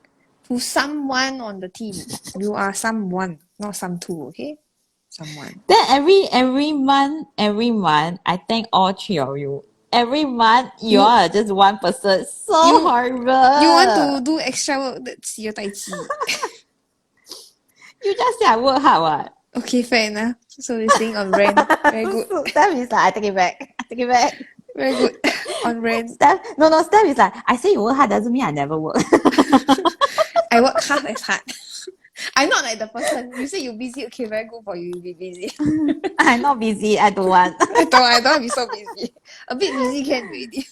to someone on the team. You are someone, not some two, okay? Someone. Then every month, I thank all three of you. Every month, you all You are just one person. So you you want horrible. to do extra work, that's your tai chi. You just say I work hard, what? Okay, fair enough. So you're staying on rent. Very good. So Steph is like, I take it back. I take it back. Very good. On rent. Steph, no, Steph is like, I say you work hard doesn't mean I never work. I work half as hard. I'm not like the person. You say you're busy, okay, very good for you, be busy. I'm not busy. I don't want. I don't want to be so busy. A bit busy can already.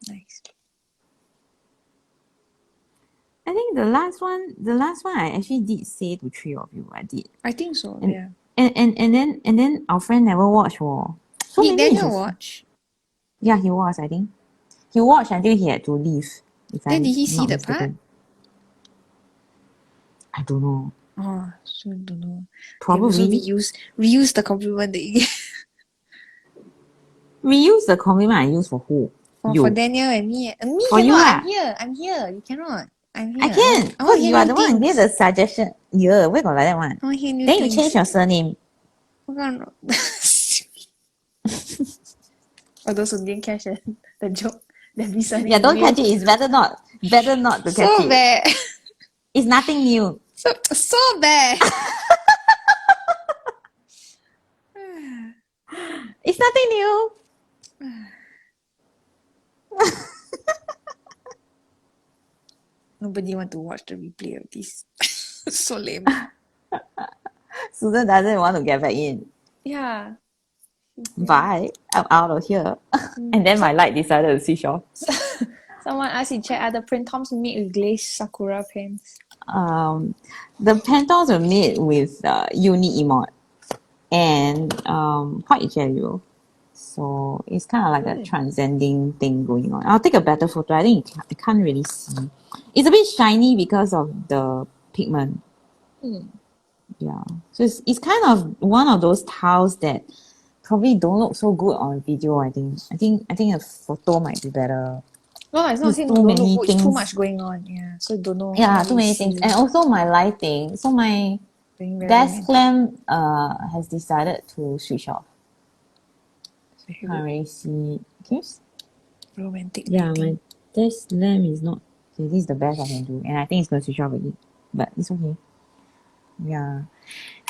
Nice. I think the last one I actually did say to three of you. I did. I think so, And yeah. and then our friend never watched. Oh. So Did maybe it's Daniel just watch? yeah, he was, I think. He watched until he had to leave, if Then did I'm he see not the part? mistaken. I don't know. Oh, so don't know. They also Probably. reuse the compliment that you gave Reuse the compliment I use for who? for You. Daniel and me. And me For you cannot. lah. I'm here. You cannot. I'm I here. can, I want because to hear you are new the one who gave things. the suggestion. Yeah, where got like that one? I want to hear new Then you things. change your surname. For those who didn't catch the joke, that surname Yeah, don't new. catch it. It's better not. Better not to catch So it. bad. It's nothing new. So bad. It's nothing new. Nobody want to watch the replay of this. So lame. Susan doesn't want to get back in. Yeah. Bye. I'm out of here. And then my light decided to switch off. Someone asked in chat, are the printons made with glazed sakura pens? The Pantones were made with uni emote and white jello. So it's kind of like a transcending thing going on. I'll take a better photo. I think you can't really see. It's a bit shiny because of the pigment. Yeah. So it's kind of one of those tiles that probably don't look so good on video, I think. I think a photo might be better. No, it's not There's saying too don't look many good. It's too things. much going on. Yeah, so don't know. Yeah, Can't too really many things. see. And also my lighting. So my Being very desk romantic. lamp has decided to switch off. Very Can't good. really see. Can you Romantic Yeah, lighting. my desk lamp is not. Okay, this is the best I can do. And I think it's going to switch off again. But it's okay. Yeah.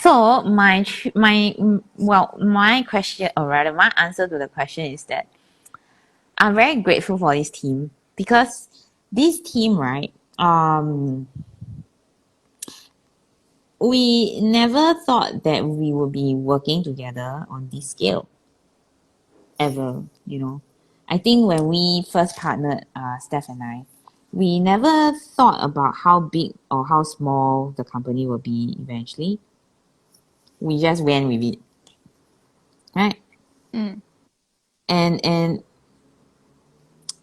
So my question, or rather my answer to the question is that I'm very grateful for this team because this team, right? We never thought that we would be working together on this scale ever. I think when we first partnered, Steph and I, we never thought about how big or how small the company will be eventually. we just went with it, right? And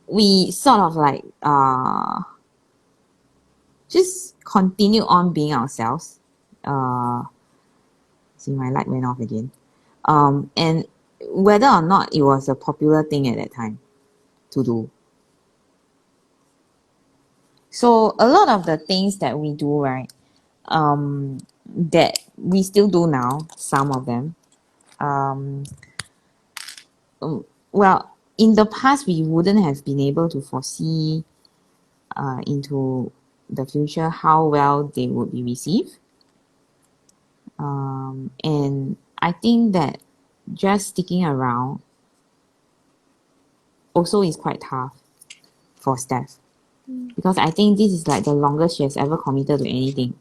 we sort of like just continue on being ourselves. See, my light went off again. And whether or not it was a popular thing at that time to do. So a lot of the things that we do, right, that we still do now, some of them, well, in the past we wouldn't have been able to foresee into the future how well they would be received. And I think that just sticking around also is quite tough for Steph. Because I think this is like the longest she has ever committed to anything.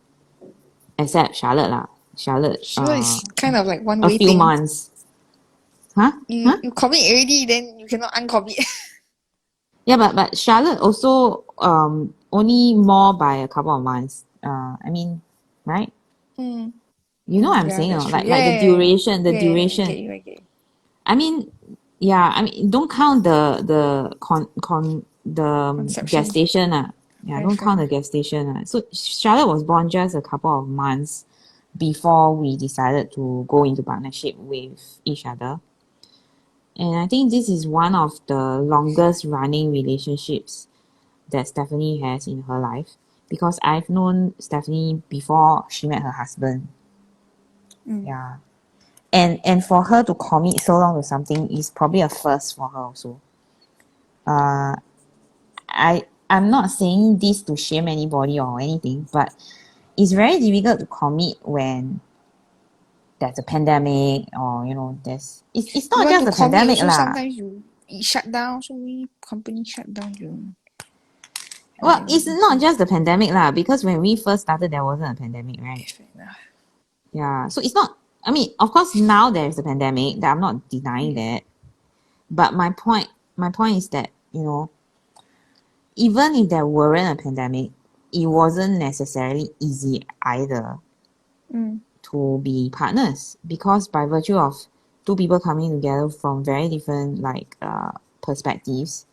Except Charlotte lah. Charlotte, It's kind of like one a way few thing. months. Huh? You commit already, then you cannot uncommit. Yeah, but Charlotte also only more by a couple of months. I mean, right? You know what I'm saying? That's true. Like the duration, the yeah, duration. I get you. I mean, yeah, I mean, don't count the Conception. gestation. Yeah, don't count the gestation. So Charlotte was born just a couple of months before we decided to go into partnership with each other. And I think this is one of the longest running relationships that Stephanie has in her life, because I've known Stephanie before she met her husband. Yeah. And for her to commit so long to something is probably a first for her also. I'm not saying this to shame anybody or anything, but it's very difficult to commit when there's a pandemic, or there's it's not just a pandemic lah. Sometimes it shut down, so many companies shut down. Well, it's not just the pandemic lah, because when we first started there wasn't a pandemic, right? Yeah, so it's not, I mean, of course now there's a pandemic, that I'm not denying that. But my point is that, even if there weren't a pandemic, it wasn't necessarily easy either to be partners, because by virtue of two people coming together from very different perspectives,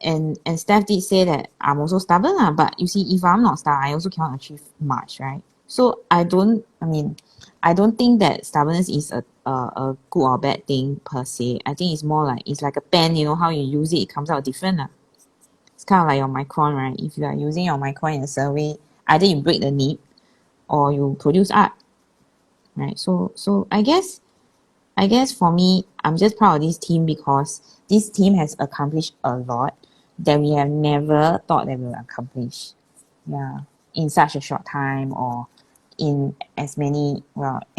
and Steph did say that I'm also stubborn lah, but you see, if I'm not stubborn, I also cannot achieve much, right? So I don't think that stubbornness is a good or bad thing per se. I think it's more like, it's like a pen, how you use it comes out different lah. It's kind of like your micron, right? If you are using your micron in a survey, either you break the nib or you produce art, right? So I guess for me, I'm just proud of this team, because this team has accomplished a lot that we have never thought that we would accomplish. Yeah, in such a short time, or in as many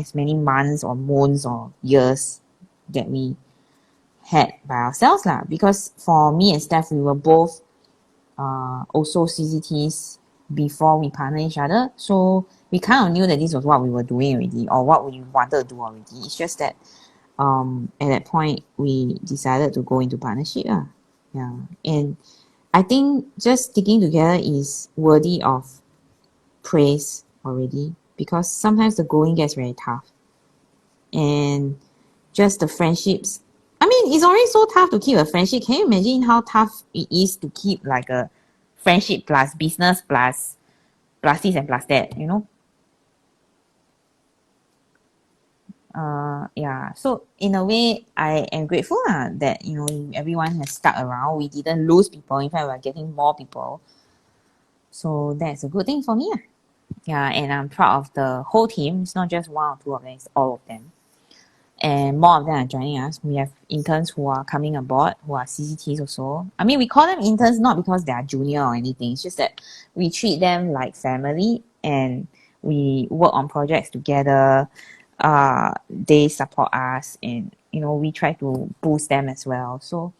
months or months or years that we had by ourselves lah. Because for me and Steph, we were both also CCTs before we partnered each other, so we kind of knew that this was what we were doing already, or what we wanted to do already. It's just that at that point we decided to go into partnership. Yeah. And I think just sticking together is worthy of praise already, because sometimes the going gets very tough. And just the friendships, I mean, it's already so tough to keep a friendship. Can you imagine how tough it is to keep like a friendship plus business plus this and plus that, yeah, so in a way I am grateful that everyone has stuck around. We didn't lose people, in fact we're getting more people, so that's a good thing for me. Yeah, and I'm proud of the whole team. It's not just one or two of them, it's all of them, and more of them are joining us. We have interns who are coming aboard, who are CCTs also. I mean, we call them interns not because they are junior or anything, it's just that we treat them like family, and we work on projects together. They support us, and we try to boost them as well. So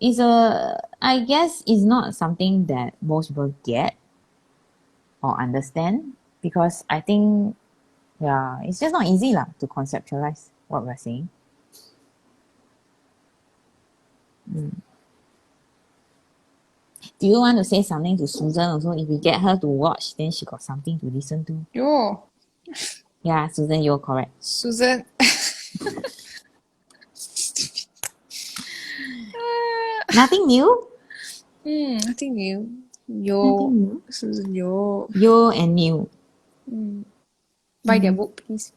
I guess it's not something that most people get or understand, because I think it's just not easy to conceptualize what we're saying. Do you want to say something to Susan also? If we get her to watch, then she got something to listen to. Yeah, Susan, you're correct. Susan. Nothing new? Nothing new. Nothing new. Susan Yo. Yo and new. Buy their book, please.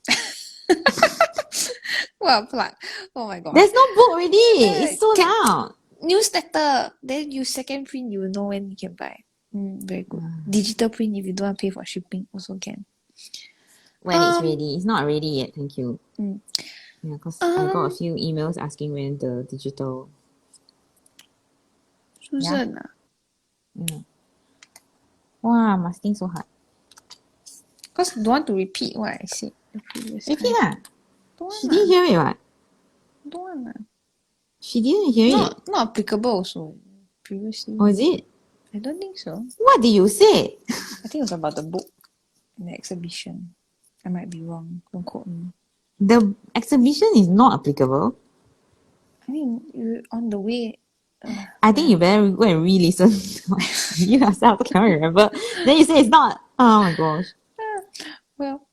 What a plug. Oh my gosh. There's no book already. It's sold Can- out. Newsletter. Then you second print, you will know when you can buy. Very good. Digital print, if you don't want to pay for shipping, also can. When it's ready. It's not ready yet, thank you. Yeah, because I got a few emails asking when the digital. Susan. Yeah. Wow, must think so hard. Because don't want to repeat what I said the previous Repeat time. lah. Don't She want didn't hear it, what? Don't want She didn't hear it. Not applicable also. Previously. Oh, is it? I don't think so. What did you say? I think it was about the book and the exhibition. I might be wrong. Don't quote me. The exhibition is not applicable. I mean, you're on the way. I think you better go and re-listen. You yourself can't remember. Then you say it's not. Oh my gosh. Well,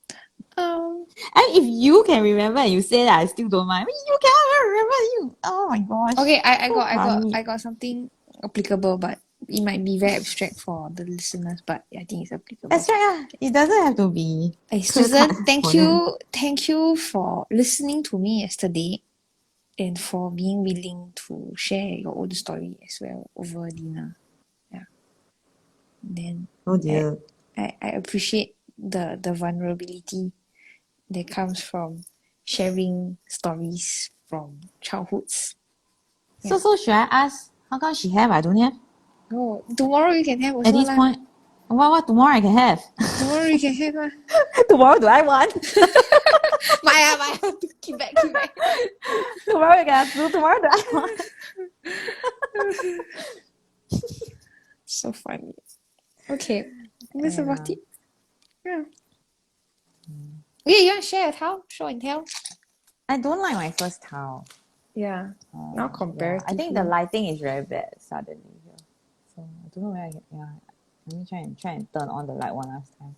I mean, if you can remember and you say that, I still don't mind. I mean, you can't remember. You. Oh my gosh. okay. So funny. I got something applicable, but it might be very abstract for the listeners. But I think it's applicable. That's right. It doesn't have to be. Hey, Susan, cut thank for them. you for listening to me yesterday, and for being willing to share your own story as well over dinner. Yeah. Then Oh dear. I appreciate the vulnerability that comes from sharing stories from childhoods. So should I ask? How come she have? I don't have. Oh, tomorrow you can have also At this lah. point, what tomorrow I can have? Tomorrow you can have lah. Tomorrow do I want? Maya, keep back. Tomorrow you can have. Tomorrow do I want? So funny. Okay, that's about it. Yeah. Okay, you want to share a towel? Show and tell? I don't like my first towel. Yeah. Now comparatively. I think the lighting is very bad suddenly here. So I don't know where I get. Yeah, let me try and turn on the light one last time.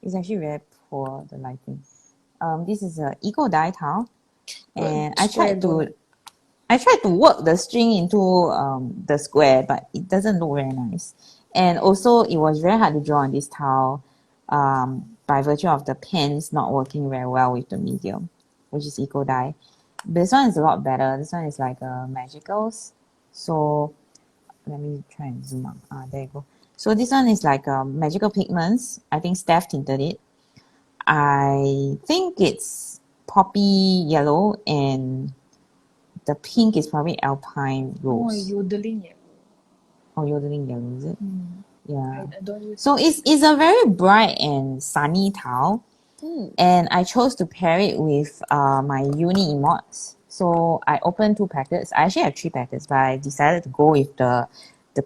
It's actually very poor, the lighting. This is a eco dye towel, and I tried to work the string into the square, but it doesn't look very nice. And also, it was very hard to draw on this towel by virtue of the pens not working very well with the medium, which is eco dye. This one is a lot better. This one is like a magicals. So let me try and zoom out. There you go. So this one is like magical pigments. I think Steph tinted it. I think it's poppy yellow, and the pink is probably alpine Oh, rose. yodeling yellow. Oh, yodeling yellow, is it? Yeah. I don't use. So it's a very bright and sunny towel. And I chose to pair it with my uni emotes. So I opened 2 packets. I actually have 3 packets, but I decided to go with the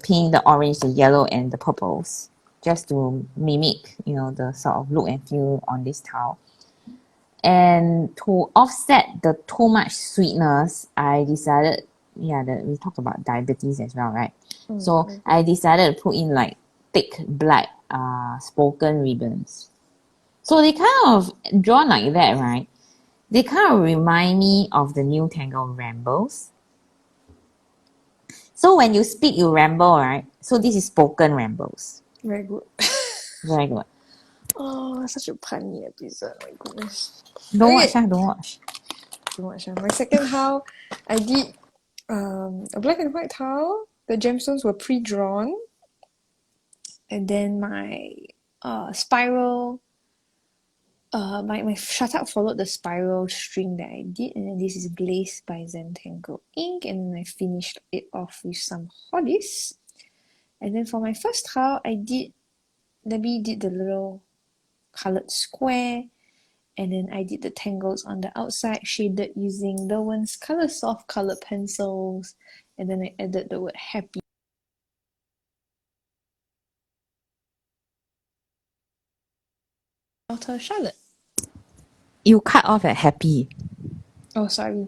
pink, the orange, the yellow, and the purples, just to mimic, the sort of look and feel on this towel. And to offset the too much sweetness, I decided, that we talked about diabetes as well, right? So I decided to put in like thick black spoken ribbons. So they kind of drawn like that, right? They kind of remind me of the new Tangle rambles. So when you speak, you ramble, right? So this is spoken rambles. Very good. Very good. Oh, such a punny episode. My goodness. Don't watch. Too much. My second towel, I did a black and white towel. The gemstones were pre-drawn. And then my spiral, my shutout followed the spiral string that I did, and then this is glazed by Zentangle Inc. And then I finished it off with some hollies. And then for my first towel, Debbie did the little coloured square, and then I did the tangles on the outside, shaded using Derwent's Colour Soft coloured pencils, and then I added the word happy. Daughter Charlotte. You cut off at happy. Oh, sorry.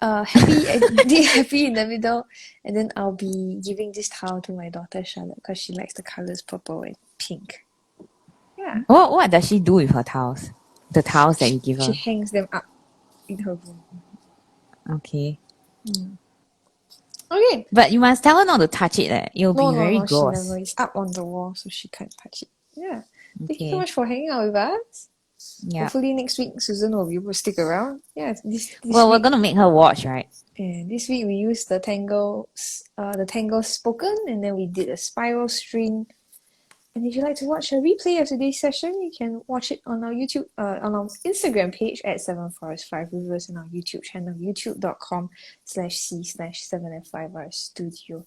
Happy, I did happy in the middle, and then I'll be giving this towel to my daughter Charlotte because she likes the colors purple and pink. Yeah. Yeah. What does she do with her tiles? The tiles that you give She her. hangs them up in her room. Okay. Okay. But you must tell her not to touch it. It'll be very No, she gross. never. It's up on the wall, so she can't touch it. Yeah. Thank you so Okay. much for hanging out with us. Yeah. Hopefully next week Susan will be able to stick around. Yeah, this Well, we're week. gonna make her watch, right? And this week we used the Tangle spoken, and then we did a spiral string. And if you'd like to watch a replay of today's session, you can watch it on our on our Instagram page at 7forest5rivers and our YouTube channel, youtube.com/c/7f5r studio.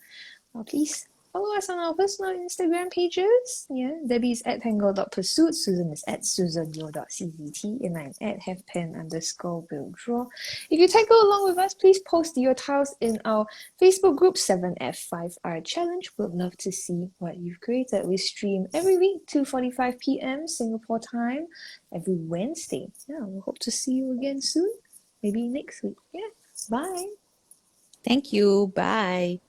Please follow us on our personal Instagram pages. Yeah, Debbie's at tangle.pursuit, Susan is at susanyo.cvt, and I'm at havepen_will_draw. If you tangle along with us, please post your tiles in our Facebook group 7F5R Challenge. We'd love to see what you've created. We stream every week, 2:45 p.m. Singapore time, every Wednesday. Yeah, we hope to see you again soon. Maybe next week. Yeah, bye. Thank you. Bye.